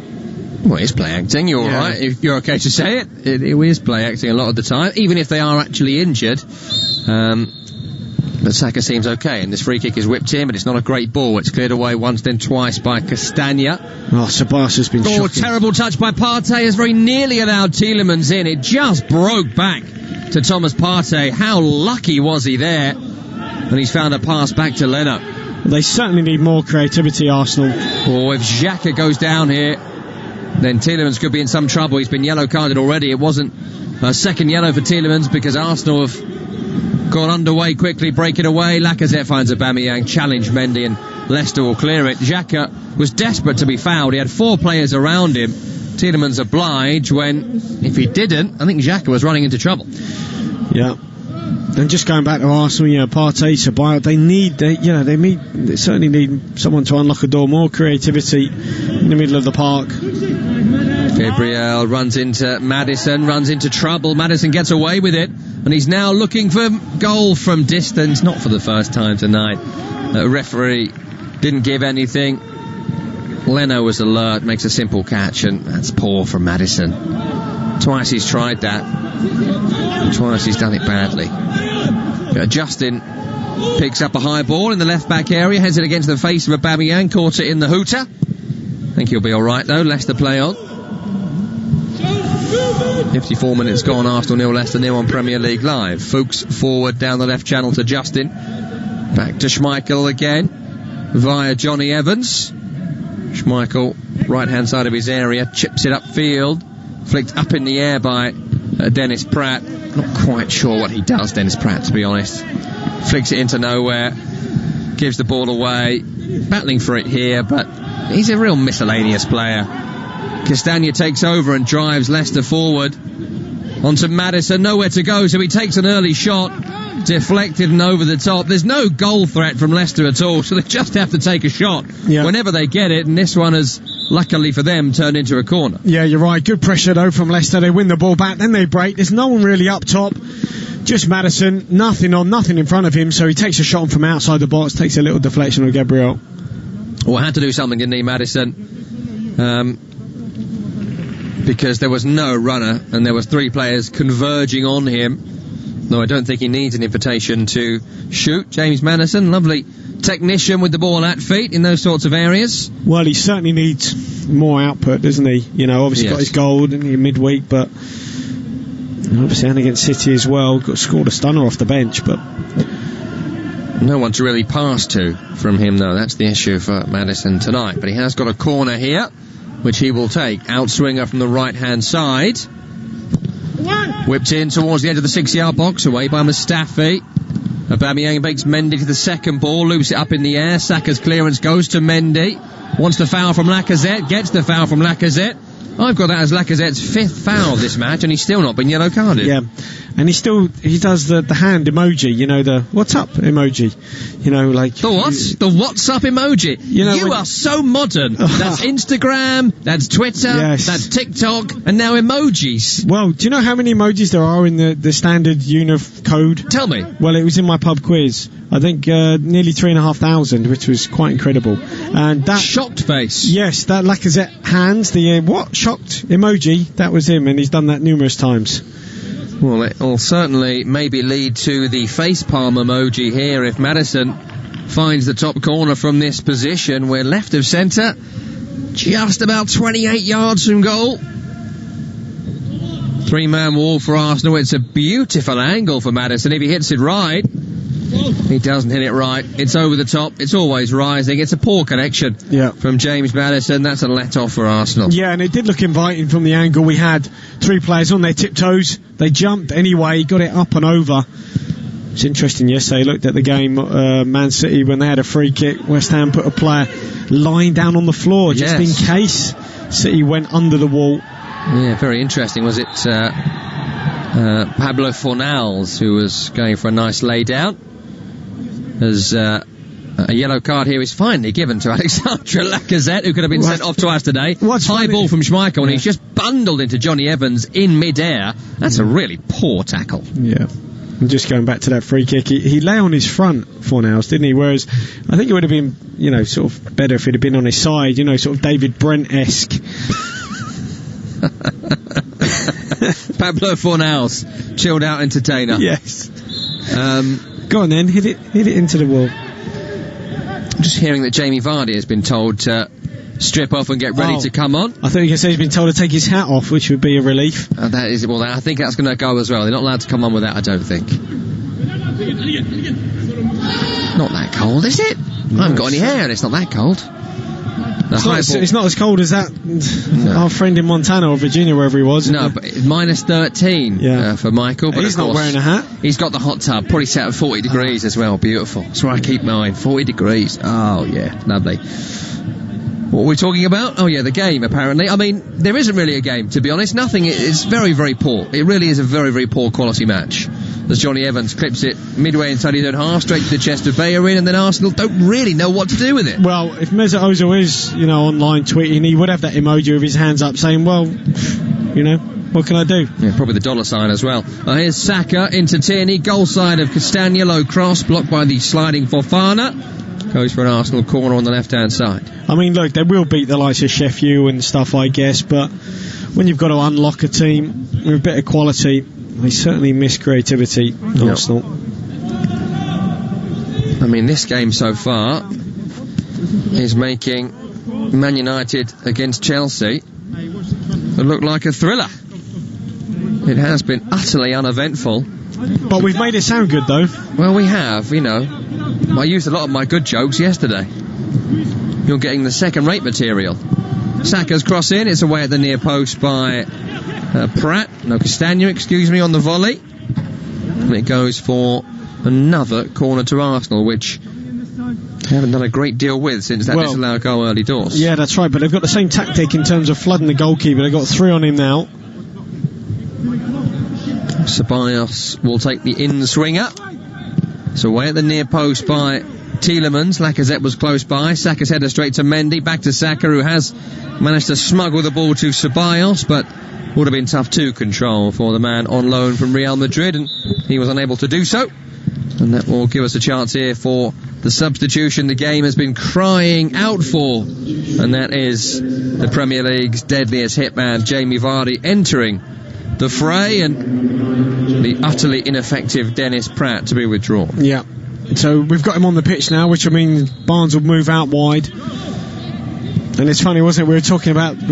Well, it's play acting, you're all right, if you're okay to say it. It is play acting a lot of the time, even if they are actually injured. But Saka seems okay, and this free kick is whipped in, but it's not a great ball. It's cleared away once, then twice by Castagna. Ceballos has been shocking. Terrible touch by Partey has very nearly allowed Tielemans in. It just broke back to Thomas Partey. How lucky was he there? And he's found a pass back to Leno. They certainly need more creativity, Arsenal. If Xhaka goes down here, then Tielemans could be in some trouble. He's been yellow carded already. It wasn't a second yellow for Tielemans because Arsenal have gone underway quickly, break it away. Lacazette finds Aubameyang, challenge Mendy, and Leicester will clear it. Xhaka was desperate to be fouled. He had 4 players around him. Tielemans obliged when, if he didn't, I think Xhaka was running into trouble. Yeah. And just going back to Arsenal, Partey, Ceballos, they certainly need someone to unlock a door, more creativity in the middle of the park. Gabriel runs into Maddison, runs into trouble. Maddison gets away with it, and he's now looking for goal from distance, not for the first time tonight. The referee didn't give anything. Leno was alert, makes a simple catch, and that's poor from Maddison. Twice he's tried that. Twice he's done it badly. Justin picks up a high ball in the left-back area, heads it against the face of Aubameyang, caught it in the hooter. I think he'll be alright though. Leicester play on. 54 minutes gone, Arsenal 0, Leicester 0 on Premier League Live. Fuchs forward down the left channel to Justin. Back to Schmeichel again via Johnny Evans. Schmeichel, right hand side of his area, chips it upfield, flicked up in the air by Dennis Pratt. Not quite sure what he does, Dennis Pratt, to be honest. Flicks it into nowhere, gives the ball away, battling for it here, but he's a real miscellaneous player. Castagna takes over and drives Leicester forward onto Maddison, nowhere to go, so he takes an early shot, deflected and over the top. There's no goal threat from Leicester at all, so they just have to take a shot whenever they get it, and this one has, luckily for them, turned into a corner. Yeah, you're right. Good pressure though from Leicester. They win the ball back, then they break. There's no one really up top, just Maddison, nothing in front of him, so he takes a shot from outside the box, takes a little deflection of Gabriel. Well, had to do something, didn't he, Maddison? Because there was no runner and there was 3 players converging on him. No, I don't think he needs an invitation to shoot. James Maddison, lovely technician with the ball at feet in those sorts of areas. Well, he certainly needs more output, doesn't he? Obviously got his goal in midweek, but Obviously, and against City as well, scored a stunner off the bench, but no one to really pass to from him, though. That's the issue for Maddison tonight. But he has got a corner here, which he will take. Outswinger from the right-hand side. Whipped in towards the edge of the 6-yard box, away by Mustafi. Aubameyang makes Mendy to the second ball, loops it up in the air. Saka's clearance goes to Mendy. Wants the foul from Lacazette, gets the foul from Lacazette. I've got that as Lacazette's 5th foul this match, and he's still not been yellow carded. Yeah, and he does the hand emoji, the what's up emoji, like the what? The what's up emoji. You are so modern. That's Instagram, that's Twitter, yes. That's TikTok, and now emojis. Well, do you know how many emojis there are in the standard Unicode? Tell me. Well, it was in my pub quiz. I think nearly 3,500, which was quite incredible. And that shocked face. Yes, that Lacazette hands, the shocked emoji, that was him, and he's done that numerous times. Well, it will certainly maybe lead to the facepalm emoji here if Maddison finds the top corner from this position. We're left of centre, just about 28 yards from goal. 3-man wall for Arsenal. It's a beautiful angle for Maddison. If he hits it right, he doesn't hit it right. It's over the top. It's always rising. It's a poor connection from James Maddison. That's a let-off for Arsenal. Yeah, and it did look inviting from the angle. We had 3 players on their tiptoes. They jumped anyway, got it up and over. It's interesting yesterday, looked at the game, Man City, when they had a free kick, West Ham put a player lying down on the floor just in case City went under the wall. Yeah, very interesting. Was it Pablo Fornals who was going for a nice lay down? As a yellow card here is finally given to Alexandre Lacazette, who could have been sent off twice today. High ball from Schmeichel, and he's just bundled into Johnny Evans in mid-air. That's a really poor tackle. Yeah. And just going back to that free kick, he lay on his front for now, didn't he? Whereas I think it would have been, sort of better if he'd have been on his side, sort of David Brent-esque. Pablo Fornals, chilled out entertainer. Yes. Go on then, hit it into the wall. I'm just hearing that Jamie Vardy has been told to strip off and get ready to come on. I thought you could say he's been told to take his hat off, which would be a relief. That is, well, I think that's going to go as well. They're not allowed to come on with that, I don't think. Not that cold, is it? I haven't got any hair and it's not that cold. It's not as cold as that our friend in Montana or Virginia, wherever he was. No, but minus 13 for Michael. But he's not wearing a hat. He's got the hot tub, probably set at 40 degrees as well. Beautiful. That's where I keep mine. 40 degrees. Oh, yeah, lovely. What were we talking about? Oh, yeah, the game, apparently. I mean, there isn't really a game, to be honest. Nothing. It's very, very poor. It really is a very, very poor quality match. As Johnny Evans clips it midway inside his own half, straight to the chest of Bellerin, and then Arsenal don't really know what to do with it. Well, if Mesut Ozil is, online tweeting, he would have that emoji with his hands up saying, well, what can I do? Yeah, probably the dollar sign as well. Here's Saka into Tierney, goal side of Castagna, low cross, blocked by the sliding Fofana. Goes for an Arsenal corner on the left-hand side. I mean, look, they will beat the likes of Sheffield and stuff, I guess, but when you've got to unlock a team with a bit of quality, they certainly miss creativity, Arsenal. I mean, this game so far is making Man United against Chelsea look like a thriller. It has been utterly uneventful. But we've made it sound good, though. Well, we have, I used a lot of my good jokes yesterday. You're getting the second-rate material. Saka's cross in, it's away at the near post by Castagna, on the volley. And it goes for another corner to Arsenal, which they haven't done a great deal with since that disallowed goal early doors. Yeah, that's right, but they've got the same tactic in terms of flooding the goalkeeper. They've got 3 on him now. Ceballos will take the in-swinger. It's away at the near post by Tielemans. Lacazette was close by. Saka's header straight to Mendy. Back to Saka, who has managed to smuggle the ball to Ceballos, but would have been tough to control for the man on loan from Real Madrid, and he was unable to do so. And that will give us a chance here for the substitution the game has been crying out for, and that is the Premier League's deadliest hitman, Jamie Vardy, entering the fray, and the utterly ineffective Dennis Pratt to be withdrawn. Yeah. So we've got him on the pitch now, which will mean Barnes will move out wide. And it's funny, wasn't it? We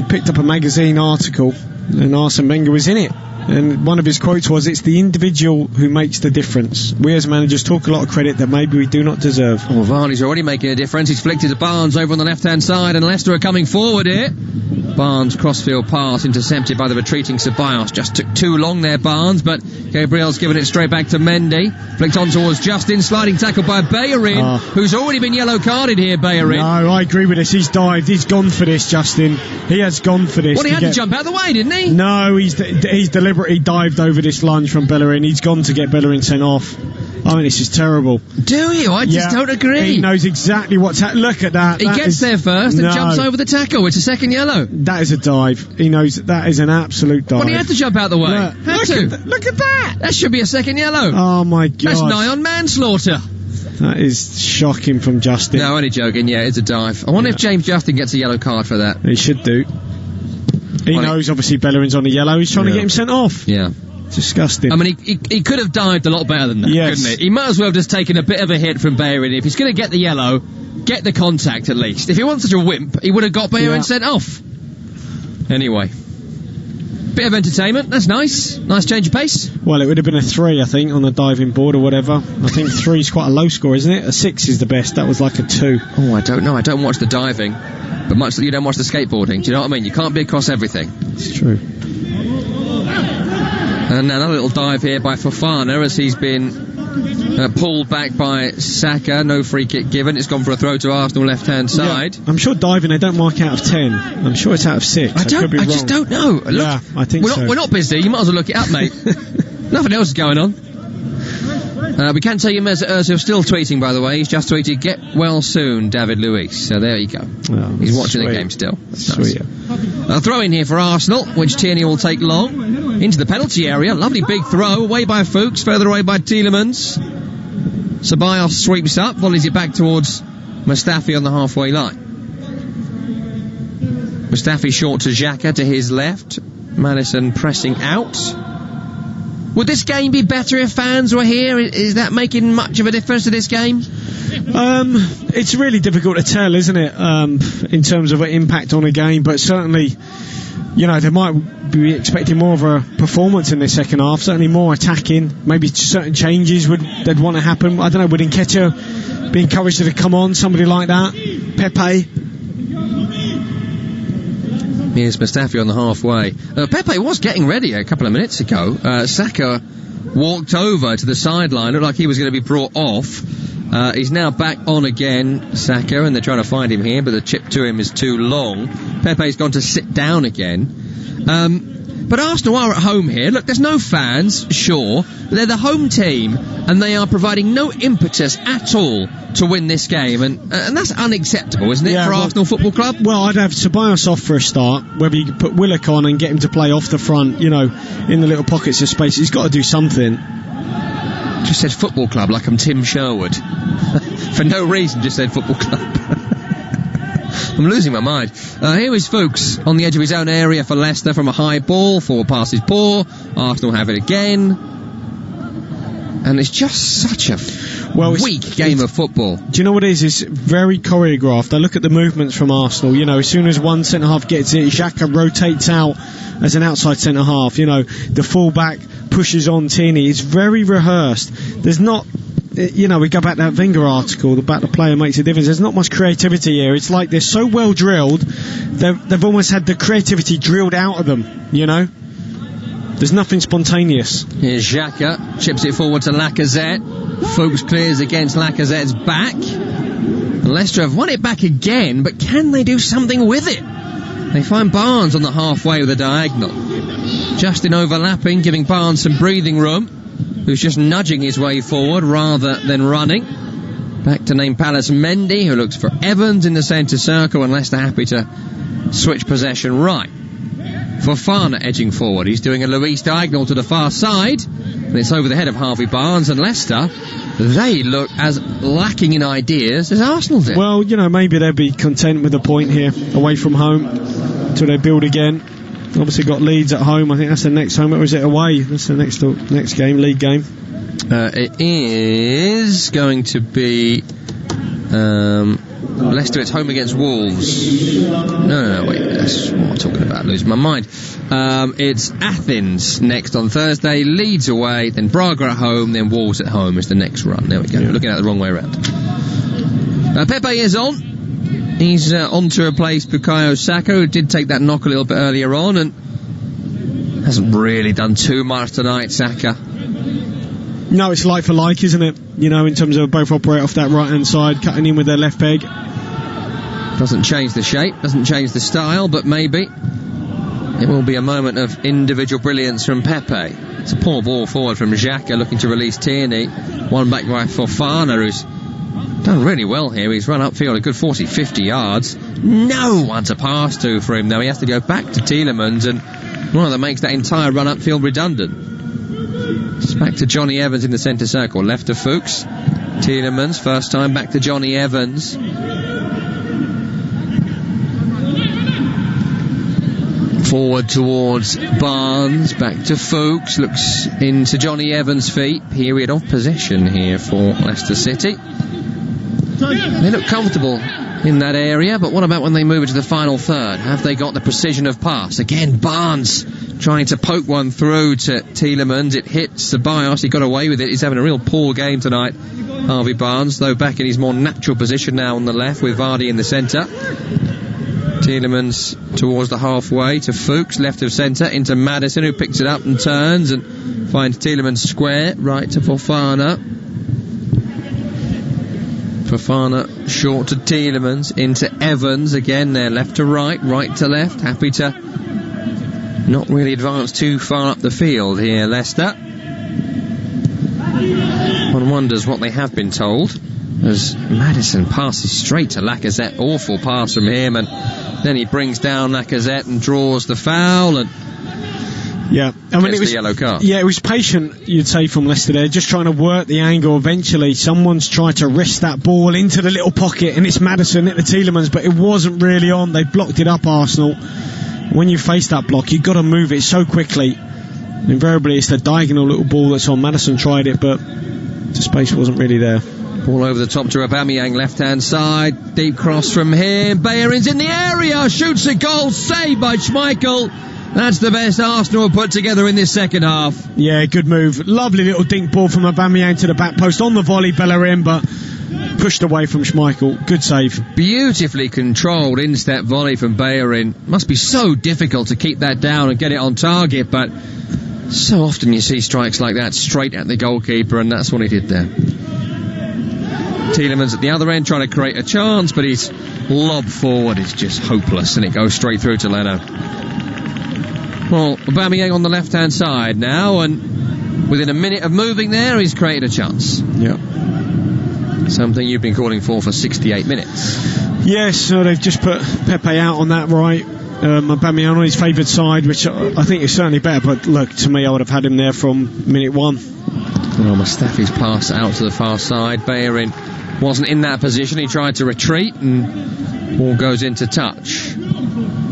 picked up a magazine article, and Arsene Wenger was in it. And one of his quotes was, "It's the individual who makes the difference. We as managers talk a lot of credit that maybe we do not deserve." Oh, Vardy's already making a difference. He's flicked it to Barnes over on the left-hand side, and Leicester are coming forward here. Barnes' crossfield pass intercepted by the retreating Ceballos. Just took too long there, Barnes, but Gabriel's given it straight back to Mendy. Flicked on towards Justin, sliding tackle by Bellerin, who's already been yellow carded here, Bellerin. No, I agree with this. He's dived. He's gone for this, Justin. He has gone for this. Well, he had to jump out of the way, didn't he? No, he's deliberately dived over this lunge from Bellerin. He's gone to get Bellerin sent off. I mean, this is terrible. Do you? I just don't agree. He knows exactly what's happening. Look at that. He gets there first and jumps over the tackle. It's a second yellow. That is a dive. He knows that is an absolute dive. Well, he had to jump out of the way. Look at that. That should be a second yellow. Oh, my God. That's nigh on manslaughter. That is shocking from Justin. No, only joking. Yeah, it's a dive. I wonder if James Justin gets a yellow card for that. He should do. He knows, obviously, Bellerin's on the yellow. He's trying to get him sent off. Yeah. Disgusting. I mean, he could have dived a lot better than that, couldn't he? He might as well have just taken a bit of a hit from Bellerin. If he's going to get the yellow, get the contact at least. If he wasn't such a wimp, he would have got Bellerin sent off. Anyway. Bit of entertainment. That's nice. Nice change of pace. Well, it would have been a 3, I think, on the diving board or whatever. I think 3 is quite a low score, isn't it? A 6 is the best. That was like a 2. Oh, I don't know. I don't watch the diving. But much that you don't watch the skateboarding. Do you know what I mean? You can't be across everything. It's true. And another little dive here by Fofana as he's been pulled back by Saka. No free kick given. It's gone for a throw to Arsenal left-hand side. Yeah, I'm sure diving they don't mark out of 10. I'm sure it's out of 6. I just don't know. Look, yeah, I think we're not busy. You might as well look it up, mate. Nothing else is going on. We can tell you Mesut Ozil still tweeting, by the way. He's just tweeted, "Get well soon, David Luiz." So there you go. Oh, he's watching the game still. That's sweet. Nice. A throw in here for Arsenal, which Tierney will take long. Into the penalty area. Lovely big throw. Away by Fuchs. Further away by Tielemans. Ceballos sweeps up. Volleys it back towards Mustafi on the halfway line. Mustafi short to Xhaka to his left. Maddison pressing out. Would this game be better if fans were here? Is that making much of a difference to this game? It's really difficult to tell, isn't it, in terms of an impact on a game, but certainly, they might be expecting more of a performance in the second half, certainly more attacking, maybe certain changes they'd want to happen. I don't know, would Nketiah be encouraged to come on, somebody like that? Pepe? Here's Mustafi on the halfway. Pepe was getting ready a couple of minutes ago. Saka walked over to the sideline, looked like he was going to be brought off. He's now back on again, Saka, and they're trying to find him here, but the chip to him is too long. Pepe's gone to sit down again. But Arsenal are at home here. Look, there's no fans, sure, but they're the home team, and they are providing no impetus at all to win this game, and that's unacceptable, isn't it, for Arsenal Football Club? Well, I'd have Ceballos off for a start, whether you could put Willock on and get him to play off the front, in the little pockets of space. He's got to do something. Just said Football Club like I'm Tim Sherwood. For no reason, just said Football Club. I'm losing my mind. Here is Fuchs on the edge of his own area for Leicester from a high ball. Forward pass is poor. Arsenal have it again. And it's just such a weak game of football. Do you know what it is? It's very choreographed. I look at the movements from Arsenal. As soon as one centre-half gets it, Xhaka rotates out as an outside centre-half. The full-back pushes on Tierney. It's very rehearsed. There's not... we go back to that Wenger article about the player makes a difference. There's not much creativity here. It's like they're so well drilled, they've almost had the creativity drilled out of them, There's nothing spontaneous. Here's Xhaka, chips it forward to Lacazette. Fuchs clears against Lacazette's back. And Leicester have won it back again, but can they do something with it? They find Barnes on the halfway with a diagonal. Justin overlapping, giving Barnes some breathing room, who's just nudging his way forward rather than running. Back to name Palace Mendy, who looks for Evans in the centre circle, and Leicester happy to switch possession right. Fofana edging forward. He's doing a Luiz diagonal to the far side, and it's over the head of Harvey Barnes, and Leicester, they look as lacking in ideas as Arsenal did. Well, maybe they'll be content with a point here, away from home, until they build again. Obviously got Leeds at home. I think that's the next home. Or is it away? That's the next game, league game. It is going to be Leicester. It's home against Wolves. No, wait. That's what I'm talking about. Losing my mind. It's Athens next on Thursday, Leeds away, then Braga at home, then Wolves at home is the next run. There we go. Looking at it the wrong way around. Pepe is on. He's on to replace Bukayo Saka, who did take that knock a little bit earlier on and hasn't really done too much tonight, Saka. No, it's like for like, isn't it? You know, in terms of both operate off that right-hand side, cutting in with their left peg. Doesn't change the shape, doesn't change the style, but maybe it will be a moment of individual brilliance from Pepe. It's a poor ball forward from Xhaka, looking to release Tierney. One back by Fofana, who's done really well here. He's run upfield a good 40-50 yards. No one to pass to for him, though. He has to go back to Tielemans, and that makes that entire run upfield redundant. It's back to Johnny Evans in the centre circle. Left to Fuchs. Tielemans, first time back to Johnny Evans. Forward towards Barnes, back to Fuchs, looks into Johnny Evans' feet. Period of possession here for Leicester City. They look comfortable in that area, but what about when they move into the final third? Have they got the precision of pass? Again, Barnes trying to poke one through to Tielemans. It hits Ceballos. He got away with it. He's having a real poor game tonight, Harvey Barnes, though back in his more natural position now on the left with Vardy in the centre. Tielemans towards the halfway to Fuchs, left of centre, into Maddison, who picks it up and turns and finds Tielemans square, right to Fofana. Fofana short to Tielemans, into Evans, again there, left to right, right to left, happy to not really advance too far up the field here, Leicester. One wonders what they have been told, as Maddison passes straight to Lacazette. Awful pass from him, and then he brings down Lacazette and draws the foul, and yeah, I mean, it was the yellow card. Yeah, it was patient, you'd say, from Leicester there, just trying to work the angle. Eventually, someone's tried to wrist that ball into the little pocket, and it's Maddison at the Tielemans, but it wasn't really on. They blocked it up, Arsenal. When you face that block, you've got to move it so quickly. Invariably, it's the diagonal little ball that's on. Maddison tried it, but the space wasn't really there. Ball over the top to Aubameyang, left-hand side. Deep cross from him. Bellerin's in the area. Shoots a goal. Saved by Schmeichel. That's the best Arsenal put together in this second half. Yeah, good move. Lovely little dink ball from Aubameyang to the back post. On the volley, Bellerin, but pushed away from Schmeichel. Good save. Beautifully controlled in-step volley from Bellerin. Must be so difficult to keep that down and get it on target, but so often you see strikes like that straight at the goalkeeper, and that's what he did there. Tielemans at the other end trying to create a chance, but his lob forward is just hopeless, and it goes straight through to Leno. Well, Aubameyang on the left-hand side now, and within a minute of moving there, he's created a chance. Yeah. Something you've been calling for 68 minutes. Yes, so they've just put Pepe out on that right. Aubameyang on his favoured side, which I think is certainly better, but look, to me, I would have had him there from minute one. Well, Mustafi's pass out to the far side. Bellerin wasn't in that position. He tried to retreat, and ball goes into touch.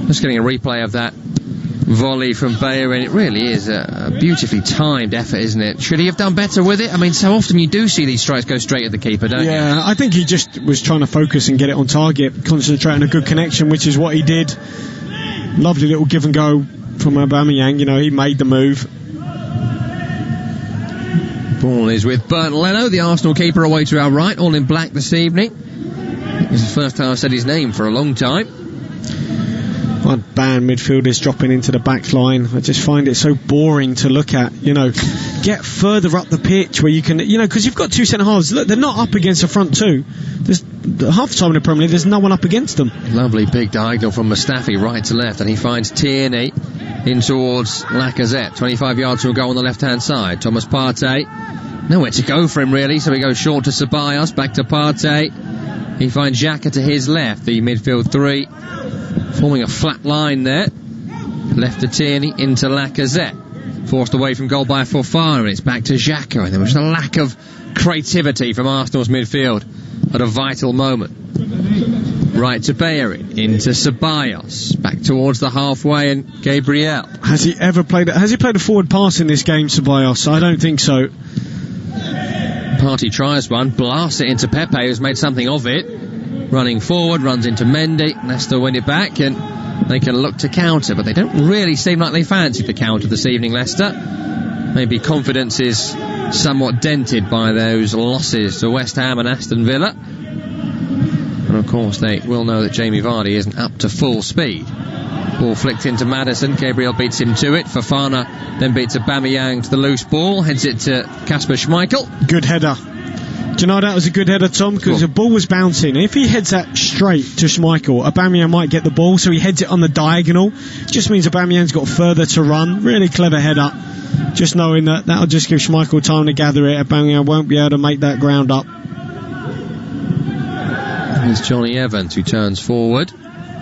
Just getting a replay of that volley from Bellerin. It really is a beautifully timed effort, isn't it? Should he have done better with it? I mean, so often you do see these strikes go straight at the keeper, don't you? Yeah, I think he just was trying to focus and get it on target, concentrate on a good connection, which is what he did. Lovely little give and go from Aubameyang. You know, he made the move. Ball is with Bernd Leno, the Arsenal keeper, away to our right, all in black this evening. It's the first time I've said his name for a long time. I'd ban midfielders dropping into the back line. I just find it so boring to look at. You know, get further up the pitch where you can, you know, because you've got two centre-halves. Look, they're not up against the front two. There's half the time in the Premier League, there's no one up against them. Lovely big diagonal from Mustafi, right to left, and he finds Tierney in towards Lacazette. 25 yards to a goal on the left-hand side. Thomas Partey, nowhere to go for him really, so he goes short to Ceballos, back to Partey. He finds Xhaka to his left, the midfield three, forming a flat line there. Left to Tierney, into Lacazette. Forced away from goal by Fofana. It's back to Xhaka, and there was a lack of creativity from Arsenal's midfield at a vital moment. Right to Bellerin, into Ceballos, back towards the halfway, and Gabriel. Has he played a forward pass in this game, Ceballos? I don't think so. Partey tries one, blasts it into Pepe, who's made something of it. Running forward, runs into Mendy. Leicester win it back, and they can look to counter, but they don't really seem like they fancy the counter this evening, Leicester. Maybe confidence is somewhat dented by those losses to West Ham and Aston Villa. And of course they will know that Jamie Vardy isn't up to full speed. Ball flicked into Maddison, Gabriel beats him to it, Fofana then beats Aubameyang to the loose ball, heads it to Kasper Schmeichel. Good header. Do you know that was a good header, Tom? Because the ball was bouncing. If he heads that straight to Schmeichel, Aubameyang might get the ball, so he heads it on the diagonal. Just means Aubameyang's got further to run. Really clever header. Just knowing that'll just give Schmeichel time to gather it. Aubameyang won't be able to make that ground up. Here's Johnny Evans, who turns forward,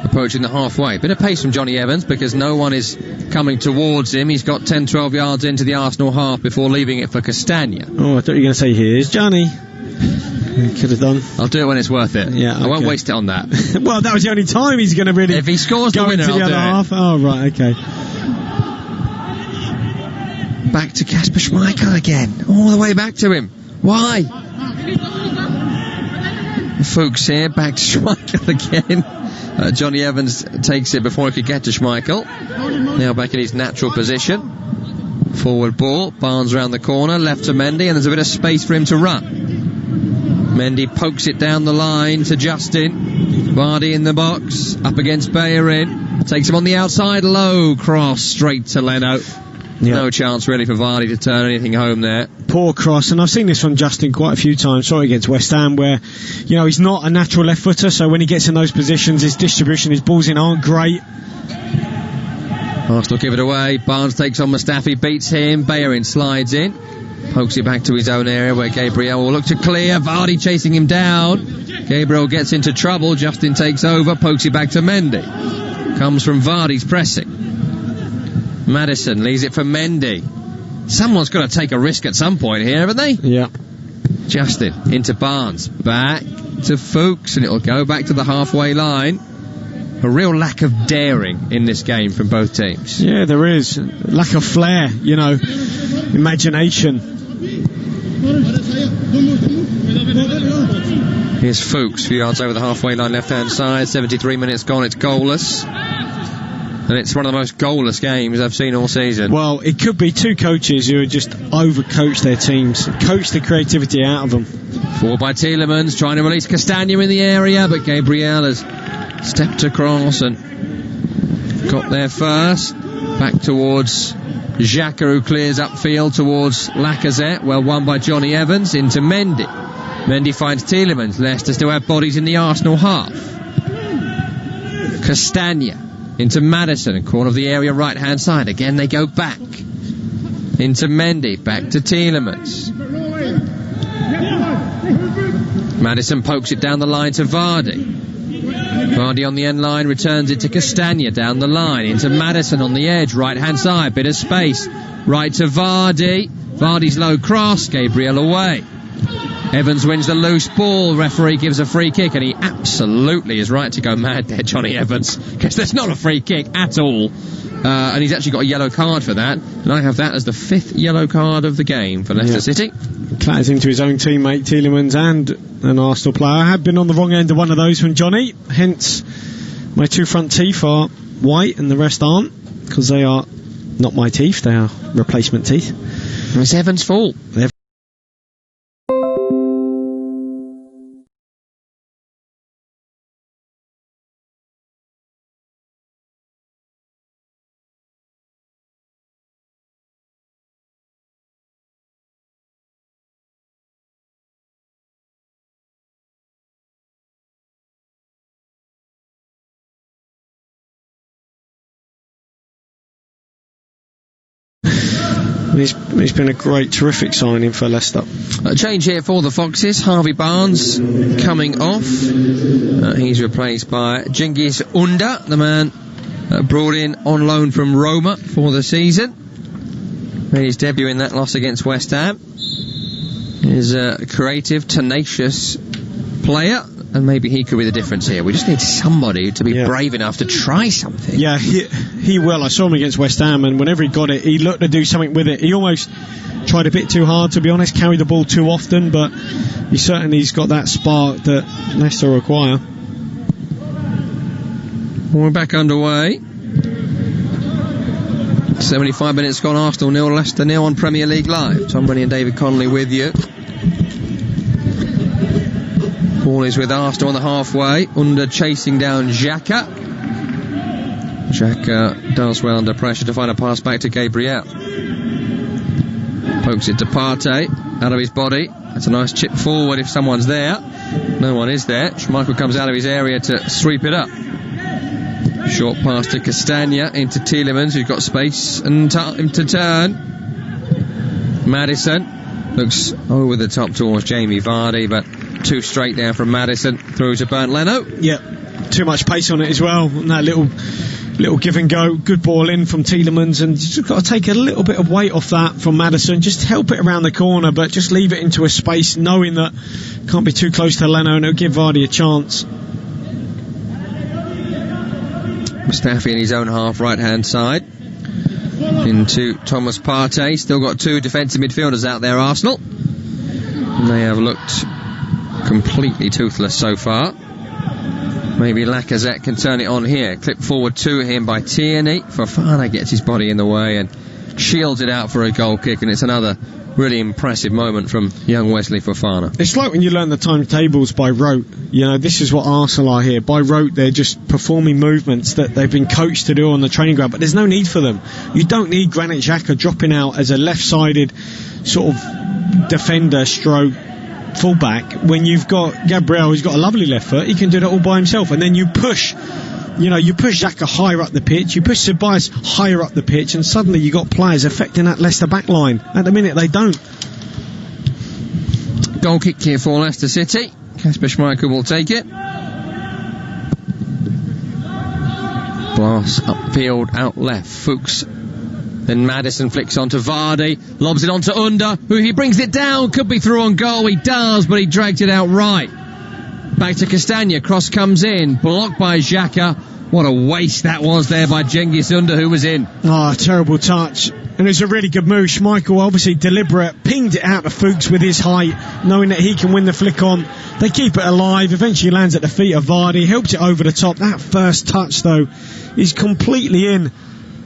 approaching the halfway. Bit of pace from Johnny Evans because no one is coming towards him. He's got 10-12 yards into the Arsenal half before leaving it for Castagna. Oh, I thought you were going to say, here's Johnny. Could have done. I'll do it when it's worth it. Yeah, okay. I won't waste it on that. Well, that was the only time he's going to really. If he scores the winner, into the other half. Oh, right, okay. Back to Kasper Schmeichel again. All the way back to him. Why? Fuchs here, back to Schmeichel again. Johnny Evans takes it before he could get to Schmeichel. Now back in his natural position. Forward ball, Barnes around the corner, left to Mendy, and there's a bit of space for him to run. Mendy pokes it down the line to Justin. Vardy in the box, up against Bellerin. Takes him on the outside, low cross straight to Leno. Yep. No chance really for Vardy to turn anything home there. Poor cross, and I've seen this from Justin quite a few times, sorry, against West Ham, where, you know, he's not a natural left footer, so when he gets in those positions, his distribution, his balls in aren't great. Arsenal give it away. Barnes takes on Mustafi, beats him. Bellerin slides in, pokes it back to his own area where Gabriel will look to clear. Vardy chasing him down. Gabriel gets into trouble. Justin takes over, pokes it back to Mendy. Comes from Vardy's pressing. Maddison leaves it for Mendy. Someone's got to take a risk at some point here, haven't they? Yeah. Justin into Barnes, back to Fuchs, and it'll go back to the halfway line. A real lack of daring in this game from both teams. Yeah, there is. Lack of flair, you know, imagination. Here's Fuchs, a few yards over the halfway line, left-hand side. 73 minutes gone, it's goalless. And it's one of the most goalless games I've seen all season. Well, it could be two coaches who have just overcoached their teams, coached the creativity out of them. Forward by Tielemans, trying to release Castagna in the area, but Gabriel has stepped across and got there first. Back towards Xhaka, who clears upfield towards Lacazette. Well won by Johnny Evans, into Mendy. Mendy finds Tielemans. Leicester still have bodies in the Arsenal half. Castagna into Maddison, corner of the area, right hand side. Again they go back into Mendy, back to Tielemans. Maddison pokes it down the line to Vardy. Vardy on the end line, returns it to Castagna down the line, into Maddison on the edge, right hand side, bit of space, right to Vardy. Vardy's low cross, Gabriel away. Evans wins the loose ball, referee gives a free kick, and he absolutely is right to go mad there, Johnny Evans, because there's not a free kick at all. And he's actually got a yellow card for that, and I have that as the 5th yellow card of the game for Leicester City. Clatters into his own teammate Tielemans and an Arsenal player. I have been on the wrong end of one of those from Johnny, hence my two front teeth are white and the rest aren't, because they are not my teeth, they are replacement teeth. It's Evans' fault. He's been a great, terrific signing for Leicester. A change here for the Foxes. Harvey Barnes coming off. He's replaced by Cengiz Under, the man brought in on loan from Roma for the season. Made his debut in that loss against West Ham. He's a creative, tenacious player, and maybe he could be the difference here. We just need somebody to be brave enough to try something. Yeah, he will. I saw him against West Ham, and whenever he got it, he looked to do something with it. He almost tried a bit too hard, to be honest, carried the ball too often, but he's got that spark that Leicester require. We're back underway. 75 minutes gone. Arsenal 0, Leicester 0 on Premier League Live. Tom Rennie and David Connolly with you. Ball is with Arsenal on the halfway. Under chasing down Xhaka. Xhaka does well under pressure to find a pass back to Gabriel. Pokes it to Partey. Out of his body. That's a nice chip forward if someone's there. No one is there. Schmeichel comes out of his area to sweep it up. Short pass to Castagna into Tielemans, who's got space and time to turn. Maddison looks over the top towards Jamie Vardy, but too straight there from Maddison. Through to Bernd Leno. Yeah, too much pace on it as well. And that little give and go. Good ball in from Tielemans, and you've got to take a little bit of weight off that from Maddison. Just help it around the corner, but just leave it into a space, knowing that can't be too close to Leno, and it'll give Vardy a chance. Mustafi in his own half, right-hand side. Into Thomas Partey. Still got two defensive midfielders out there, Arsenal. And they have looked completely toothless so far. Maybe Lacazette can turn it on here. Clip forward to him by Tierney. Fofana gets his body in the way and shields it out for a goal kick, and it's another really impressive moment from young Wesley Fofana. It's like when you learn the timetables by rote. You know, this is what Arsenal are here. By rote, they're just performing movements that they've been coached to do on the training ground, but there's no need for them. You don't need Granit Xhaka dropping out as a left-sided sort of defender stroke fullback when you've got Gabriel, who's got a lovely left foot. He can do that all by himself, and then you push Xhaka higher up the pitch, you push Ceballos higher up the pitch, and suddenly you got players affecting that Leicester back line. At the minute they don't. Goal kick here for Leicester City. Kasper Schmeichel will take it. Blast upfield, out left. Fuchs. Then Maddison flicks onto Vardy, lobs it onto Under, who he brings it down, could be through on goal, he does, but he dragged it out right. Back to Castagna, cross comes in, blocked by Xhaka. What a waste that was there by Cengiz Under, who was in. Oh, terrible touch. And it's a really good move. Schmeichel, obviously deliberate, pinged it out to Fuchs with his height, knowing that he can win the flick on. They keep it alive, eventually lands at the feet of Vardy, helps it over the top. That first touch, though, is completely in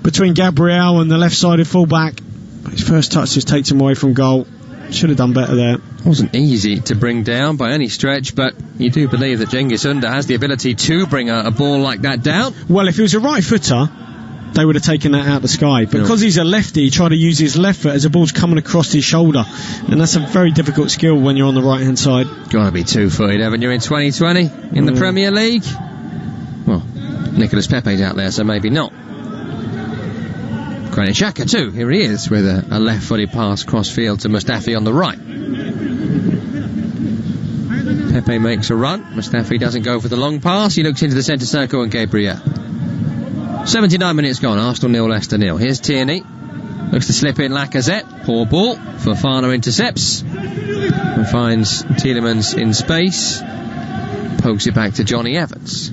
between Gabriel and the left-sided fullback. His first touch just takes him away from goal. Should have done better there. Wasn't easy to bring down by any stretch, but you do believe that Cengiz Under has the ability to bring a ball like that down? Well, if he was a right footer, they would have taken that out of the sky. But because he's a lefty, he tried to use his left foot as the ball's coming across his shoulder, and that's a very difficult skill when you're on the right-hand side. Gotta be two-footed, haven't you, in 2020 in the Premier League? Well, Nicolas Pepe's out there, so maybe not. Granit Xhaka too, here he is with a left-footed pass cross-field to Mustafi on the right. Pepe makes a run, Mustafi doesn't go for the long pass, he looks into the centre circle and Gabriel. 79 minutes gone, Arsenal 0, Leicester 0. Here's Tierney, looks to slip in Lacazette, poor ball, Fofana intercepts and finds Tielemans in space, pokes it back to Johnny Evans.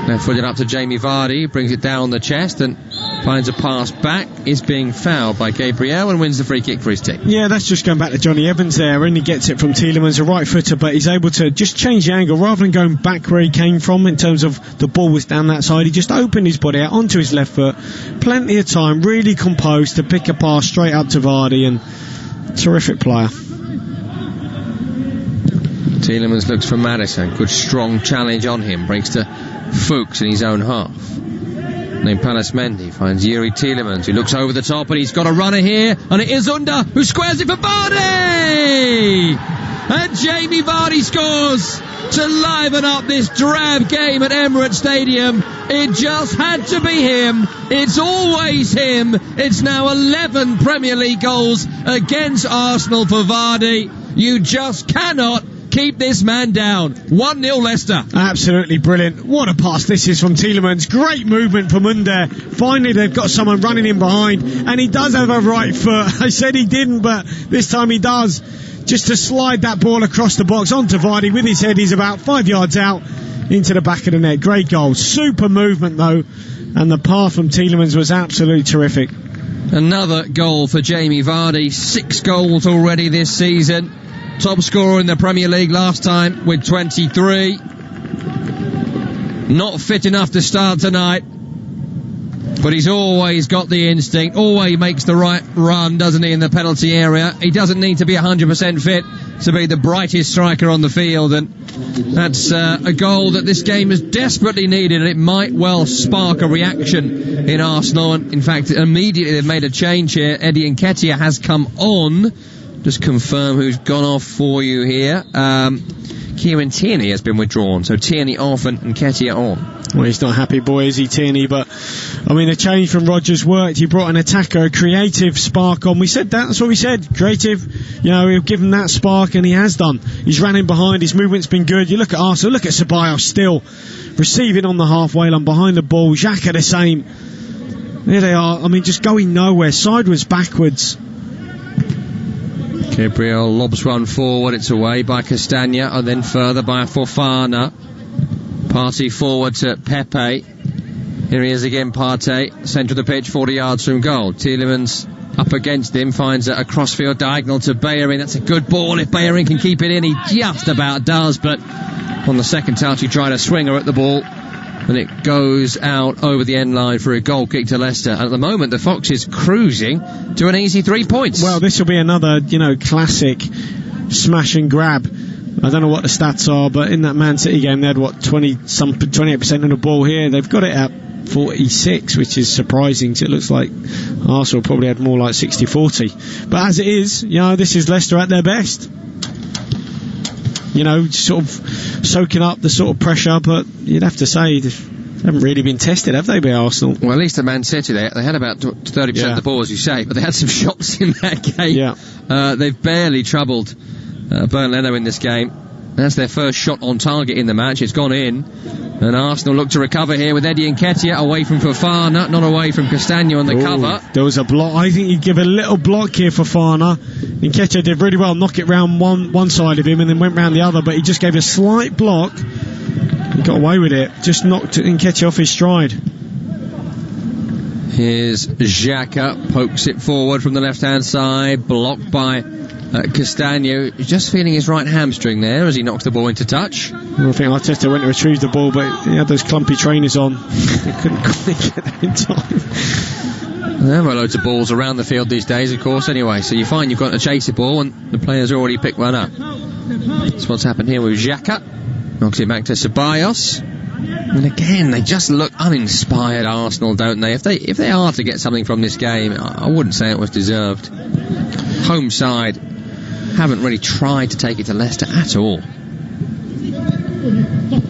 Left footed up to Jamie Vardy, brings it down the chest and finds a pass back, is being fouled by Gabriel and wins the free kick for his team. Yeah, that's just going back to Johnny Evans there, and he gets it from Tielemans, a right footer, but he's able to just change the angle rather than going back where he came from in terms of the ball was down that side. He just opened his body out onto his left foot, plenty of time, really composed to pick a pass straight up to Vardy, and terrific player. Tielemans looks for Maddison, good strong challenge on him, breaks to Fuchs in his own half. Then Palace Mendy finds Yuri Tielemans, who looks over the top, and he's got a runner here, and it is Under, who squares it for Vardy! And Jamie Vardy scores to liven up this drab game at Emirates Stadium. It just had to be him. It's always him. It's now 11 Premier League goals against Arsenal for Vardy. You just cannot keep this man down. 1-0 Leicester. Absolutely brilliant. What a pass this is from Tielemans. Great movement from Under. Finally they've got someone running in behind, and he does have a right foot. I said he didn't, but this time he does. Just to slide that ball across the box onto Vardy with his head. He's about 5 yards out into the back of the net. Great goal. Super movement though, and the pass from Tielemans was absolutely terrific. Another goal for Jamie Vardy. 6 goals already this season. Top scorer in the Premier League last time with 23. Not fit enough to start tonight. But he's always got the instinct, always makes the right run, doesn't he, in the penalty area. He doesn't need to be 100% fit to be the brightest striker on the field, and that's a goal that this game has desperately needed, and it might well spark a reaction in Arsenal. And in fact, immediately they've made a change here. Eddie Nketiah has come on. Just confirm who's gone off for you here. Kieran Tierney has been withdrawn, so Tierney off and Nketiah on. Well, he's not happy, boy, is he, Tierney? But, I mean, the change from Rodgers worked. He brought an attacker, a creative spark on. We said that. That's what we said. Creative. You know, he'll give him that spark, and he has done. He's ran in behind. His movement's been good. You look at Arsenal. Look at Ceballos still receiving on the halfway line behind the ball. Xhaka the same. There they are. I mean, just going nowhere. Sideways, backwards. Gabriel lobs one forward. It's away by Castagna, and then further by Fofana. Partey forward to Pepe. Here he is again, Partey. Centre of the pitch, 40 yards from goal. Tielemans up against him, finds a crossfield diagonal to Bellerin. That's a good ball. If Bellerin can keep it in, he just about does. But on the second touch, he tried a swinger at the ball, and it goes out over the end line for a goal kick to Leicester. And at the moment, the Fox is cruising to an easy 3 points. Well, this will be another, classic smash and grab. I don't know what the stats are, but in that Man City game, they had 28% of the ball. Here they've got it at 46, which is surprising. So it looks like Arsenal probably had more like 60-40. But as it is, this is Leicester at their best. Sort of soaking up the sort of pressure, but you'd have to say they haven't really been tested, have they, by Arsenal? Well, at least at Man City, they had about 30% of the ball, as you say, but they had some shots in that game. Yeah. They've barely troubled Leno in this game. That's their first shot on target in the match. It's gone in, and Arsenal look to recover here with Eddie Nketiah away from Fofana, not away from Castagna on the cover. There was a block. I think he'd give a little block here for Fofana. Nketiah did really well, knock it round one side of him and then went round the other, but he just gave a slight block. He got away with it. Just knocked Nketiah off his stride. Here's Xhaka, pokes it forward from the left-hand side, blocked by Castagna. Just feeling his right hamstring there as he knocks the ball into touch. Well, I think Arteta went to retrieve the ball, but he had those clumpy trainers on. He couldn't quite get that in time. There are loads of balls around the field these days, of course, anyway, so you find you've got to chase the ball and the players already picked one up. That's what's happened here with Xhaka. Knocks it back to Ceballos. And again, they just look uninspired, Arsenal, don't they? If they are to get something from this game, I wouldn't say it was deserved. Home side haven't really tried to take it to Leicester at all.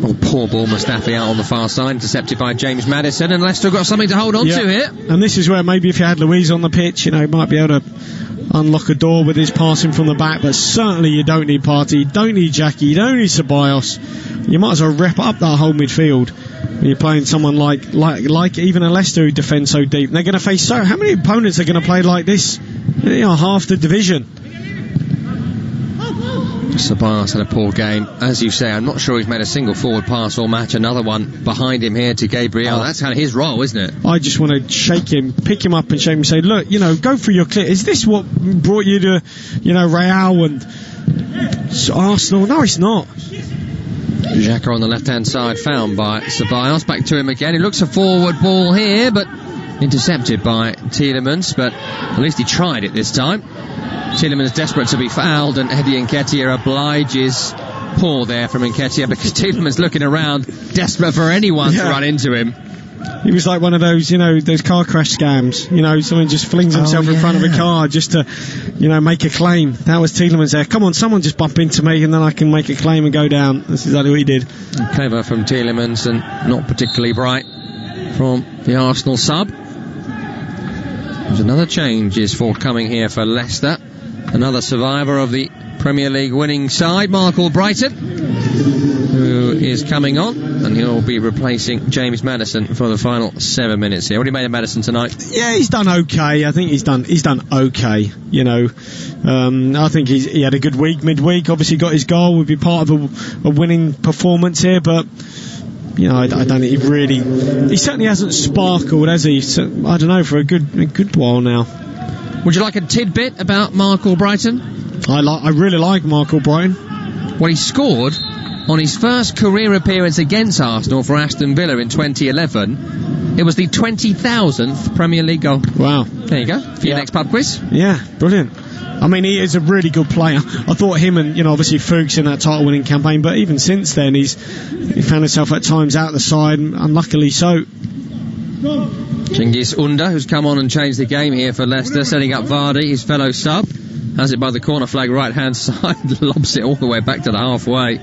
Oh, poor ball, Mustafi out on the far side, intercepted by James Maddison, and Leicester got something to hold on to here. And this is where maybe if you had Luiz on the pitch, he might be able to unlock a door with his passing from the back, but certainly you don't need Partey, you don't need Jackie, you don't need Ceballos. You might as well rep up that whole midfield when you're playing someone like even a Leicester who defends so deep. And they're going to face how many opponents are going to play like this? Half the division. Ceballos had a poor game, as you say. I'm not sure he's made a single forward pass all match. Another one behind him here to Gabriel. That's kind of his role, isn't it? I just want to shake him, pick him up and shake him and say, look, go for your clear. Is this what brought you to, Real and Arsenal? No, it's not. Xhaka on the left-hand side, found by Ceballos. Back to him again. He looks a forward ball here, but intercepted by Tielemans, but at least he tried it this time. Tielemans desperate to be fouled, and Eddie Nketiah obliges. Poor there from Nketiah, because Tielemans looking around, desperate for anyone to run into him. He was like one of those, those car crash scams. Someone just flings himself in front of a car just to, make a claim. That was Tielemans there. Come on, someone just bump into me and then I can make a claim and go down. That's exactly what he did. Clever from Tielemans, and not particularly bright from the Arsenal sub. There's another change is forthcoming here for Leicester. Another survivor of the Premier League winning side, Mark Albrighton, who is coming on, and he'll be replacing James Maddison for the final 7 minutes here. What do you make of Maddison tonight? Yeah, he's done okay. I think he's done okay. I think he had a good week midweek. Obviously got his goal, would be part of a winning performance here, but I don't think he certainly hasn't sparkled, has he? So, I don't know, for a good while now. Would you like a tidbit about Mark Albrighton? I really like Mark Albrighton. Well, he scored on his first career appearance against Arsenal for Aston Villa in 2011, it was the 20,000th Premier League goal. Wow. There you go. For your next pub quiz. Yeah, brilliant. I mean, he is a really good player. I thought him and, obviously Fuchs in that title-winning campaign, but even since then, he found himself at times out the side, and unluckily so. Cengiz Under, who's come on and changed the game here for Leicester, setting up Vardy, his fellow sub. Has it by the corner flag right-hand side, lobs it all the way back to the halfway,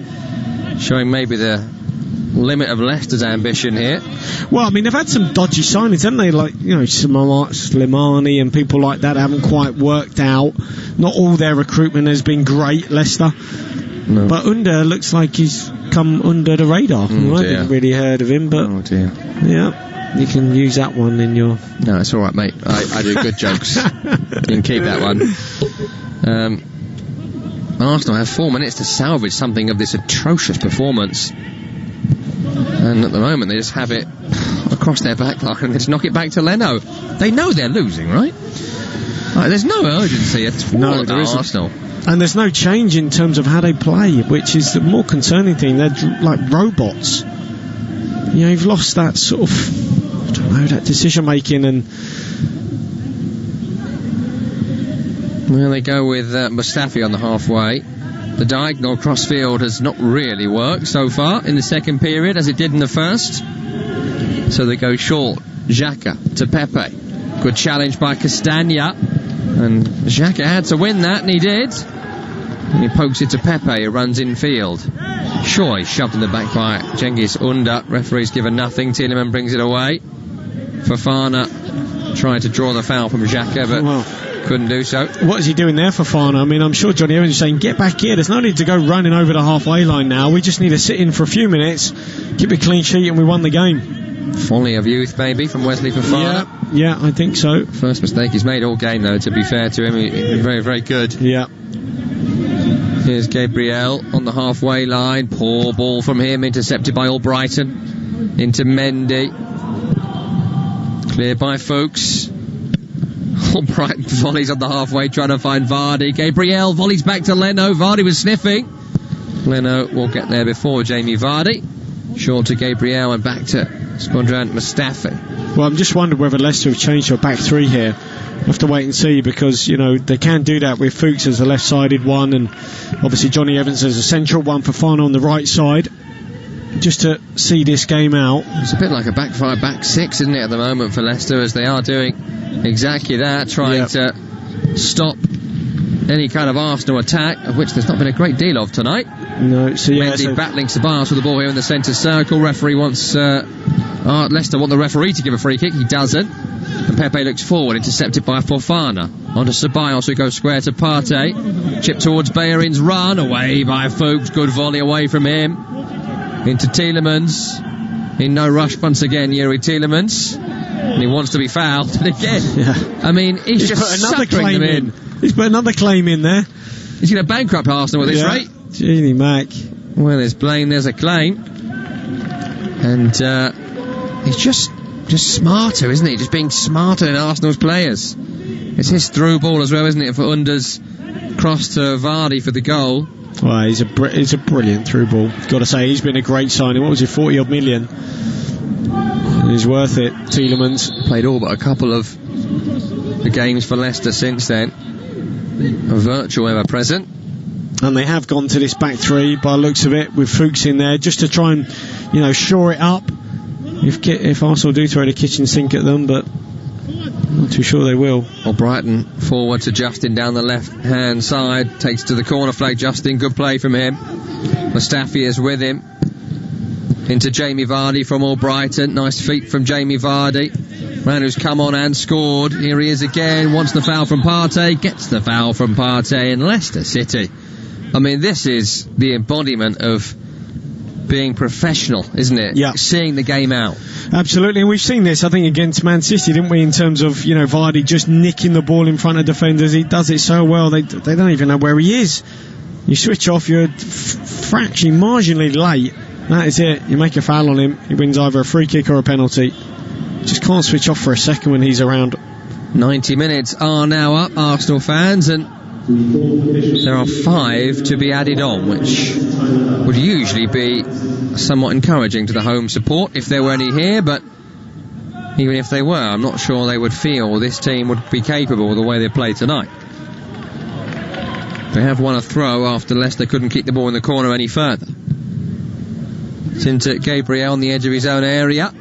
showing maybe the limit of Leicester's ambition here. Well, I mean, they've had some dodgy signings, haven't they? Like, Slimani and people like that haven't quite worked out. Not all their recruitment has been great, Leicester. No. But Under looks like he's come under the radar. I haven't really heard of him, but... Oh, dear. Yeah. You can use that one in your... No, it's alright, mate. I do good jokes. You can keep that one. Arsenal have 4 minutes to salvage something of this atrocious performance. And at the moment, they just have it across their back line and they just knock it back to Leno. They know they're losing, right? There's no urgency at all at Arsenal. And there's no change in terms of how they play, which is the more concerning thing. They're like robots. You've lost that sort of, that decision making. And well, they go with Mustafi on the halfway. The diagonal crossfield has not really worked so far in the second period as it did in the first. So they go short. Xhaka to Pepe. Good challenge by Castagna. And Xhaka had to win that, and he did. And he pokes it to Pepe, who runs infield. Sure, he's shoved in the back by Cengiz Under. Referee's given nothing. Tielemans brings it away. Fofana tried to draw the foul from Xhaka, but couldn't do so. What is he doing there, Fofana? I mean, I'm sure Johnny Evans is saying, get back here. There's no need to go running over the halfway line now. We just need to sit in for a few minutes, keep a clean sheet, and we won the game. Folly of youth, maybe, from Wesley Fofana. Yeah, I think so. First mistake he's made all game, though, to be fair to him. He's very, very good. Yeah. Here's Gabriel on the halfway line. Poor ball from him, intercepted by Albrighton. Into Mendy. Cleared by Fuchs. Albrighton volleys on the halfway, trying to find Vardy. Gabriel volleys back to Leno. Vardy was sniffing. Leno will get there before Jamie Vardy. Short to Gabriel and back to Squadran Mustafi. Well, I'm just wondering whether Leicester have changed to a back three here. We'll have to wait and see, because they can do that with Fuchs as a left-sided one, and obviously Johnny Evans as a central one for Fana on the right side, just to see this game out. It's a bit like a back five, back six, isn't it, at the moment for Leicester, as they are doing exactly that, trying to stop any kind of Arsenal attack, of which there's not been a great deal of tonight. No, Mendy battling Ceballos with the ball here in the centre circle. Referee wants Leicester want the referee to give a free kick. He doesn't. And Pepe looks forward, intercepted by Fofana. Onto Ceballos, who goes square to Partey. Chip towards Bellerin's run, away by Fuchs. Good volley away from him. Into Tielemans. In no rush once again, Yuri Tielemans. And he wants to be fouled. And again, I mean, he's just put another claim in. He's put another claim in there. He's going to bankrupt Arsenal with this rate. Genie Mac. Well, there's blame, there's a claim. And he's just smarter, isn't he? Just being smarter than Arsenal's players. It's his through ball as well, isn't it, for Under's cross to Vardy for the goal. Well, he's a brilliant through ball. Got to say, he's been a great signing. What was it, 40 odd million? He's worth it. Tielemans played all but a couple of the games for Leicester since then. A virtual ever present. And they have gone to this back three by the looks of it, with Fuchs in there, just to try and shore it up if Arsenal do throw the kitchen sink at them, but I'm not too sure they will. Brighton forward to Justin down the left hand side, takes to the corner flag. Justin, good play from him. Mustafi is with him. Into Jamie Vardy from Albrighton. Nice feet from Jamie Vardy. Man who's come on and scored. Here he is again. Wants the foul from Partey. Gets the foul from Partey in Leicester City. I mean, this is the embodiment of being professional, isn't it? Yeah. Seeing the game out. Absolutely, and we've seen this, I think, against Man City, didn't we, in terms of, Vardy just nicking the ball in front of defenders. He does it so well, they don't even know where he is. You switch off, you're fractionally, marginally late. That is it. You make a foul on him, he wins either a free kick or a penalty. Just can't switch off for a second when he's around. 90 minutes are now up, Arsenal fans, and there are 5 to be added on, which would usually be somewhat encouraging to the home support if there were any here, but even if they were, I'm not sure they would feel this team would be capable of the way they played tonight. They have won a throw after Leicester couldn't keep the ball in the corner any further. It's into Gabriel on the edge of his own area.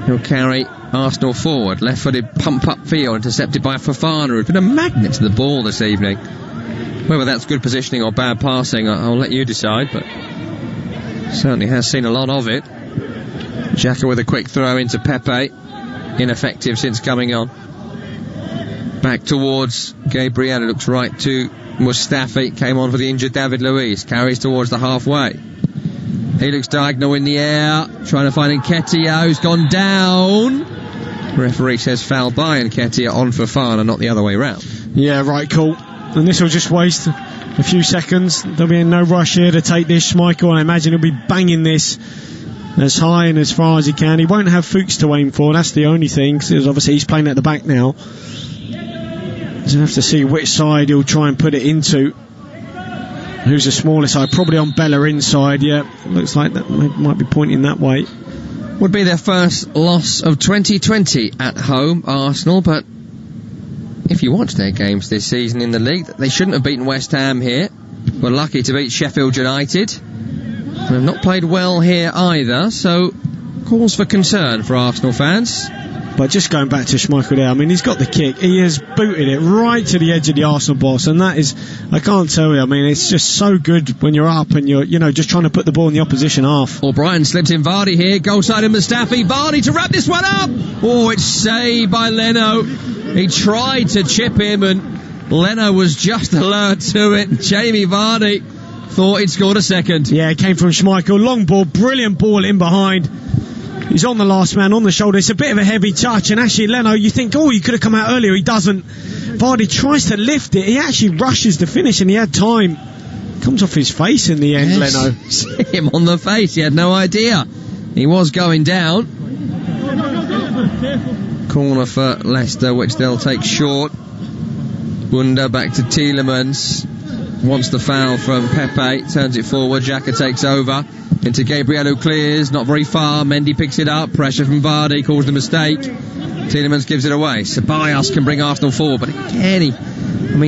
He'll carry Arsenal forward. Left-footed pump up field intercepted by Fofana, who's been a magnet to the ball this evening. Whether that's good positioning or bad passing, I'll let you decide, but certainly has seen a lot of it. Xhaka with a quick throw into Pepe. Ineffective since coming on. Back towards Gabriel, who looks right to Mustafi. Came on for the injured David Luiz. Carries towards the halfway. He looks diagonal in the air, trying to find Nketiah, who's gone down. Referee says foul by Nketiah on Fofana, not the other way round. Yeah, right call. And this will just waste a few seconds. There'll be no rush here to take this. Schmeichel, I imagine, he'll be banging this as high and as far as he can. He won't have Fuchs to aim for, that's the only thing, because obviously he's playing at the back now. He'll have to see which side he'll try and put it into. Who's the smaller side? Probably on Bellerin's side, yeah. Looks like that might be pointing that way. Would be their first loss of 2020 at home, Arsenal, but if you watch their games this season in the league, they shouldn't have beaten West Ham here. Were lucky to beat Sheffield United. They've not played well here either, so cause for concern for Arsenal fans. But just going back to Schmeichel there, I mean, he's got the kick. He has booted it right to the edge of the Arsenal box, and that is, I can't tell you, I mean, it's just so good when you're up and you're, just trying to put the ball in the opposition half. Albrighton slips in Vardy here, goal side of Mustafi. Vardy to wrap this one up. Oh, it's saved by Leno. He tried to chip him, and Leno was just alert to it. Jamie Vardy thought he'd scored a second. Yeah, it came from Schmeichel. Long ball, brilliant ball in behind. He's on the last man, on the shoulder. It's a bit of a heavy touch, and actually Leno, you think, he could have come out earlier. He doesn't. Vardy tries to lift it. He actually rushes the finish, and he had time. Comes off his face in the end, yes. Leno. See him on the face. He had no idea. He was going down. Corner for Leicester, which they'll take short. Wunder back to Tielemans. Wants the foul from Pepe. Turns it forward. Xhaka takes over. Into Gabriel, who clears, not very far. Mendy picks it up. Pressure from Vardy, calls the mistake. Tielemans gives it away. Ceballos can bring Arsenal forward, but again, he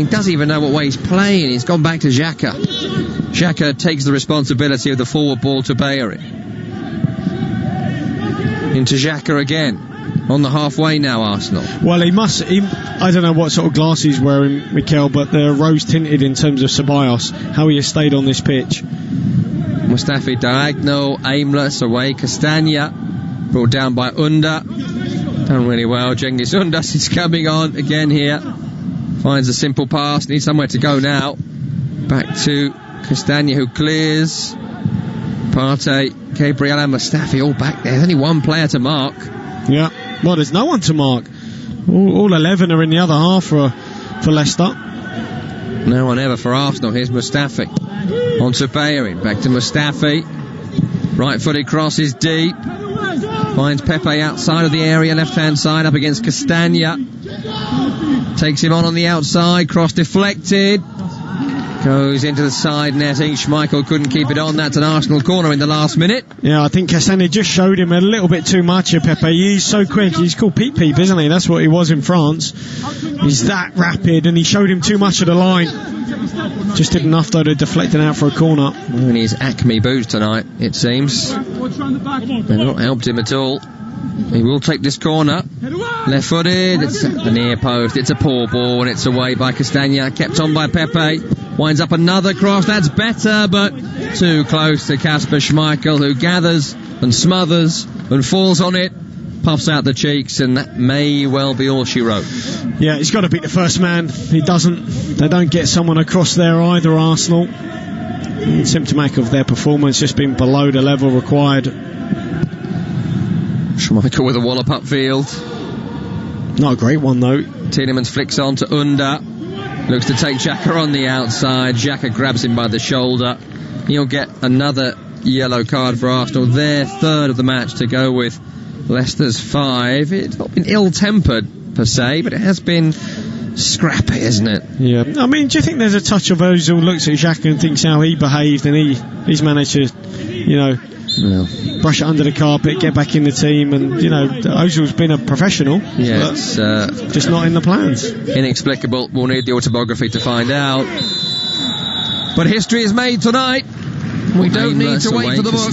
doesn't even know what way he's playing. He's gone back to Xhaka. Xhaka takes the responsibility of the forward ball to Bellerin. Into Xhaka again. On the halfway now, Arsenal. Well, I don't know what sort of glasses he's wearing, Mikel, but they're rose tinted in terms of Ceballos, how he has stayed on this pitch. Mustafi diagonal, aimless, away. Castagna brought down by Under. Done really well. Cengiz Undas is coming on again here. Finds a simple pass. Needs somewhere to go now. Back to Castagna, who clears. Partey, Gabriel and Mustafi all back there. There's only one player to mark. Yeah. Well, there's no one to mark. All 11 are in the other half for Leicester. No one ever for Arsenal. Here's Mustafi. On to Bellerin. Back to Mustafi. Right-footed cross is deep. Finds Pepe outside of the area, left-hand side, up against Castagna. Takes him on the outside. Cross deflected. Goes into the side netting. Schmeichel couldn't keep it on. That's an Arsenal corner in the last minute. Yeah, I think Castagna just showed him a little bit too much here, Pepe. He's so quick. He's called Peep, isn't he? That's what he was in France. He's that rapid, and he showed him too much of the line. Just did enough, though, to deflect it out for a corner. In his Acme boots tonight, it seems. They've not helped him at all. He will take this corner. Left-footed. It's at the near post. It's a poor ball, and it's away by Castagna. Kept on by Pepe. Winds up another cross. That's better, but too close to Kasper Schmeichel, who gathers and smothers and falls on it. Puffs out the cheeks, and that may well be all she wrote. Yeah, he's got to beat the first man. He doesn't. They don't get someone across there either, Arsenal. It's symptomatic of their performance just being below the level required. Schmeichel with a wallop upfield. Not a great one, though. Tielemans flicks on to Under. Looks to take Xhaka on the outside. Xhaka grabs him by the shoulder. He'll get another yellow card for Arsenal. Their third of the match to go with Leicester's 5. It's not been ill-tempered per se, but it has been scrappy, isn't it? Yeah. I mean, do you think there's a touch of Ozil looks at Xhaka and thinks how he behaved, and he's managed to, brush it under the carpet, get back in the team, and Ozil's been a professional. Yeah, it's just not in the plans. Inexplicable. We'll need the autobiography to find out. But history is made tonight. We don't need to wait for the book.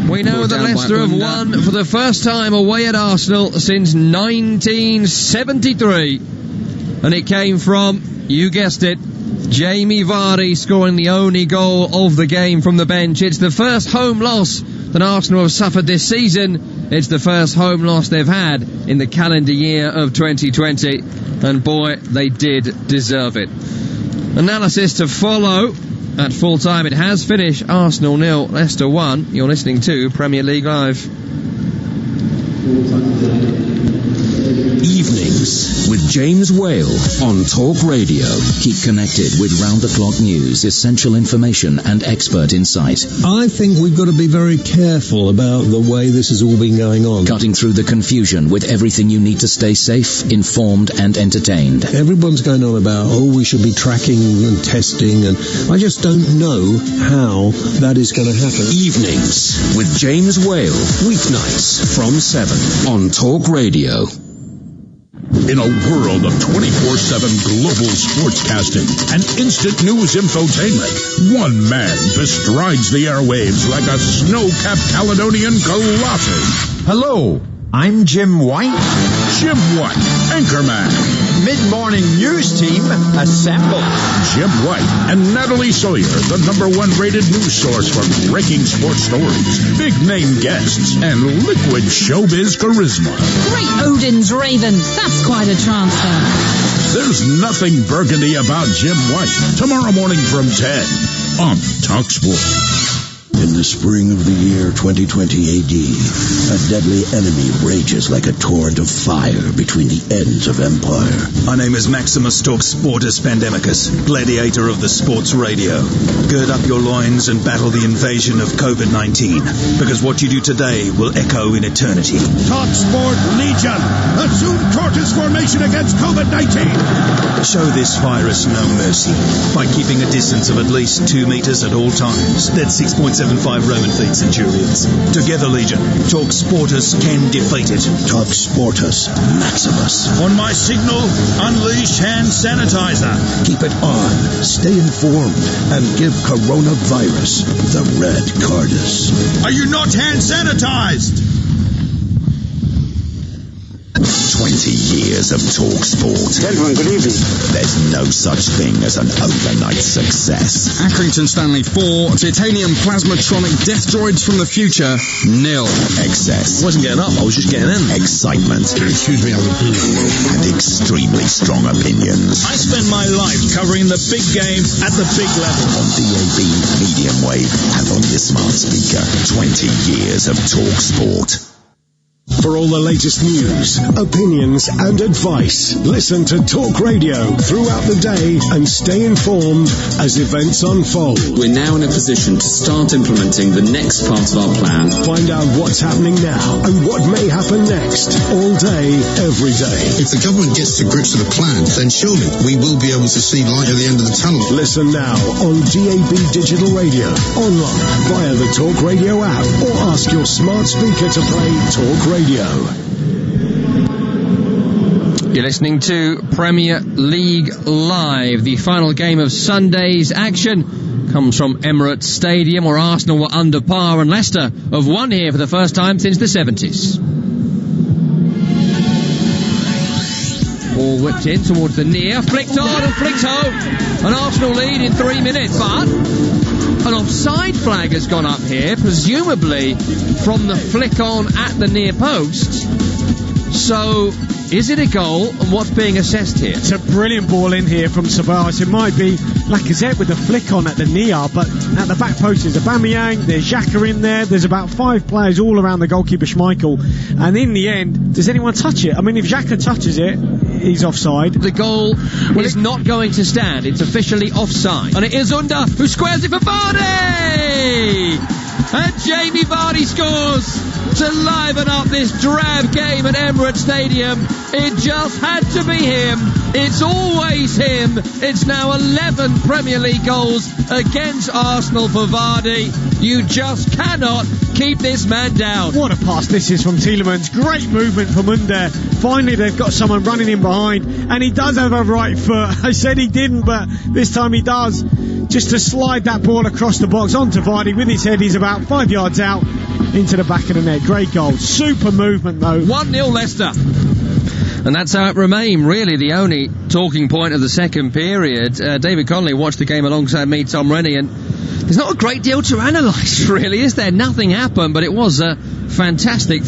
We know that Leicester have won for the first time away at Arsenal since 1973. And it came from, you guessed it, Jamie Vardy scoring the only goal of the game from the bench. It's the first home loss that Arsenal have suffered this season. It's the first home loss they've had in the calendar year of 2020. And boy, they did deserve it. Analysis to follow. At full time, it has finished Arsenal 0, Leicester 1. You're listening to Premier League Live. Evenings with James Whale on Talk Radio. Keep connected with round-the-clock news, essential information and expert insight. I think we've got to be very careful about the way this has all been going on. Cutting through the confusion with everything you need to stay safe, informed and entertained. Everyone's going on about, we should be tracking and testing, and I just don't know how that is going to happen. Evenings with James Whale. Weeknights from 7 on Talk Radio. In a world of 24/7 global sportscasting and instant news infotainment, one man bestrides the airwaves like a snow-capped Caledonian colossus. Hello, I'm Jim White. Jim White, anchorman. Mid-morning news team, assemble. Jim White and Natalie Sawyer, the #1 rated news source for breaking sports stories, big name guests, and liquid showbiz charisma. Great Odin's Raven. That's quite a transfer. There's nothing burgundy about Jim White. Tomorrow morning from 10 on TalkSport. In the spring of the year 2020 AD, a deadly enemy rages like a torrent of fire between the ends of empire. My name is Maximus Talksportus Pandemicus, gladiator of the sports radio. Gird up your loins and battle the invasion of COVID-19, because what you do today will echo in eternity. TalkSport Legion, assume tortoise formation against COVID-19. Show this virus no mercy by keeping a distance of at least 2 meters at all times. That's 6.75 Roman feet centurions. Together, Legion, TalkSportus can defeat it. TalkSportus Maximus. On my signal, unleash hand sanitizer. Keep it on, stay informed, and give coronavirus the red cardus. Are you not hand sanitized? 20 years of TalkSport. Gentlemen, good evening. There's no such thing as an overnight success. Accrington Stanley 4, titanium plasmatronic death droids from the future, 0. Excess. I wasn't getting up, I was just getting in. Excitement. Excuse me, and extremely strong opinions. I spend my life covering the big game at the big level. On DAB, medium wave, and on your smart speaker. 20 years of TalkSport. For all the latest news, opinions and advice, listen to Talk Radio throughout the day and stay informed as events unfold. We're now in a position to start implementing the next part of our plan. Find out what's happening now and what may happen next, all day, every day. If the government gets to grips with the plan, then surely we will be able to see light at the end of the tunnel. Listen now on DAB Digital Radio, online, via the Talk Radio app, or ask your smart speaker to play Talk Radio. You're listening to Premier League Live. The final game of Sunday's action comes from Emirates Stadium, where Arsenal were under par and Leicester have won here for the first time since the 70s. Ball whipped in towards the near, flicked on and flicked home. An Arsenal lead in 3 minutes, but an offside flag has gone up here, presumably from the flick on at the near post. So, is it a goal, and what's being assessed here? It's a brilliant ball in here from Ceballos. It might be Lacazette with the flick on at the near, but at the back post is Aubameyang, there's Xhaka in there, there's about 5 players all around the goalkeeper Schmeichel, and in the end, does anyone touch it? I mean, if Xhaka touches it, he's offside. The goal is not going to stand. It's officially offside. And it is Under who squares it for Vardy! And Jamie Vardy scores to liven up this drab game at Emirates Stadium. It just had to be him. It's always him. It's now 11 Premier League goals against Arsenal for Vardy. You just cannot keep this man down. What a pass this is from Tielemans. Great movement from under. Finally they've got someone running in behind, and he does have a right foot. I said he didn't, but this time he does. Just to slide that ball across the box onto Vardy with his head. He's about 5 yards out into the back of the net. Great goal. Super movement though. 1-0 Leicester. And that's how it remained, really the only talking point of the second period. David Connolly watched the game alongside me, Tom Rennie, and there's not a great deal to analyse, really, is there? Nothing happened, but it was a fantastic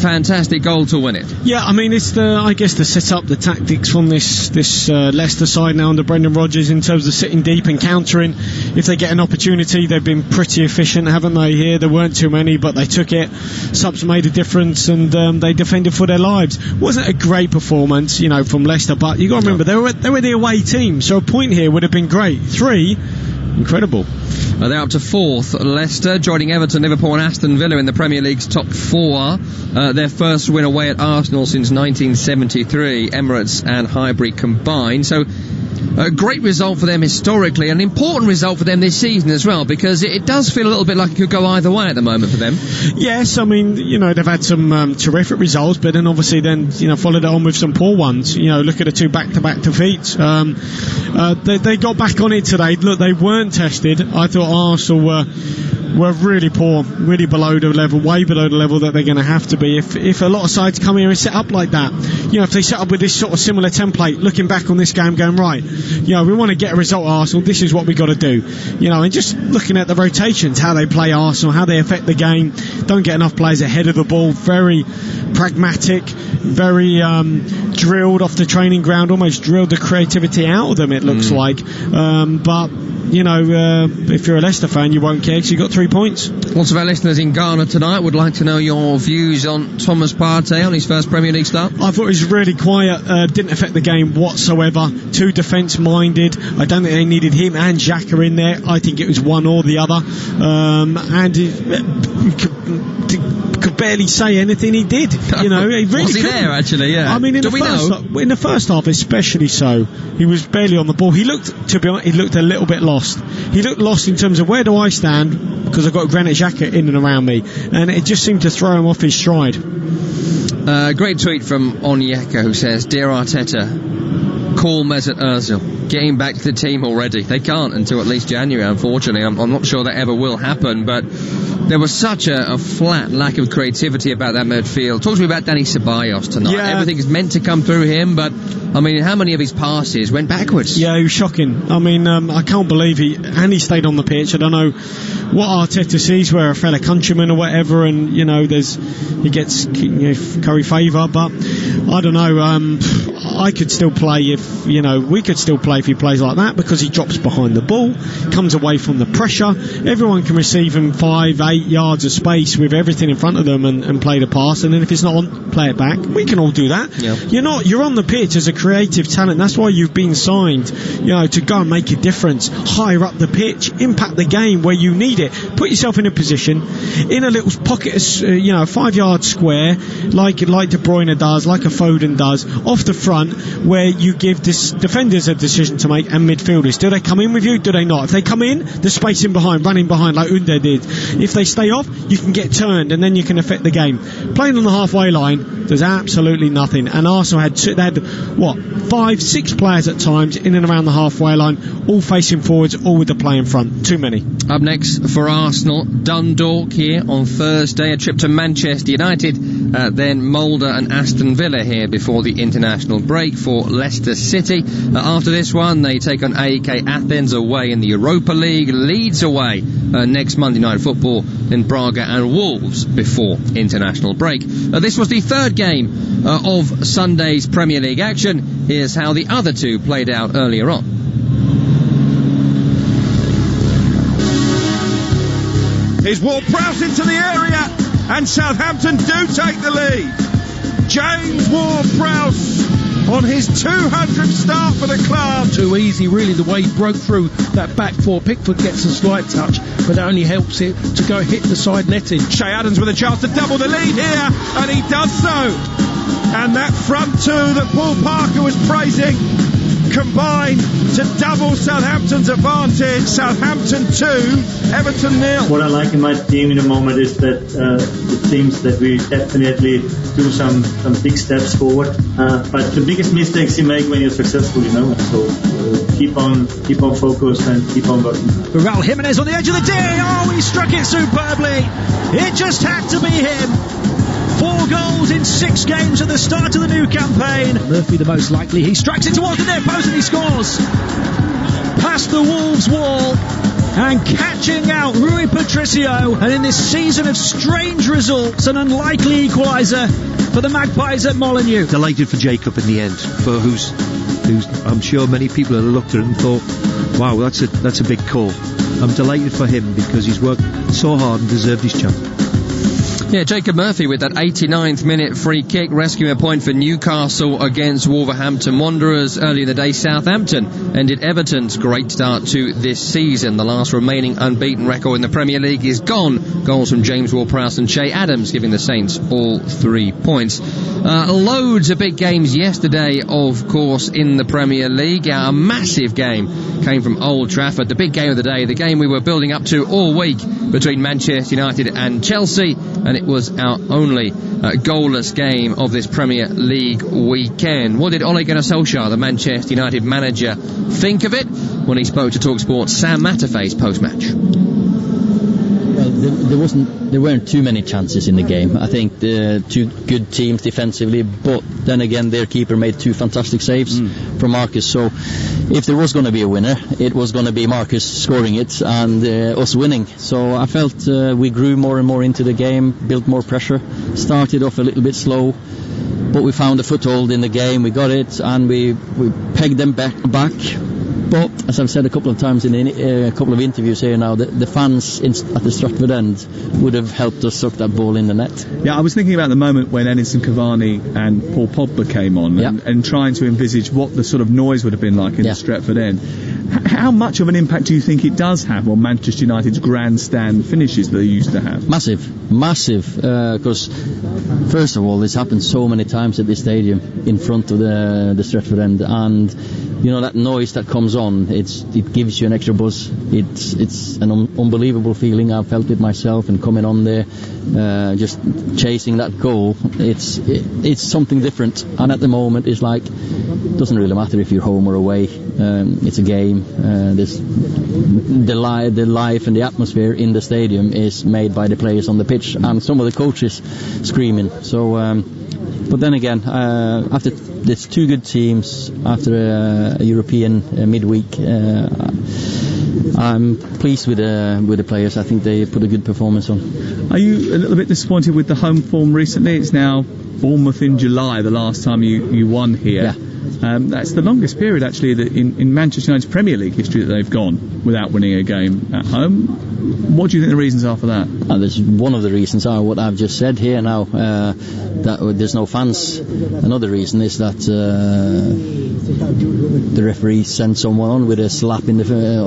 goal to win it. Yeah, I mean, it's the set up, the tactics from this Leicester side now under Brendan Rodgers in terms of sitting deep and countering. If they get an opportunity, they've been pretty efficient, haven't they, here? There weren't too many, but they took it. Subs made a difference, and they defended for their lives. Wasn't a great performance, from Leicester, but you got to remember, they were the away team, so a point here would have been great. 3, incredible. They're up to 4th, Leicester, joining Everton, Liverpool and Aston Villa in the Premier League's top 4. Their first win away at Arsenal since 1973, Emirates and Highbury combined. So a great result for them historically, an important result for them this season as well, because it does feel a little bit like it could go either way at the moment for them. Yes, I mean, they've had some terrific results, but then obviously followed it on with some poor ones. Look at the 2 back-to-back defeats. They got back on it today. Look, they weren't tested. I thought Arsenal were really poor, really below the level, way below the level that they're going to have to be if a lot of sides come here and set up like that. If they set up with this sort of similar template, looking back on this game going, right, we want to get a result at Arsenal, this is what we got to do. And just looking at the rotations, how they play Arsenal, how they affect the game, don't get enough players ahead of the ball, very pragmatic, very drilled off the training ground, almost drilled the creativity out of them, it looks like. But if you're a Leicester fan, you won't care because you got 3 points. Lots of our listeners in Ghana tonight would like to know your views on Thomas Partey on his first Premier League start. I thought it was really quiet, didn't affect the game whatsoever. Too defence-minded. I don't think they needed him and Xhaka in there. I think it was one or the other. And could barely say anything he did. He really was he there actually? Yeah. I mean, in the first half, especially so, he was barely on the ball. He looked a little bit lost. He looked lost in terms of where do I stand, because I've got Granit Xhaka in and around me, and it just seemed to throw him off his stride. Great tweet from Onyeka, who says, "Dear Arteta, call Mesut Ozil. Get him back to the team already." They can't until at least January, unfortunately. I'm not sure that ever will happen, but there was such a flat lack of creativity about that midfield. Talk to me about Dani Ceballos tonight. Yeah. Everything is meant to come through him, but I mean, how many of his passes went backwards? Yeah, he was shocking. I mean, I can't believe he stayed on the pitch. I don't know what Arteta sees, where a fellow countryman or whatever, and he gets curry favour, but I don't know. I could still play if we could still play if he plays like that, because he drops behind the ball, comes away from the pressure. Everyone can receive him 5-8 yards of space with everything in front of them and play the pass, and then if it's not on, play it back. We can all do that. Yeah. You're on the pitch as a creative talent. That's why you've been signed, to go and make a difference, higher up the pitch, impact the game where you need it. Put yourself in a position in a little pocket, 5-yard square, like De Bruyne does, like a Foden does, off the front, where you give defenders a decision to make, and midfielders. Do they come in with you? Do they not? If they come in, the space in behind, running behind like Unde did. If they stay off, you can get turned, and then you can affect the game. Playing on the halfway line, there's absolutely nothing. And Arsenal had 5-6 players at times in and around the halfway line, all facing forwards, all with the play in front. Too many. Up next for Arsenal, Dundalk here on Thursday, a trip to Manchester United, then Molde and Aston Villa here before the international break for Leicester City. After this one, they take on AEK Athens away in the Europa League, Leeds away next Monday Night Football, then Braga and Wolves before international break. This was the third game of Sunday's Premier League action. Here's how the other two played out earlier on. Here's Ward-Prowse into the area, and Southampton do take the lead. James Ward-Prowse on his 200th start for the club. Too easy, really, the way he broke through that back four. Pickford gets a slight touch, but that only helps it to go hit the side netting. Shea Adams with a chance to double the lead here, and he does so. And that front two that Paul Parker was praising combine to double Southampton's advantage. Southampton 2, Everton 0. What I like in my team in the moment is that it seems that we definitely do some big steps forward. But the biggest mistakes you make when you're successful, so keep on focused and keep on working. Raul Jimenez on the edge of the day. Oh, he struck it superbly. It just had to be him. 4 goals in 6 games at the start of the new campaign. Murphy the most likely. He strikes it towards the near post and he scores. Past the Wolves wall and catching out Rui Patricio. And in this season of strange results, an unlikely equaliser for the Magpies at Molineux. Delighted for Jacob in the end, for who's I'm sure many people have looked at it and thought, wow, that's a big call. I'm delighted for him because he's worked so hard and deserved his chance. Yeah, Jacob Murphy with that 89th minute free kick, rescuing a point for Newcastle against Wolverhampton Wanderers. Early in the day, Southampton ended Everton's great start to this season. The last remaining unbeaten record in the Premier League is gone. Goals from James Ward-Prowse and Che Adams giving the Saints all 3 points. Loads of big games yesterday, of course, in the Premier League. A massive game came from Old Trafford. The big game of the day, the game we were building up to all week between Manchester United and Chelsea, and it was our only goalless game of this Premier League weekend. What did Ole Gunnar Solskjaer, the Manchester United manager, think of it when he spoke to TalkSport's Sam Matterface post-match? Well, there weren't too many chances in the game. I think the 2 good teams defensively, but then again their keeper made 2 fantastic saves from Marcus. So if there was going to be a winner, it was going to be Marcus scoring it and us winning. So I felt we grew more and more into the game, built more pressure, started off a little bit slow, but we found a foothold in the game. We got it and we pegged them back. But as I've said a couple of times in a couple of interviews here now, the fans at the Stratford end would have helped us suck that ball in the net. Yeah, I was thinking about the moment when Edinson Cavani and Paul Pogba came on, and trying to envisage what the sort of noise would have been like in the Stratford end. How much of an impact do you think it does have on Manchester United's grandstand finishes that they used to have? Massive. Because first of all, this happened so many times at this stadium in front of the Stratford end, and that noise that comes on, it gives you an extra buzz. It's an unbelievable feeling. I've felt it myself, and coming on there, just chasing that goal, it's something different. And at the moment, it's like, it doesn't really matter if you're home or away. It's a game. The life and the atmosphere in the stadium is made by the players on the pitch and some of the coaches screaming. So, but then again, after there's 2 good teams after a European midweek, I'm pleased with the players. I think they put a good performance on. Are you a little bit disappointed with the home form recently? It's now Bournemouth in July, the last time you won here. Yeah. That's the longest period actually that in Manchester United's Premier League history that they've gone without winning a game at home. What do you think the reasons are for that? There's one of the reasons are what I've just said here now, that there's no fans. Another reason is that the referee sent someone on with a slap on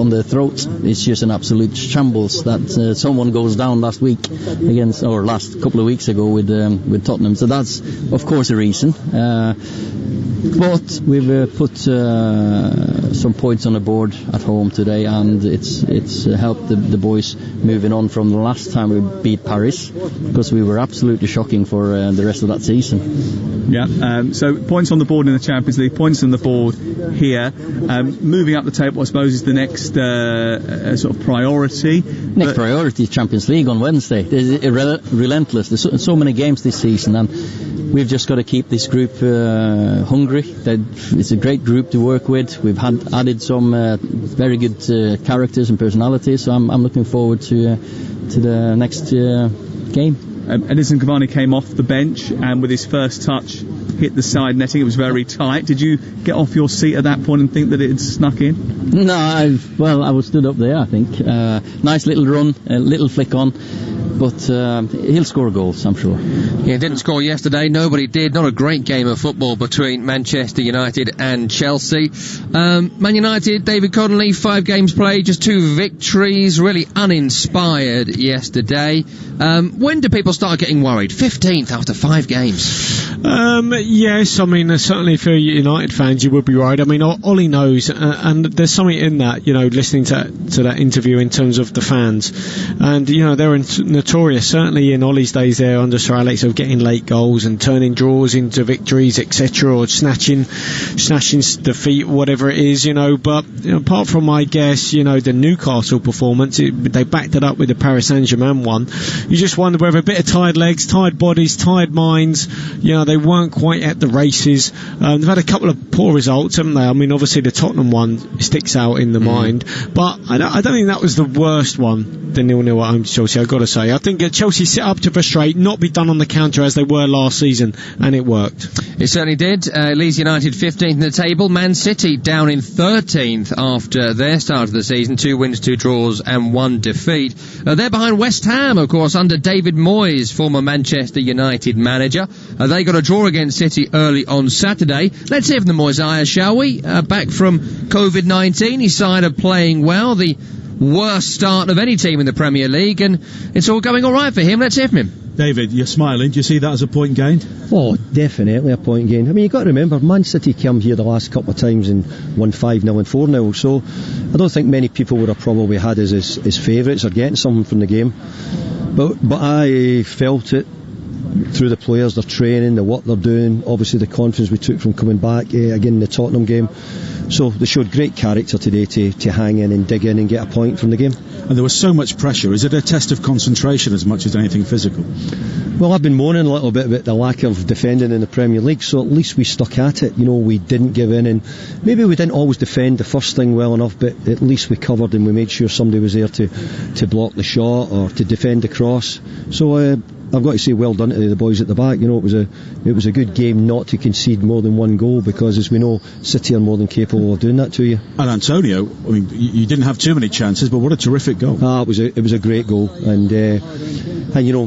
the throat. It's just an absolute shambles that someone goes down last couple of weeks ago with Tottenham. So that's of course a reason. But we've put some points on the board at home today, and it's helped the boys moving on from the last time we beat Paris, because we were absolutely shocking for the rest of that season. Yeah, so points on the board in the Champions League, points on the board here. Moving up the table, I suppose, is the next sort of priority. Next priority is Champions League on Wednesday. It's relentless. There's so many games this season, and we've just got to keep this group hungry. It's a great group to work with. We've added some very good characters and personalities, so I'm looking forward to the next game. Edinson Cavani came off the bench and with his first touch hit the side netting. It was very tight. Did you get off your seat at that point and think that it had snuck in? No, I was stood up there, I think. Nice little run, a little flick on. but he'll score goals, I'm sure. Yeah, didn't score yesterday. Nobody did. Not a great game of football between Manchester United and Chelsea. Man United, David Connolly, 5 games played, just 2 victories. Really uninspired yesterday. When do people start getting worried? 15th after 5 games. Yes, I mean, certainly for United fans, you would be right. I mean, Ollie knows, and there's something in that, listening to that interview in terms of the fans. And, they're notorious, certainly in Ollie's days there under Sir Alex, of getting late goals and turning draws into victories, etc., or snatching defeat, whatever it is, But apart from, I guess, the Newcastle performance, they backed it up with the Paris Saint-Germain one. You just wonder whether a bit of tired legs, tired bodies, tired minds, they weren't quite at the races. They've had a couple of poor results, haven't they? I mean, obviously the Tottenham one sticks out in the mind, but I don't think that was the worst one, the 0-0 at home to Chelsea, I've got to say. I think Chelsea set up to frustrate, not be done on the counter as they were last season, and it worked. It certainly did. Leeds United 15th in the table. Man City down in 13th after their start of the season. 2 wins, 2 draws and 1 defeat. They're behind West Ham, of course, under David Moyes, former Manchester United manager. They got a draw against City early on Saturday. Let's hear from the Moyes, shall we? Back from COVID-19, his side are playing well. The worst start of any team in the Premier League, and it's all going all right for him. Let's hear from him. David, you're smiling. Do you see that as a point gained? Oh, definitely a point gained. I mean, you've got to remember, Man City came here the last couple of times and won 5-0 and 4-0, so I don't think many people would have probably had us as favourites or getting something from the game. But I felt it through the players, their training, the what they're doing, obviously the confidence we took from coming back again in the Tottenham game. So they showed great character today to hang in and dig in and get a point from the game. And there was so much pressure. Is it a test of concentration as much as anything physical? Well, I've been moaning a little bit about the lack of defending in the Premier League, so at least we stuck at it. We didn't give in, and maybe we didn't always defend the first thing well enough, but at least we covered and we made sure somebody was there to block the shot or to defend the cross. So I've got to say well done to the boys at the back. It was a good game not to concede more than 1 goal, because as we know, City are more than capable of doing that to you. And Antonio, I mean, you didn't have too many chances, but what a terrific goal. It was a great goal, and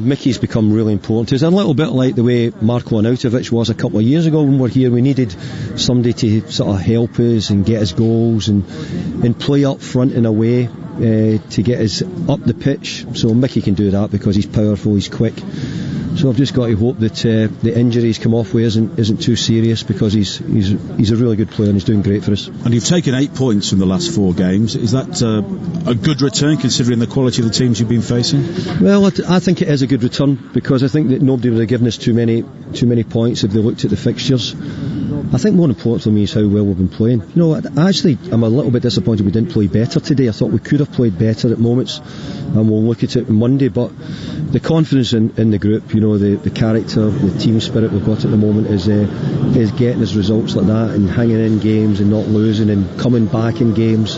Mickey's become really important. It's a little bit like the way Marko Arnautovic was a couple of years ago when we were here. We needed somebody to sort of help us and get us goals and play up front in a way to get us up the pitch. So Mickey can do that because he's powerful, he's quick. So I've just got to hope that the injury he's come off with isn't too serious, because he's a really good player and he's doing great for us. And you've taken 8 points from the last 4 games. Is that a good return considering the quality of the teams you've been facing? Well, I think it is a good return, because I think that nobody would have given us too many points if they looked at the fixtures. I think more important for me is how well we've been playing. Actually, I'm a little bit disappointed we didn't play better today. I thought we could have played better at moments, and we'll look at it on Monday. But the confidence in the group, the character, the team spirit we've got at the moment is getting us results like that and hanging in games and not losing and coming back in games.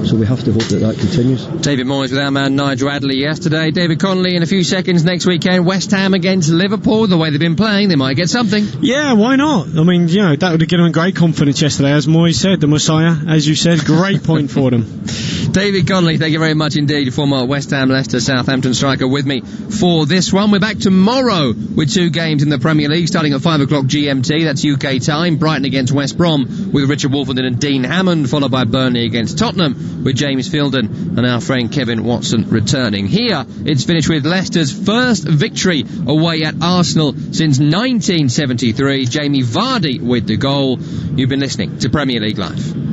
So we have to hope that continues. David Moyes with our man Nigel Adley yesterday. David Connolly in a few seconds next weekend. West Ham against Liverpool. The way they've been playing, they might get something. Yeah, why not? I mean, that would have given them great confidence yesterday. As Moyes said, the Messiah, as you said, great point for them. David Connolly, thank you very much indeed. Former West Ham, Leicester, Southampton striker with me for this one. We're back tomorrow with 2 games in the Premier League starting at 5 o'clock GMT. That's UK time. Brighton against West Brom with Richard Wolverton and Dean Hammond, followed by Burnley against Tottenham with James Fielden and our friend Kevin Watson returning. Here, it's finished with Leicester's first victory away at Arsenal since 1973. Jamie Vardy with the goal. You've been listening to Premier League Live.